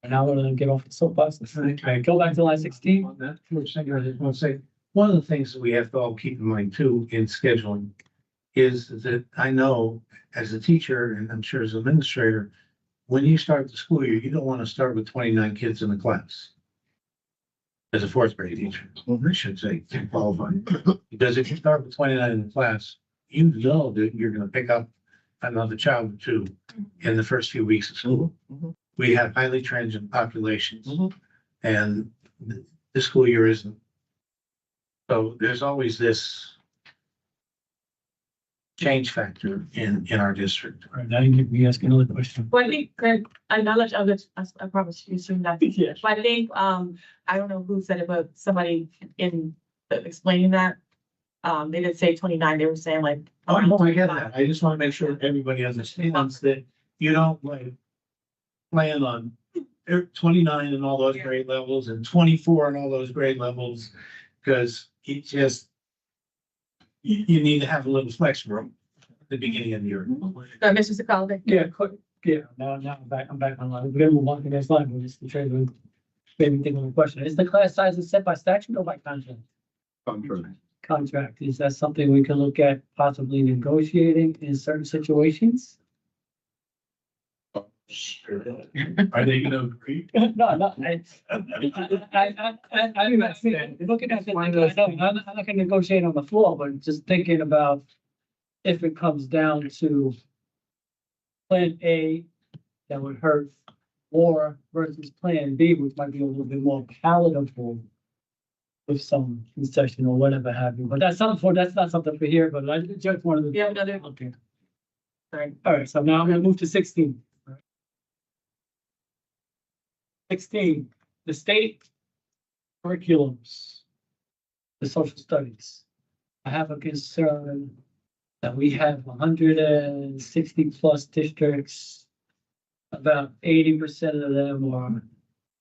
And now we're gonna get off the soapbox. Okay, go back to line 16. On that, I just want to say, one of the things that we have to all keep in mind too in scheduling is that I know as a teacher, and I'm sure as an administrator, when you start the school year, you don't want to start with 29 kids in the class. As a fourth grade teacher, I should say, to qualify. Because if you start with 29 in the class, you know that you're going to pick up another child or two in the first few weeks of school. We have highly transient populations, and the school year isn't. So there's always this change factor in our district. All right, now you can be asking another question. Well, I think that I knowledge of it, I promise you soon that. Yes. But I think, I don't know who said it, but somebody in explaining that, they didn't say 29, they were saying like. Oh, no, I get that. I just want to make sure everybody understands that you don't like plan on 29 and all those grade levels and 24 and all those grade levels, because it just, you need to have a little flex room at the beginning of the year. Mr. Sakala. Yeah, quick, yeah, now I'm back on line. We're gonna move on to the next line, we'll just try to maybe think of a question. Is the class size set by statute or by contract? Contract, is that something we can look at possibly negotiating in certain situations? Are they gonna agree? No, no, I'm not saying, looking at it, I'm not gonna negotiate on the floor, but just thinking about if it comes down to plan A that would hurt more versus plan B, which might be a little bit more palatable with some concession or whatever have you, but that's not something for here, but I just wanted to. You have another, Okay, sorry. all right, so now I'm gonna move to 16. 16, the state curriculums, the social studies. I have a concern that we have 160 plus districts. About 80% of them are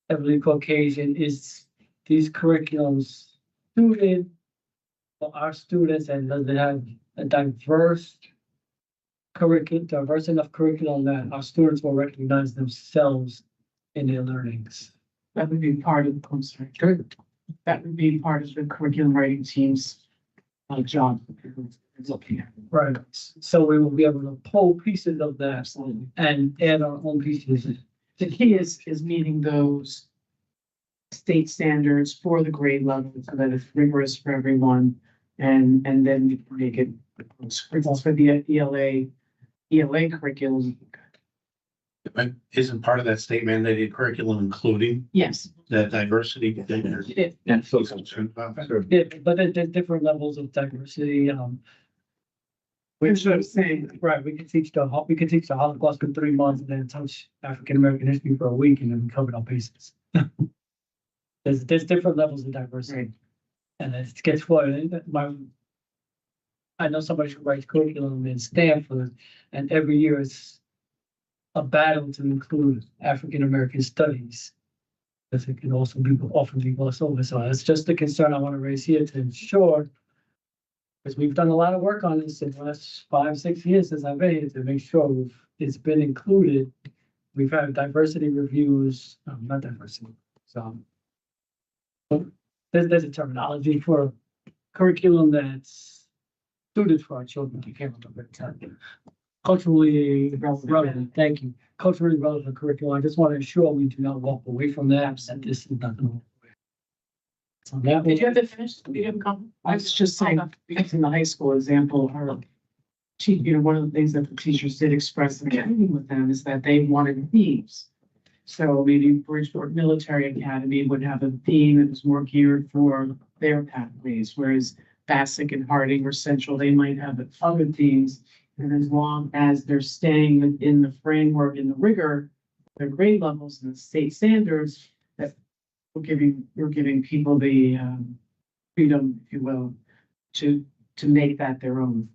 heavily Caucasian. Is these curriculums suited for our students, and does it have a diverse enough curriculum that our students will recognize themselves in their learnings? That would be part of, I'm sorry. That would be part of the curriculum writing team's job. Looking at. Right, so we will be able to pull pieces of that Absolutely. and add our own pieces. The key is meeting those state standards for the grade level so that it's rigorous for everyone. And then we make it, for instance, for the ELA curriculum. But isn't part of that state mandated curriculum including Yes. that diversity thing? It- And so concerned about. Yeah, but there's different levels of diversity, Which I'm saying, right, we can teach the Holocaust in 3 months and then touch African American history for a week and then we covered our bases. There's different levels of diversity. Right. And it gets what, I know somebody who writes curriculum in Stanford, and every year it's a battle to include African American studies. Because it can also be often be glossed over. So that's just the concern I want to raise here to ensure. Because we've done a lot of work on this in the last 5-6 years since I've been here to make sure it's been included. We've had diversity reviews, not diversity, so. There's a terminology for curriculum that's suited for our children. I can't remember the term. Culturally relevant, thank you. Culturally relevant curriculum. I just want to ensure we do not walk away from that, that this is not going to. So that Did you have to finish? Did you have a comment? I was just saying, because in the high school example, one of the things that the teachers did express in meeting with them is that they wanted themes. So maybe Bridgeport Military Academy would have a theme that was more geared for their pathways, whereas Bassick and Harding or Central, they might have other themes. And as long as they're staying within the framework and the rigor, their grade levels and the state standards, that we're giving people the freedom, if you will, to make that their own.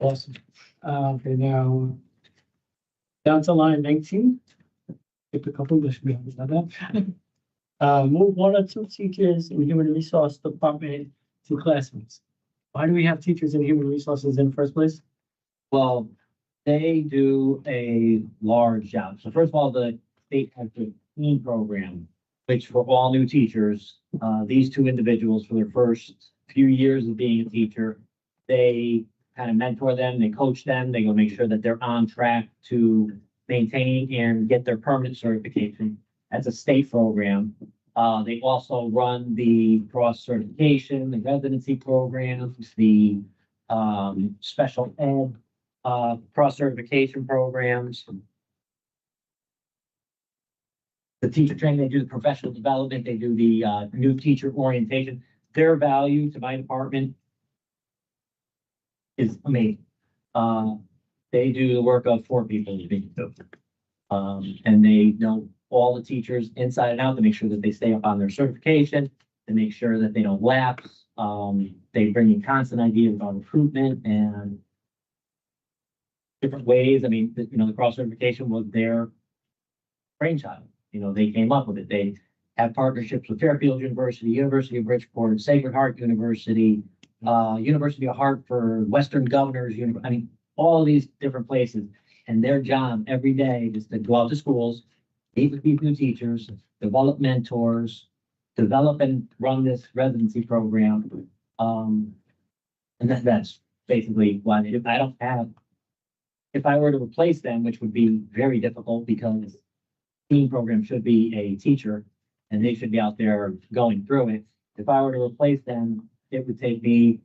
Awesome. Okay, now down to line 19. Skip a couple, this we haven't done that. Move 1 or 2 teachers in human resource department to classrooms. Why do we have teachers in human resources in the first place? Well, they do a large job. So first of all, the state has a team program, which for all new teachers, these 2 individuals for their first few years of being a teacher, they kind of mentor them, they coach them, they go make sure that they're on track to maintain and get their permanent certification. That's a state program. They also run the cross certification, the residency programs, the special ed cross certification programs. The teacher training, they do the professional development, they do the new teacher orientation. Their value to my department is amazing. They do the work of 4 people. And they know all the teachers inside and out to make sure that they stay up on their certification, to make sure that they don't lapse. They bring in constant ideas about recruitment and different ways. I mean, the cross certification was their brainchild. They came up with it. They have partnerships with Fairfield University, University of Bridgeport, Sacred Heart University, University of Hartford, Western Governors, all of these different places. And their job every day is to go out to schools, meet with these new teachers, develop mentors, develop and run this residency program. And that's basically why they do. I don't have, if I were to replace them, which would be very difficult because teen program should be a teacher and they should be out there going through it. If I were to replace them, it would take me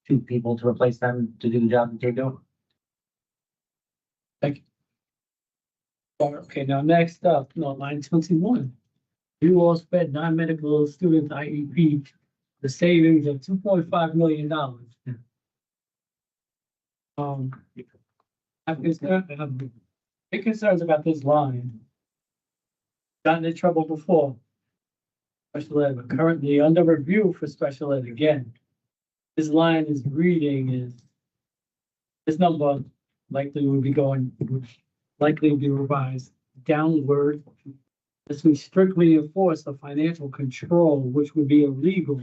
2 people to replace them to do the job that they're doing. Okay, now next up, no, line 21. You all spent non-medical students IEP, the savings of $2.5 million. I have big concerns about this line. Gotten in trouble before. Special ed, but currently under review for special ed again. This line is reading is, this number likely will be going, would likely be revised downward. As we strictly enforce the financial control, which would be illegal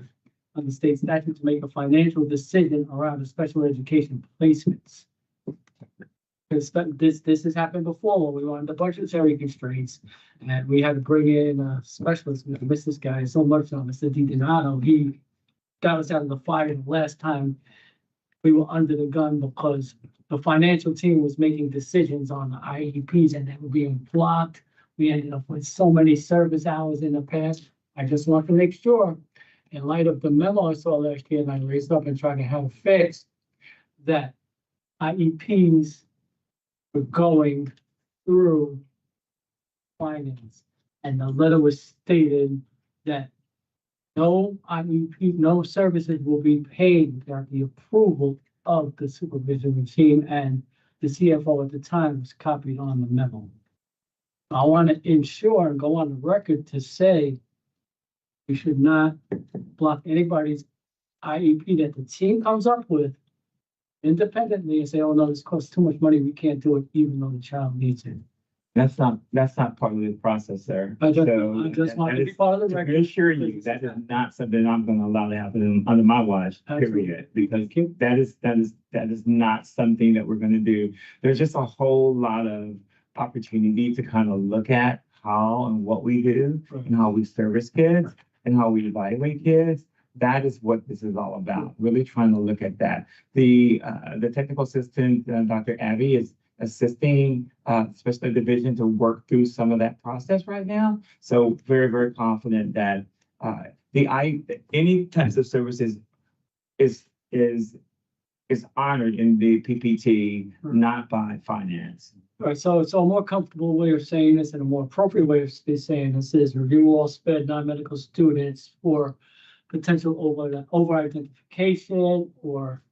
under state statute to make a financial decision around the special education placements. This has happened before when we were under budgetary constraints and we had to bring in a specialist. We missed this guy so much on Mr. DiDonato. He got us out of the fire the last time we were under the gun because the financial team was making decisions on the IEPs and they were being blocked. We ended up with so many service hours in the past. I just want to make sure, in light of the memo I saw last year and I raised up and tried to have fixed, that IEPs were going through finance. And the letter was stated that no IEP, no services will be paid without the approval of the supervision team, and the CFO at the time was copied on the memo. I want to ensure and go on the record to say we should not block anybody's IEP that the team comes up with independently and say, oh no, this costs too much money, we can't do it, even though the child needs it. That's not part of the process, sir. I just So want to be is- part of the to record. reassure you, that is not something I'm gonna allow to happen under my watch, period. Because that is not something that we're gonna do. There's just a whole lot of opportunity to kind of look at how and what we do and how we service kids and how we evaluate kids. That is what this is all about, really trying to look at that. The technical assistant, Dr. Abby, is assisting special ed division to work through some of that process right now. So very, very confident that any types of services is honored in the PPT, not by finance. All right, so a more comfortable way of saying this and a more appropriate way of saying this is review all sped non-medical students for potential over identification or.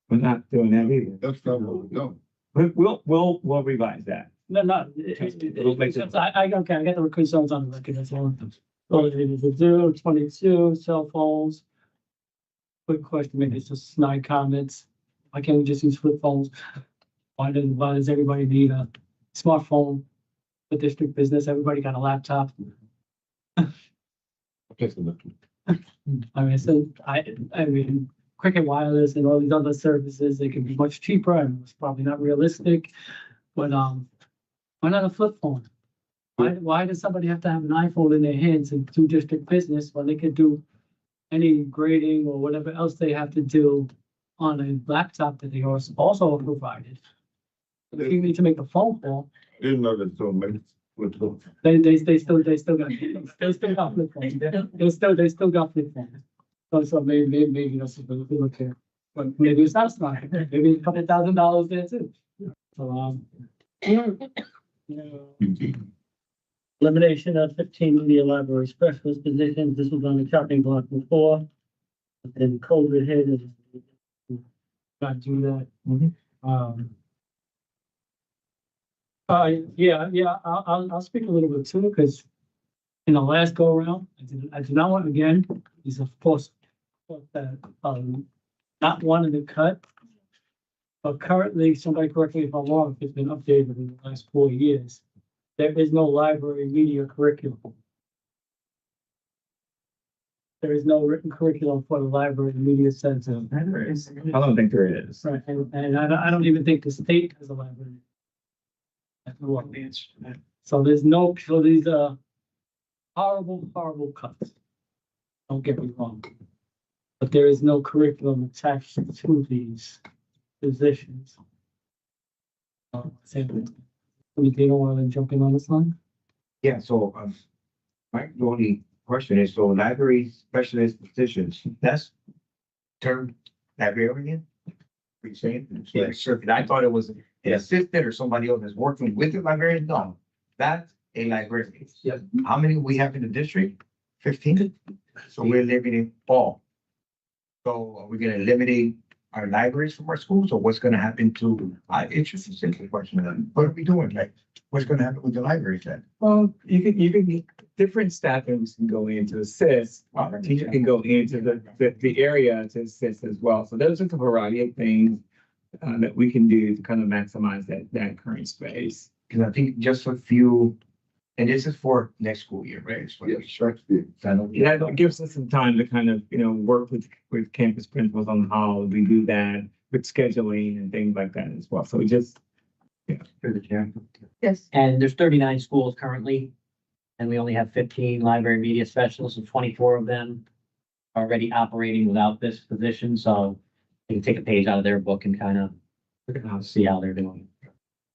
We're not doing that either. That's not what we're doing. We'll revise that. No. I got the concerns on the record, that's all. So it is a 022 cell phones. Quick question, maybe it's just snide comments. Why can't we just use flip phones? Why does everybody need a smartphone? The district business, everybody got a laptop. I mean, Cricket Wireless and all these other services, they can be much cheaper and it's probably not realistic. But why not a flip phone? Why does somebody have to have an iPhone in their hands and do district business when they could do any grading or whatever else they have to do on a laptop that they also provided? If you need to make a phone call, Didn't know that so many. they still got flip phones. They still got flip phones. So maybe that's a good look here. But maybe it's not smart. Maybe a couple $1,000 there too. So elimination of 15 media library specialist positions. This was on the chopping block before. But then COVID hit and got to do that. I'll speak a little bit too, because in the last go around, I did not want, again, is of course that not wanting to cut. But currently, somebody correct me if I'm wrong, if it's been updated in the last 4 years, there is no library media curriculum. There is no written curriculum for the library media center. I don't think there is. Right, and I don't even think the state has a library. So these are horrible cuts. Don't get me wrong. But there is no curriculum attached to these. positions. We don't want to jump in on this one. Yeah, so, my only question is, so library specialist positions, that's term librarian? Are you saying? Yeah, sure, 'cause I thought it was an assistant or somebody else that's working with the librarian, no, that's a librarian. Yeah. How many we have in the district? 15? So we're limiting all. So are we gonna eliminate our libraries from our schools, or what's gonna happen to, it's just a simple question, what are we doing, like, what's gonna happen with the libraries then? Well, you can, different staffings can go in to assist, teacher can go into the area to assist as well. So there's a variety of things that we can do to kind of maximize that current space. Cause I think just a few, and this is for next school year, right? It's for Yes. short. Yeah, that gives us some time to kind of, work with campus principals on how we do that, with scheduling and things like that as well. So we just, Through the chair. Yes. And there's 39 schools currently, and we only have 15 library media specialists, and 24 of them are already operating without this position, so you can take a page out of their book and kind of see how they're doing.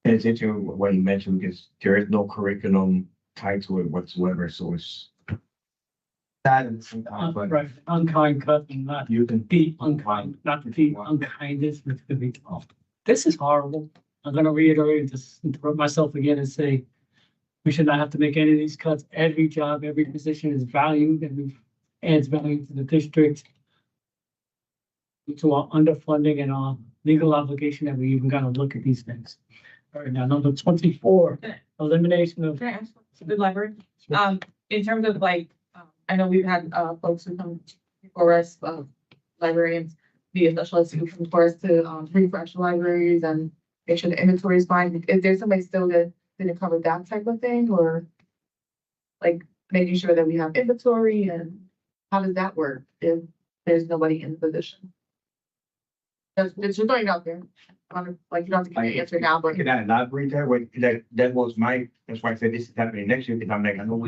And it's interesting what you mentioned, because there is no curriculum tied to it whatsoever, so it's. That and sometimes, but Right, unkind cut and not you can. be unkind, not to be unkindness, which could be tough. This is horrible. I'm gonna reiterate, just interrupt myself again and say, we should not have to make any of these cuts. Every job, every position is valued and adds value to the district. To our underfunding and our legal obligation that we even gotta look at these things. All right, now number 24, elimination of. Can I ask the library? In terms of like, I know we've had, folks who come before us, librarians, media specialists who come before us to, refresh libraries and make sure the inventory is fine. Is there somebody still that didn't cover that type of thing, or like making sure that we have inventory, and how does that work if there's nobody in the position? That's just throwing it out there. Like, you don't have to give me an answer now, but Can I elaborate that way? That was that's why I said this is happening next year, because I'm like, I know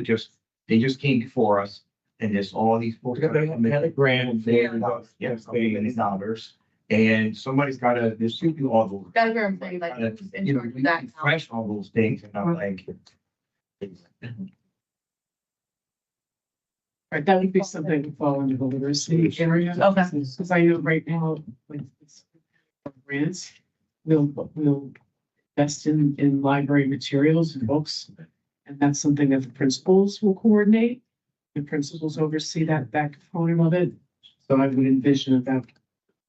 they just came before us, and there's all these folks. They had a grant. Yeah, $2 million. And somebody's gotta distribute all those. that's where I'm saying, like, gotta, just in You know, charge of that. refresh all those things, and I'm like. Right, that would be something to fall into the literacy area. Okay. Because I know right now, like, grants, we'll invest in library materials and books. And that's something that the principals will coordinate. The principals oversee that component of it. So I would envision that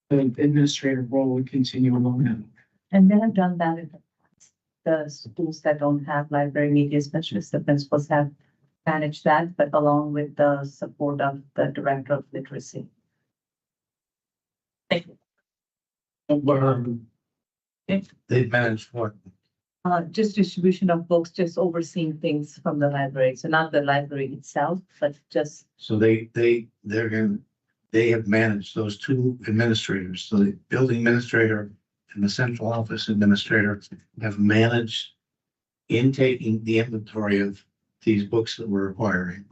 the administrative role would continue along that. And they have done that in the past. The schools that don't have library media specialists, the principals have managed that, but along with the support of the director of literacy. Thank you. They manage what? Just distribution of books, just overseeing things from the library. So not the library itself, but just, So they have managed those two administrators, so the building administrator and the central office administrator have managed in taking the inventory of these books that we're acquiring.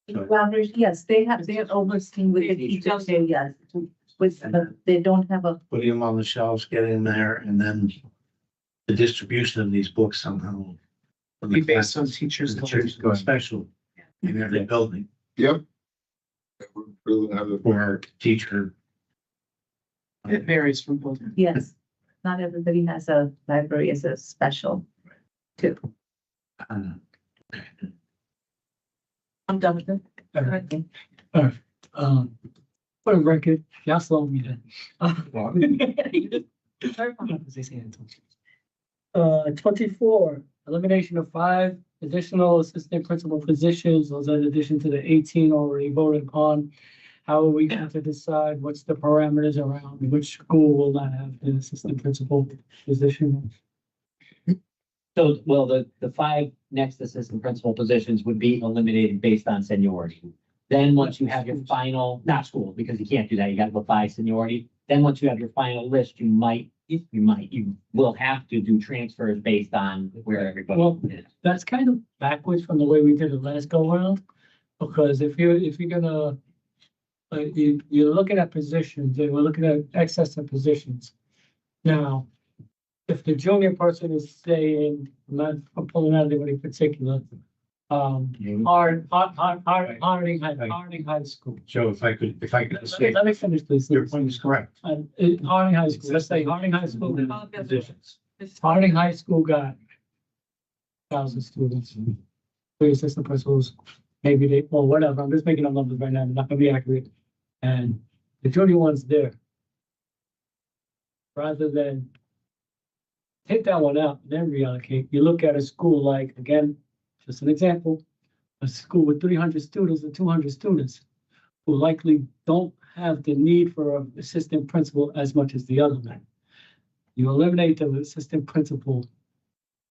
libraries, yes, they are overseeing with the teachers, yes. With, they don't have a, Putting them on the shelves, getting them there, and then the distribution of these books somehow. Be based on teachers. Teachers go special in every building Yep. We'll have a- for teacher. It varies from building. yes, not everybody has a library as a special too. I'm done with it. For the record, y'all slow me down. 24, elimination of 5 additional assistant principal positions, those are in addition to the 18 already voted upon. How are we going to decide what's the parameters around which school will not have an assistant principal position? So, well, the 5 next assistant principal positions would be eliminated based on seniority. Then once you have your final, not school, because you can't do that, you gotta go by seniority. Then once you have your final list, you will have to do transfers based on where everybody Well, is. that's kind of backwards from the way we did it last go around. Because if you're gonna, you're looking at positions, and we're looking at excess of positions. Now, if the junior person is saying, I'm not pulling out anybody particular, Harding High School. Joe, if I could Let me finish this. your point is correct. Harding High School, let's say Harding High School, Positions. Harding High School got 1,000 students, 3 assistant principals, maybe they, well, whatever, I'm just making up numbers right now, I'm not gonna be accurate. And the junior one's there. Rather than take that one out and then reallocate, you look at a school like, again, just an example, a school with 300 students and 200 students who likely don't have the need for an assistant principal as much as the other one. You eliminate the assistant principal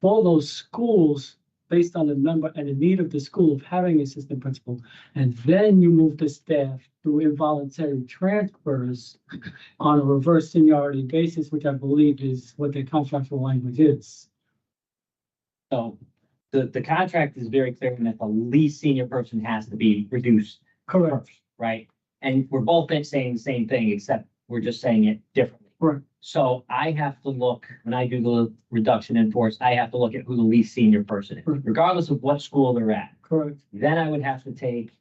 for those schools based on the number and the need of the school of having an assistant principal. And then you move the staff through involuntary transfers on a reverse seniority basis, which I believe is what the contractual language is. So the contract is very clear in that the least senior person has to be reduced Correct. first, right? And we're both saying the same thing, except we're just saying it differently. Right. So I have to look, when I do the reduction in force, I have to look at who the least senior person is, Right. regardless of what school they're at. Correct. Then I would have to take,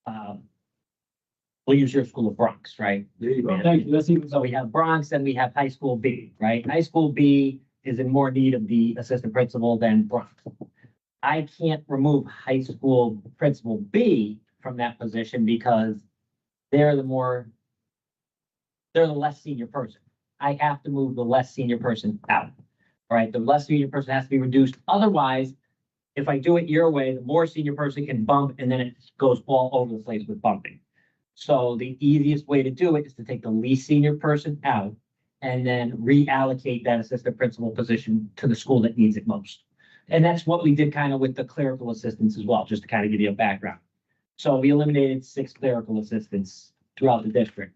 we'll use your school of Bronx, right? Thank you. That's even So we have Bronx, then we have high school B, right? High school B is in more need of the assistant principal than Bronx. I can't remove high school principal B from that position because they're the less senior person. I have to move the less senior person out, right? The less senior person has to be reduced. Otherwise, if I do it your way, the more senior person can bump and then it goes all over the place with bumping. So the easiest way to do it is to take the least senior person out and then reallocate that assistant principal position to the school that needs it most. And that's what we did kind of with the clerical assistants as well, just to kind of give you a background. So we eliminated 6 clerical assistants throughout the district.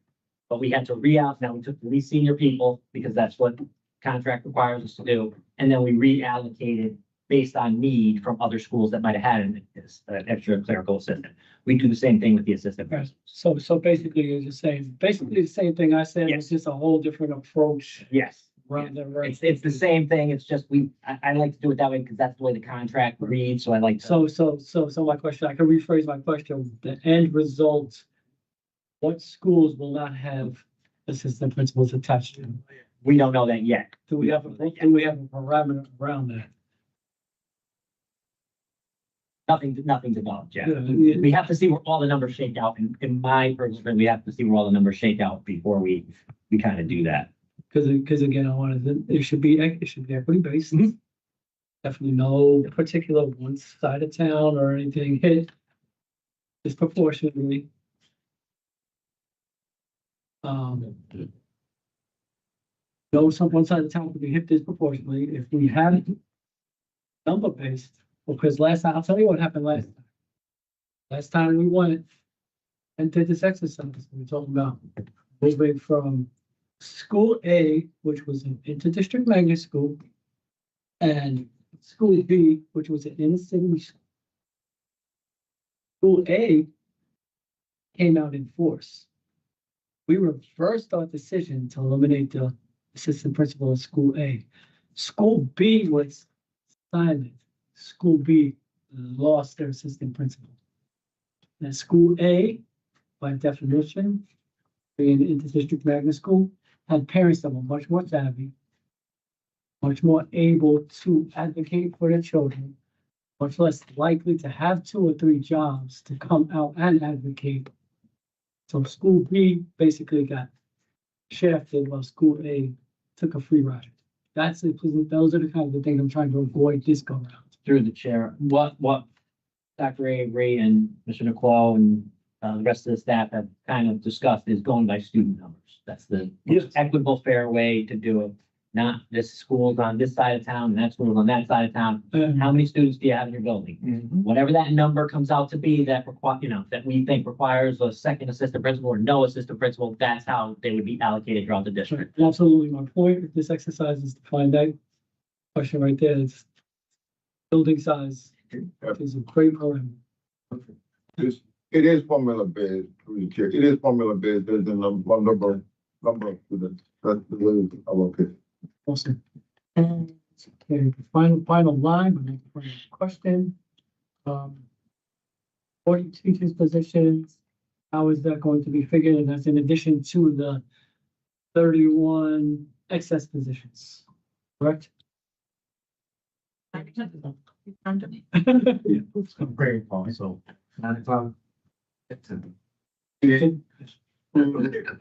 But we had to now we took the least senior people because that's what contract requires us to do. And then we reallocated based on need from other schools that might have had an extra clerical assistant. We do the same thing with the assistant principals. So basically you're just saying, basically the same thing I said, it's just a whole different approach. Yes. Rather than right. It's the same thing. It's just I like to do it that way because that's the way the contract reads. So I like. So my question, I can rephrase my question. The end result, what schools will not have assistant principals attached to them? We don't know that yet. Do we have a parameter around that? Nothing developed yet. Yeah. We have to see where all the numbers shake out. In my personal opinion, we have to see where all the numbers shake out before we kind of do that. Because again, I wanted, it should be equity based. Mhm. Definitely no particular one side of town or anything hit disproportionately. No, one side of town could be hit disproportionately if we had number based, because last time, I'll tell you what happened last time. Last time we went and did this exercise, we were talking about moving from School A, which was an inter-district magnet school, and School B, which was an inner-city school. School A came out in force. We reversed our decision to eliminate the assistant principal at School A. School B was silent. School B lost their assistant principal. And School A, by definition, being an inter-district magnet school, had parents that were much more savvy, much more able to advocate for their children, much less likely to have 2 or 3 jobs to come out and advocate. So School B basically got shafted while School A took a free ride. Those are the kinds of things I'm trying to avoid this go round. Through the chair, what Dr. Avery and Mr. Nicole and the rest of the staff have kind of discussed is going by student numbers. That's the most equitable, fair way to do it. Not this school's on this side of town and that school's on that side of town. How many students do you have in your building? Whatever that number comes out to be that that we think requires a second assistant principal or no assistant principal, that's how they would be allocated throughout the district. Absolutely my point. If this exercise is to find that question right there, it's building size is a great parameter. It is formula based, through the chair. It is formula based. There's a number of students. That's the way our case. Awesome. And, okay, the final line, we're making for a question. 40 teachers positions, how is that going to be figured? And that's in addition to the 31 excess positions, correct? Great, Paul, so. 9 o'clock.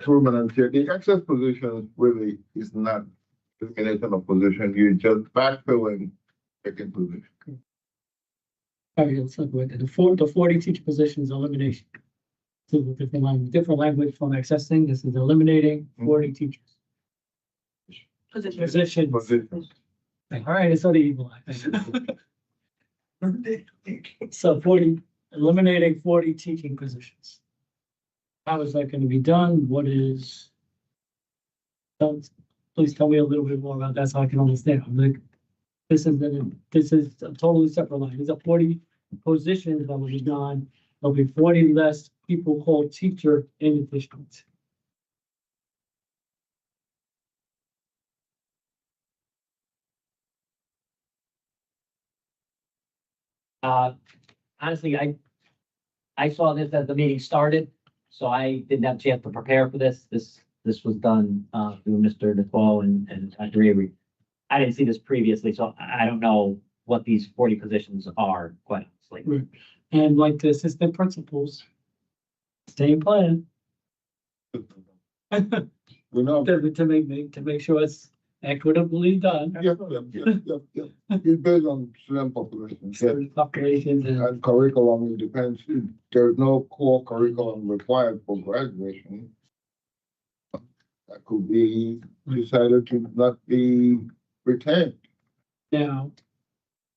Through Madam Chair, the access position really is not elimination of position, you're just backfilling vacant position. Okay, let's look at the 40 teacher positions elimination. So different language from accessing, this is eliminating 40 teachers. Positions. Positions. All right, it's not evil. So 40, eliminating 40 teaching positions. How is that going to be done? What is? Please tell me a little bit more about that so I can understand. This is a totally separate line. These are 40 positions that will be gone. There'll be 40 less people called teacher in the district. Honestly, I saw this as the meeting started, so I didn't have a chance to prepare for this. This was done, through Mr. Nicole and Dr. Avery. I didn't see this previously, so I don't know what these 40 positions are, quite honestly. Right. And like the assistant principals, same plan. We know. To make sure it's equitably done. Yeah. It's based on student population. Yeah. Populations and And curriculum, it depends, there's no core curriculum required for graduation. That could be decided to not be retained. now,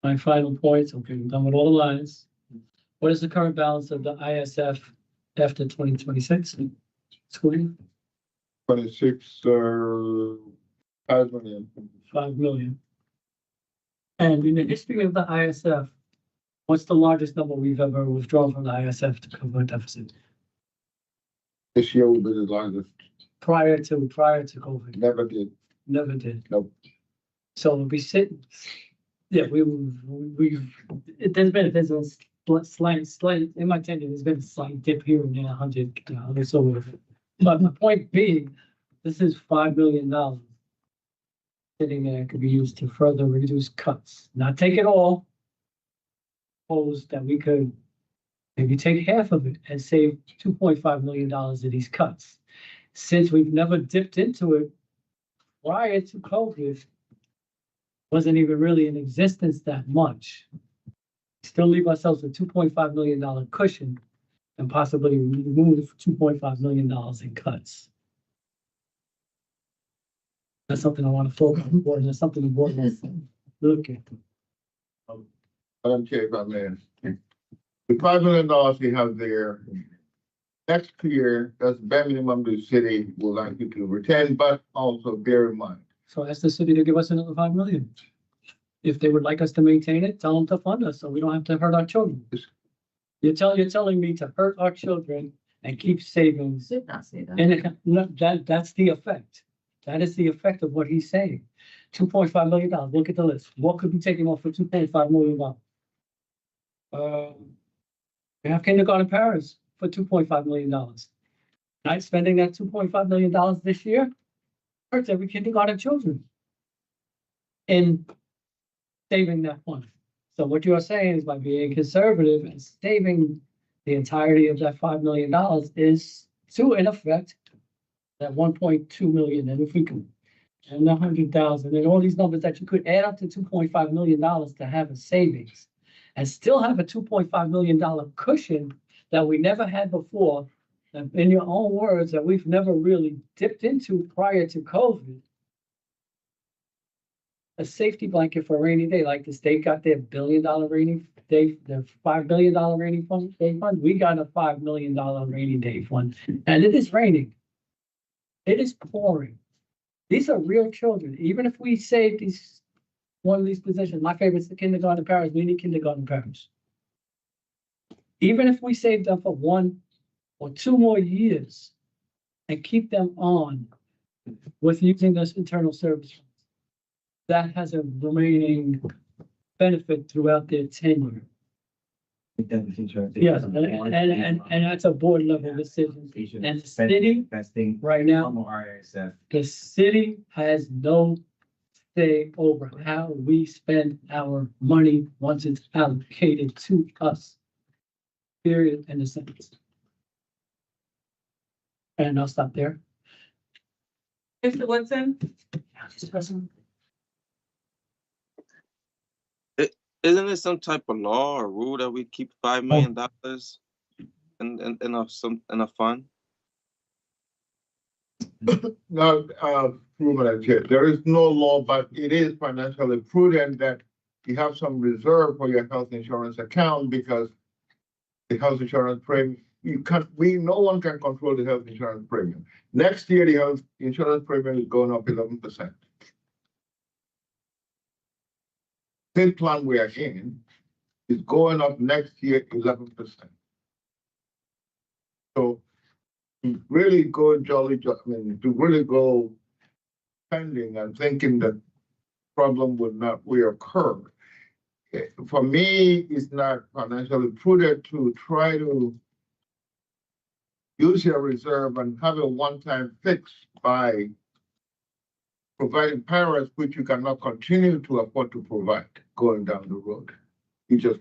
my final points, okay, I'm done with all the lines. What is the current balance of the ISF after 2026 school year? 26, 5 million. 5 million. And in the history of the ISF, what's the largest number we've ever withdrawn from the ISF to cover a deficit? This year will be the largest, Prior to COVID, never did. never did. Nope. So we sit, yeah, there's a slight, in my tenure, there's been a slight dip here and there, 100, or so. But my point being, this is $5 million sitting there, could be used to further reduce cuts, not take it all. Suppose that we could maybe take half of it and save $2.5 million of these cuts. Since we've never dipped into it prior to COVID, wasn't even really in existence that much. Still leave ourselves a $2.5 million cushion and possibly remove $2.5 million in cuts. That's something I want to focus on, and that's something important to look at. Madam Chair, if I may. The $5 million you have there, next year, that's bare minimum the city will likely to retain, but also bear in mind. So ask the city to give us another 5 million. If they would like us to maintain it, tell them to fund us so we don't have to hurt our children. You're telling me to hurt our children and keep savings. Did not say that. And that's the effect. That is the effect of what he's saying. $2.5 million. Look at the list. What could be taken off for $2.5 million? We have kindergarten parents for $2.5 million. Not spending that $2.5 million this year hurts every kindergarten children in saving that fund. So what you are saying is by being conservative and saving the entirety of that $5 million is to, in effect, that 1.2 million. And if we can, and 100,000 and all these numbers that you could add up to $2.5 million to have a savings and still have a $2.5 million cushion that we never had before, and in your own words, that we've never really dipped into prior to COVID. A safety blanket for a rainy day, like the state got their $1 billion rainy day, their $5 billion rainy day fund. We got a $5 million rainy day fund, and it is raining. It is pouring. These are real children. Even if we save one of these positions, my favorite is the kindergarten parents. We need kindergarten parents. Even if we save them for 1 or 2 more years and keep them on with using this internal service. That has a remaining benefit throughout their tenure. Yes, and that's a board level decision. And the city, Investing. right now, RSF. the city has no say over how we spend our money once it's allocated to us. Period, in a sentence. And I'll stop there. Mr. Woodson? Isn't it some type of law or rule that we keep $5 million in a fund? Now, there is no law, but it is financially prudent that you have some reserve for your health insurance account because the health insurance premium, no one can control the health insurance premium. Next year, the health insurance premium is going up 11%. Same plan we are in is going up next year 11%. So to really go to really go spending and thinking that problem would not reoccur. For me, it's not financially prudent to try to use your reserve and have a one-time fix by providing parents which you cannot continue to afford to provide going down the road. You just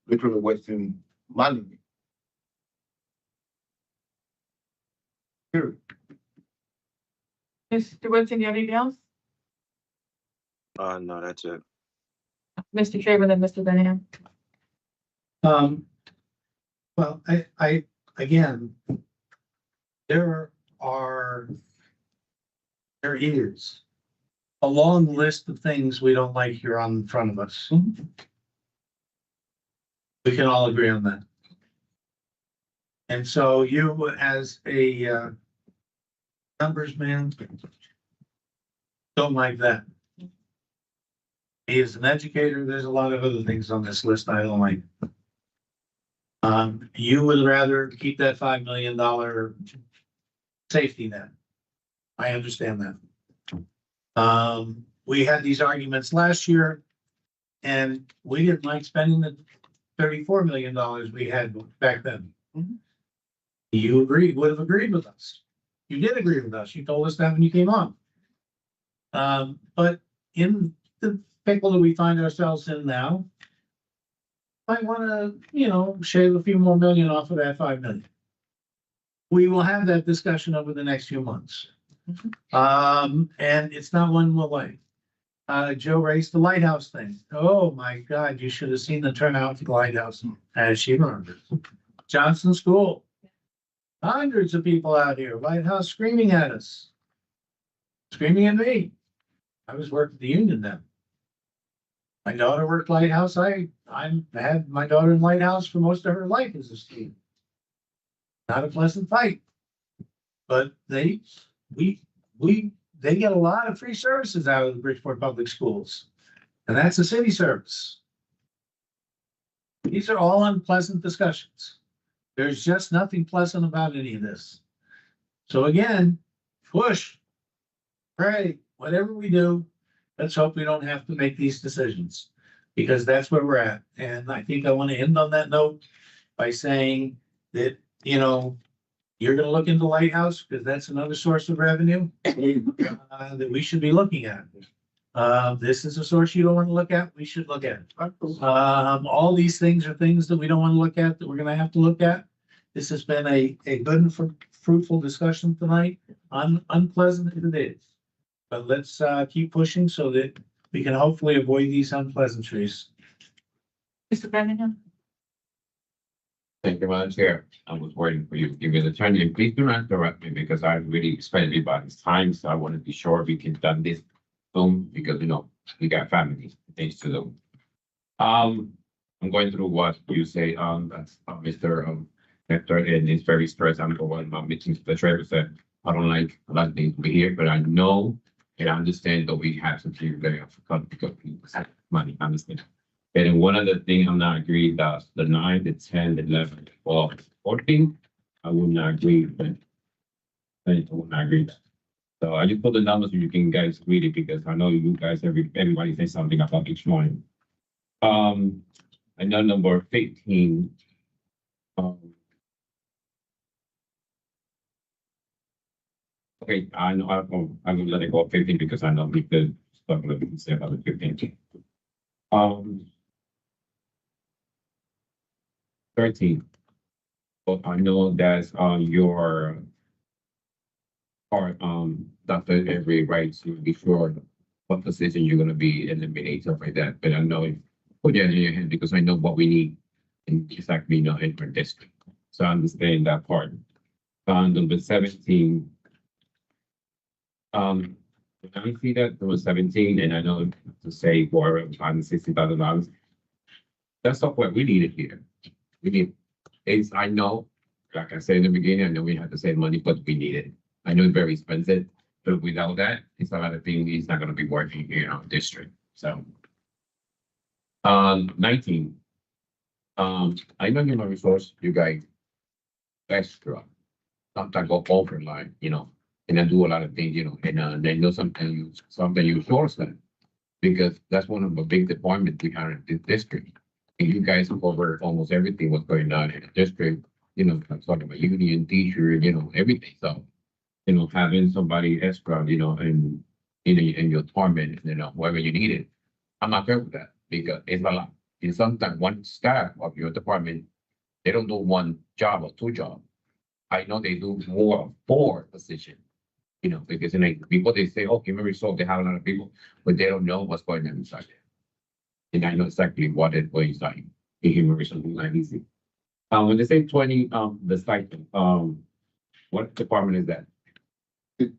literally wasting money. Period. Mr. Woodson, you have anything else? No, that's it. Mr. Shaver, then Mr. Benham. Well, I, again, there is a long list of things we don't like here on in front of us. We can all agree on that. And so you, as a numbers man, don't like that. Me as an educator, there's a lot of other things on this list I don't like. You would rather keep that $5 million safety net. I understand that. We had these arguments last year and we didn't like spending the $34 million we had back then. You would have agreed with us. You did agree with us. You told us that when you came on. But in the pickle that we find ourselves in now, I want to, shave a few more million off of that 5 million. We will have that discussion over the next few months. And it's not one we'll like. Joe raised the lighthouse thing. Oh my God, you should have seen the turnout for the lighthouse as she remembers. Johnson School. Hundreds of people out here, lighthouse screaming at us. Screaming at me. I was working at the union then. My daughter worked lighthouse. I had my daughter in lighthouse for most of her life as a student. Not a pleasant fight. But they get a lot of free services out of the Bridgeport Public Schools. And that's a city service. These are all unpleasant discussions. There's just nothing pleasant about any of this. So again, push, pray, whatever we do, let's hope we don't have to make these decisions because that's where we're at. And I think I want to end on that note by saying that, you're going to look into Lighthouse because that's another source of revenue that we should be looking at. This is a source you don't want to look at. We should look at it. All these things are things that we don't want to look at that we're going to have to look at. This has been a good and fruitful discussion tonight. Unpleasant as it is, but let's keep pushing so that we can hopefully avoid these unpleasantries. Mr. Benham. Thank you, Madam Chair. I was waiting for you to give me the turn, and please do not interrupt me because I really spent everybody's time, so I want to be sure we can done this soon because we got family things to do. I'm going through what you say that's Mr. Hector, and it's very stressed. I'm going to my meetings. The trainer said I don't like a lot of things to be here, but I know and I understand that we have to be very upfront because we have money. I understand. And one of the things I'm not agree that the 9, the 10, the 11, the 12, 14, I would not agree with. I would not agree with. So I just put the numbers so you can guys read it because I know you guys, everybody says something about each one. I know number 15. Okay, I know I will let it go 15 because I know we could stuff a little bit say about the 15. 13. But I know that's your part, Dr. Every right to be sure what position you're gonna be eliminating, stuff like that. But I know if put that in your hand because I know what we need in exactly, in our district. So I understand that part. Number 17. I see that there was 17, and I know to say for $160,000. That's not what we needed here. We need is I know, like I said in the beginning, I know we have to save money, but we need it. I know it's very expensive, but without that, it's a lot of things. It's not going to be working here in our district. So, 19. I know human resource, you guys extra, sometimes go over line, and I do a lot of things, and they know something you source them because that's one of the big departments we have in this district. And you guys cover almost everything what's going on in the district, I'm talking about union, teacher, everything. So, having somebody extra, in your department, wherever you need it, I'm not fair with that because it's a lot. And sometimes one staff of your department, they don't do one job or two jobs. I know they do more of 4 positions, because people they say, oh, human resource, they have a lot of people, but they don't know what's going on inside there. And I know exactly what is like in human resource, not easy. When they say 20, the stipend, what department is that?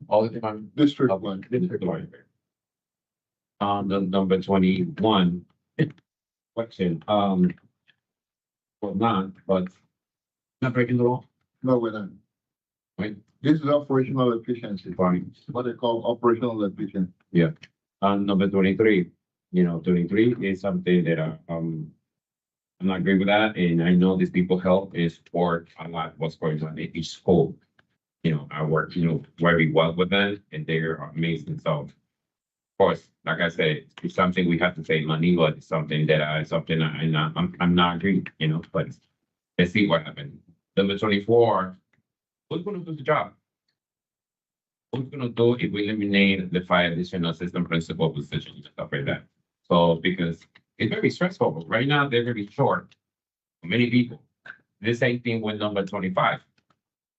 All the department? District one. District one. The number 21 question, well, but not breaking the law, No, we're not. right? This is operational efficiency, Fine. what they call operational efficiency. Number 23, 23 is something that I'm not agree with that, and I know these people help is support a lot what's going on in each school. I work, very well with them, and they're amazing. So, of course, like I said, it's something we have to save money, but it's something that I'm not agreeing, but let's see what happens. Number 24, who's going to do the job? Who's going to do if we eliminate the 5 additional assistant principal positions and stuff like that? So, because it's very stressful. Right now, they're very short. Many people. The same thing with number 25.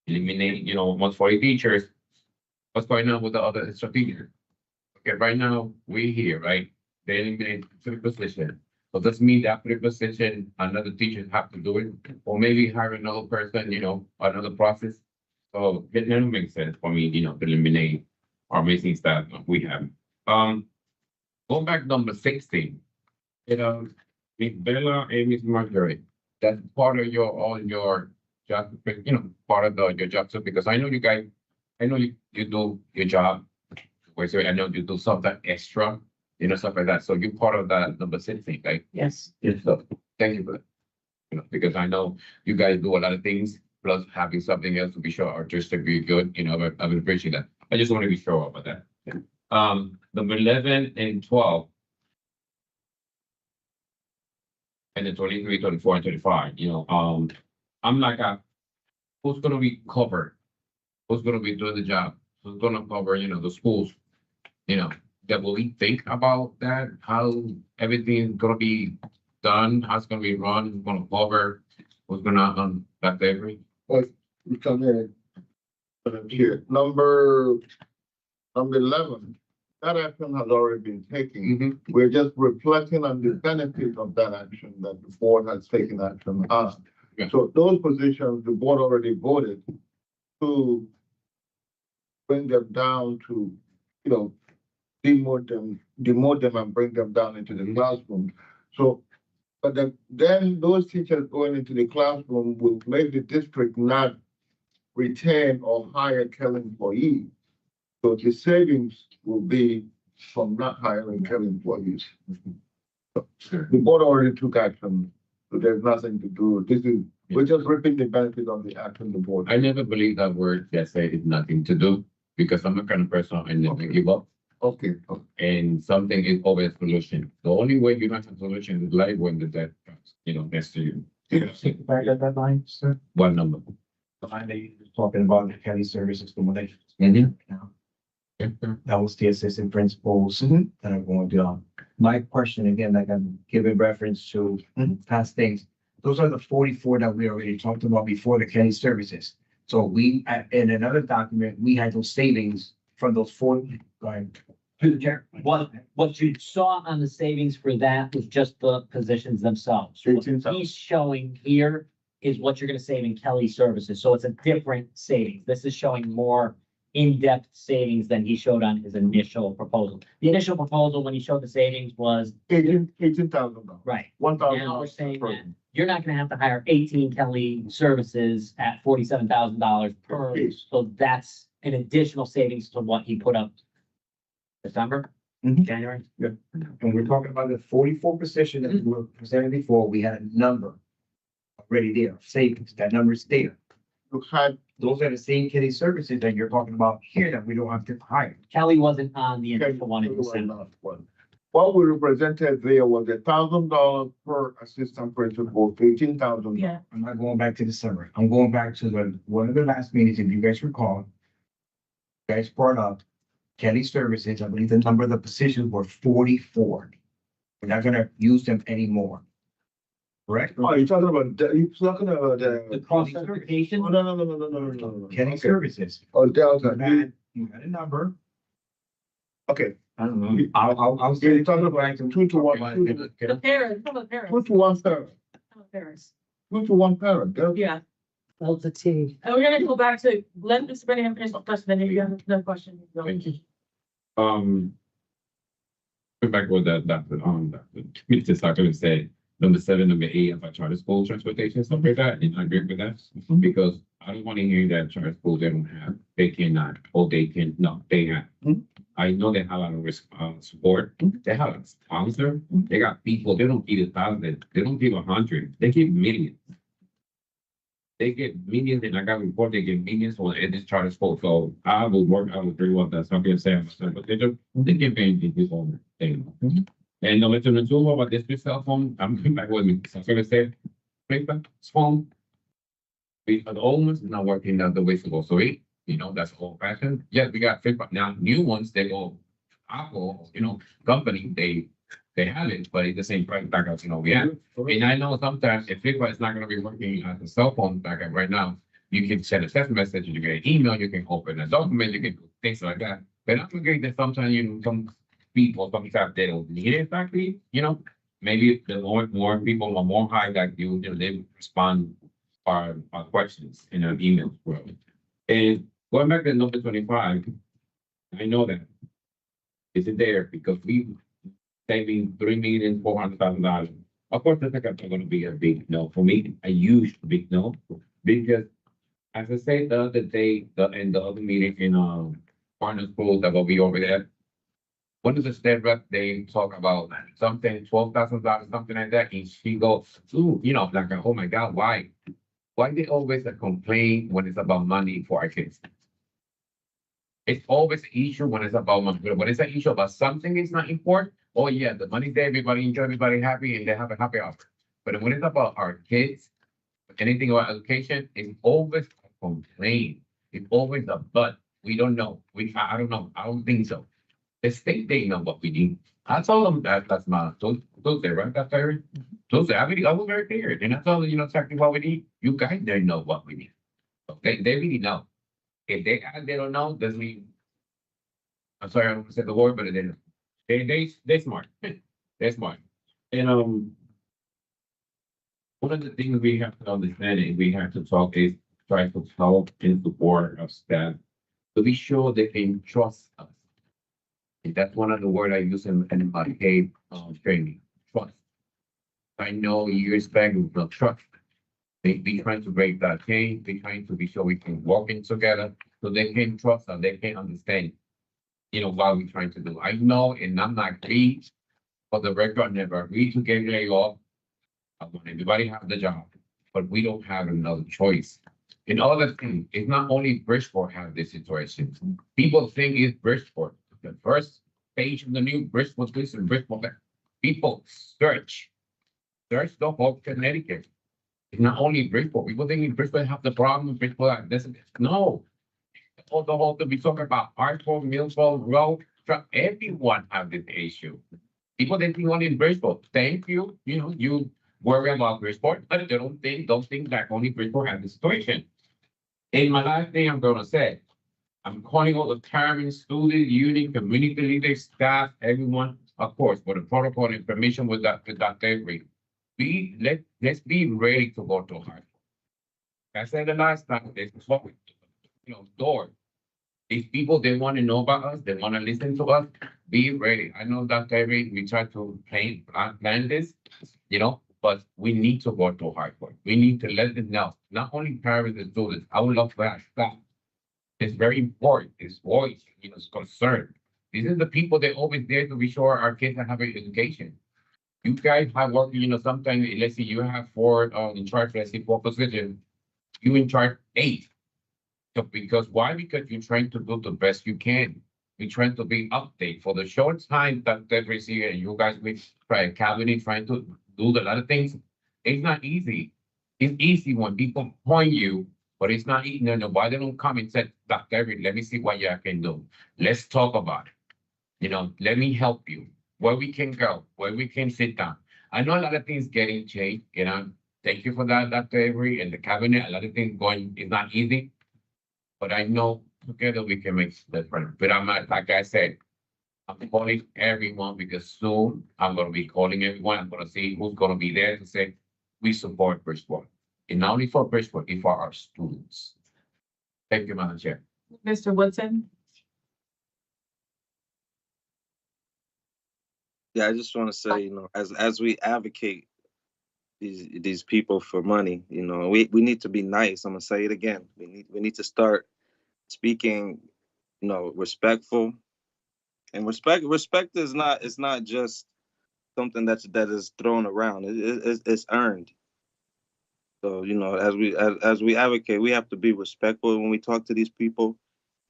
Eliminate, 140 teachers. What's going on with the other extra teachers? Okay, right now, we're here, right? They eliminate 3 positions. So does mean that 3 position, another teacher have to do it? Or maybe hire another person, another process. So it doesn't make sense for me, to eliminate our amazing staff we have. Going back number 16. Miss Bella and Miss Marjorie, that's part of your job, part of your job too, because I know you guys, I know you do your job. I know you do something extra, stuff like that. So you're part of that number 16, right? Yes. Yes. So thank you for that. Because I know you guys do a lot of things, plus having something else to be sure our district be good, I would appreciate that. I just want to be sure about that. Number 11 and 12. And then 23, 24, and 25, I'm like, who's gonna be covered? Who's gonna be doing the job? Who's gonna cover, the schools? That will we think about that? How everything's gonna be done? How it's gonna be run? Who's gonna cover? Who's gonna, that every? We come in. Here, number 11, that action has already been taken. We're just reflecting on the benefit of that action that the board has taken action on. Yeah. So those positions, the board already voted to bring them down to, demote them and bring them down into the classroom. So, but then those teachers going into the classroom will make the district not retain or hire Kell employees. So the savings will be from not hiring Kell employees. The board already took action, so there's nothing to do. We're just reaping the benefit of the action the board. I never believed that word that said it's nothing to do. because I'm a kind of person and then I give up. Okay, And something is always a solution. The only way you don't have a solution is like when the debt comes, next to you. Back at that line, sir. One number. The line that you were talking about, the county services formulation. Mhm. Now, Yeah, sure. that was the assistant principals Mhm. that are going to, my question again, like I'm giving reference to past things. Those are the 44 that we already talked about before the county services. So we, in another document, we had those savings from those 40, like, Through the chair, what you saw on the savings for that was just the positions themselves. What 18,000. he's showing here is what you're gonna save in Kelly services, so it's a different savings. This is showing more in-depth savings than he showed on his initial proposal. The initial proposal, when he showed the savings, was, $18,000. right, $1,000. now we're saying per that you're not gonna have to hire 18 Kelly services at $47,000 per, Yes. so that's an additional savings to what he put up December, Mhm. January. when we're talking about the 44 position that we were presented before, we had a number already there, savings, that number is there. You had, Those are the same county services that you're talking about here that we don't have to hire. Kelly wasn't on the initial one in December. what we represented there was $1,000 per assistant principal, 18,000. Yeah. I'm not going back to December. I'm going back to one of the last meetings, if you guys recall. You guys brought up Kelly Services. I believe the number of the positions were 44. We're not gonna use them anymore. Correct? Oh, you're talking about, you're talking about The cross certification, Oh, no. Kelly Okay. Services. Oh, Delta, You had a number. okay, I don't know. I'll yeah, you're talking about 2 to 1, The parents, some of the parents. 2 to 1 parent, Some of the parents. 2 to 1 parent, Delta. Yeah, Delta T. and we're gonna go back to, let Mr. Benningham finish the question, then you have another question. Thank you. Go back with Mr. Sacco said, number 7, number 8 about charter school transportation, stuff like that, and I agree with that. Because I don't want to hear that charter school, they don't have, they cannot, or they can, no, they have. I know they have a lot of risk, support, they have a sponsor, they got people, they don't give 1,000, they don't give 100, they give millions. They get millions, and I got a report, they get millions in this charter school, so I would agree with that, so I'm gonna say, but they give anything, this whole thing. And number 2, about this cell phone, I'm going back with me, so I'm gonna say, paper, phone. The old ones is not working the way it's supposed to be, that's old fashioned. Yes, we got flip, now new ones, they go, Apple, company, they have it, but it's the same price back up, we have. And I know sometimes if Figma is not gonna be working as a cell phone backup right now, you can send a text message, you get an email, you can open a document, you can do things like that. But I'm agree that sometimes some people, sometimes they don't need it exactly, maybe the more people are more high that they respond our questions in an email. And going back to number 25, I know that it's there because we saving $3,400,000. Of course, that's not going to be a big no for me, a huge big no, because as I said the other day, in the other meeting in partner schools that will be over there, one of the state rep, they talk about something $12,000, something like that, and she goes, ooh, like, oh my God, why? Why they always complain when it's about money for our kids? It's always an issue when it's about money. When it's an issue about something is not important, oh yeah, the money's there, everybody enjoy, everybody happy, and they have a happy hour. But when it's about our kids, anything about education, it's always a complaint. It's always a but. We don't know. I don't know. I don't think so. The state, they know what we need. I told them that's my Tuesday, right? That's Thursday. Tuesday, I was very clear. And I told them, exactly what we need. You guys, they know what we need. So they really know. If they don't know, doesn't mean. I'm sorry, I don't say the word, but they know. They smart. They're smart. And one of the things we have to understand and we have to talk is try to help and support our staff to be sure they can trust us. And that's one of the words I use in my paid training, trust. I know years back with no trust. They be trying to break that chain, they trying to be sure we can work in together so they can trust us, they can understand, what we're trying to do. I know, and I'm not agreed, for the record, I never agreed to get laid off. I want everybody to have the job, but we don't have another choice. And other thing, it's not only Bridgeport have this situation. People think it's Bridgeport. The first page of the new Bridgeport this and Bridgeport that. People search the whole Connecticut. It's not only Bridgeport. People think Bridgeport have the problem with Bridgeport. No. All the whole to be talking about Hartford, Millville, Road, everyone have this issue. People they think only in Bridgeport. Thank you. You know, you worry about Bridgeport, but they don't think that only Bridgeport have the situation. In my last thing I'm gonna say, I'm calling all the parents, student, union, community leaders, staff, everyone, of course, for the protocol information with Dr. Avery. Let's be ready to go to Hartford. I said the last time, there's door. These people, they want to know about us, they want to listen to us, be ready. I know Dr. Avery, we try to plan this, but we need to go to Hartford. We need to let them know, not only parents and students, I would love to ask staff. It's very important, it's voice, it's concern. These are the people that always there to be sure our kids have an education. You guys have worked, sometimes, let's say you have 4 in charge, let's say 4 positions, you in charge 8. So because why? Because you're trying to do the best you can. You're trying to be update for the short time that we're here, and you guys with cabinet trying to do a lot of things. It's not easy. It's easy when people point you, but it's not easy. No, why they don't come and say, Dr. Avery, let me see what you can do. Let's talk about it. Let me help you. Where we can go, where we can sit down. I know a lot of things getting changed. Thank you for that, Dr. Avery, and the cabinet. A lot of things going. It's not easy. But I know together we can make the difference. But I'm not, like I said, I'm calling everyone because soon I'm going to be calling everyone. I'm going to see who's going to be there to say we support Bridgeport. And not only for Bridgeport, it's for our students. Thank you, Madam Chair. Mr. Woodson? Yeah, I just want to say, as we advocate these people for money, we need to be nice. I'm gonna say it again. We need to start speaking, respectful. And respect is not just something that is thrown around. It's earned. So as we advocate, we have to be respectful when we talk to these people.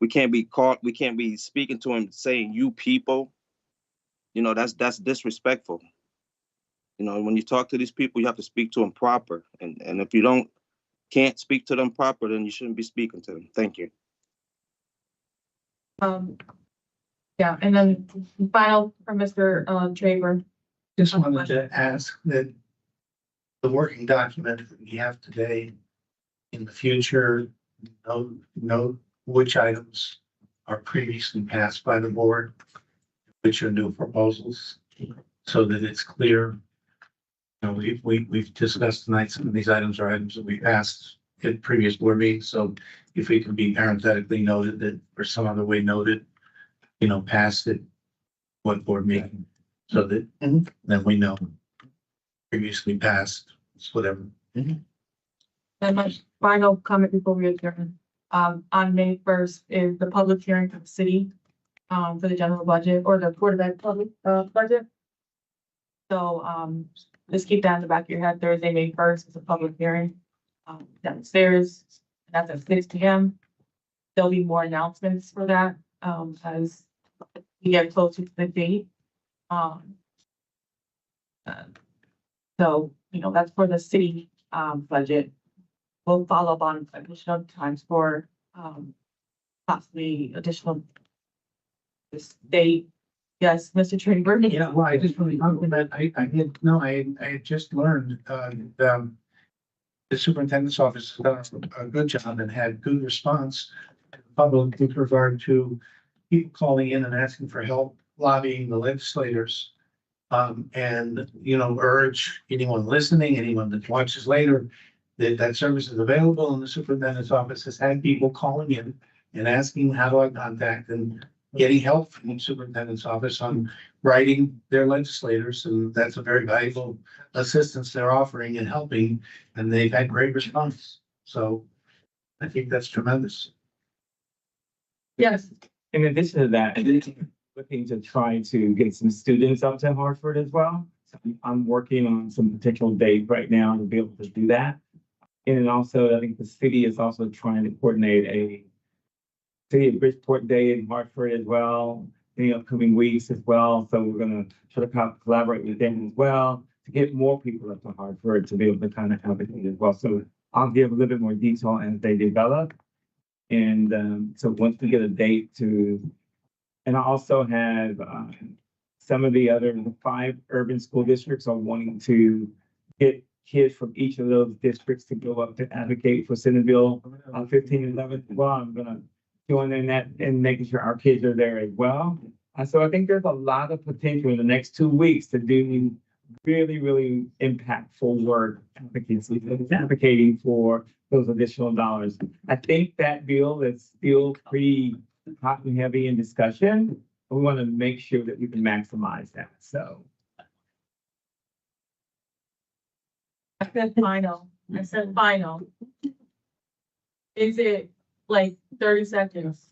We can't be speaking to them saying you people. That's disrespectful. When you talk to these people, you have to speak to them proper. And if you can't speak to them proper, then you shouldn't be speaking to them. Thank you. Yeah, and then final for Mr. Traver. Just wanted to ask that the working document that we have today, in the future, note which items are previously passed by the board, which are new proposals, so that it's clear. We've discussed tonight, some of these items are items that we passed at previous board meetings, so if we can be parenthetically noted that, or some other way noted, passed at what board meeting, so that then we know previously passed, it's whatever. And my final comment before we adjourn, on May 1st is the public hearing for the city, for the general budget or the Board of Ed public, budget. So, just keep that in the back of your head. Thursday, May 1st is a public hearing, downstairs. That's at 6 p.m. There'll be more announcements for that, as we get closer to the date. So, that's for the city, budget. We'll follow up on additional times for, possibly additional this date. Yes, Mr. Traver. Yeah, well, I just want to compliment, I had just learned, the superintendent's office has done a good job and had good response to the public with regard to people calling in and asking for help lobbying the legislators. And, urge anyone listening, anyone that watches later, that service is available, and the superintendent's office has had people calling in and asking, how do I contact, and getting help from the superintendent's office on writing their legislators, and that's a very valuable assistance they're offering and helping, and they've had great response. So I think that's tremendous. Yes. In addition to that, looking to try to get some students up to Hartford as well. So I'm working on some potential dates right now to be able to do that. And also, I think the city is also trying to coordinate a City of Bridgeport Day in Hartford as well, in the upcoming weeks as well. So we're gonna try to collaborate with them as well to get more people up to Hartford to be able to kind of advocate as well. So I'll give a little bit more detail as they develop. And so once we get a date and I also have some of the other 5 urban school districts are wanting to get kids from each of those districts to go up to advocate for Senate Bill 15 and 11. Well, I'm gonna join in that and making sure our kids are there as well. So I think there's a lot of potential in the next 2 weeks to do really, really impactful work advocating for those additional dollars. I think that bill is still pretty hot and heavy in discussion. We want to make sure that we can maximize that. So I said final. I said final. Is it like 30 seconds?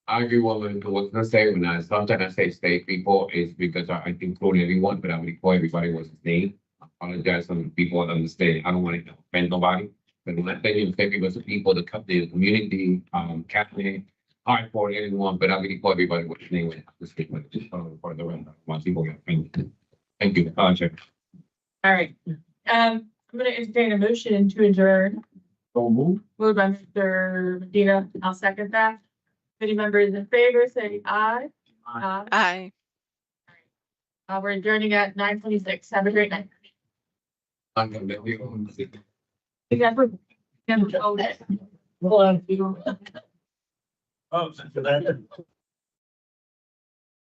I agree with what I say when sometimes I say state people is because I include everyone, but I would call everybody was his name. I apologize to people that understand. I don't want to offend nobody. But when I say you state people, it's the people, the community, Catholic, Hartford, everyone, but I really call everybody with his name when I speak with just for the rest. Once people get offended. Thank you. Check. All right. I'm gonna entertain a motion to adjourn. So move. Moved by Mr. Medina. I'll second that. Any members in favor, say aye. Aye. Aye. We're adjourning at 9:26. Have a great night. I'm gonna let you go. You guys were- you guys were voted. Hold on. Oh, so that.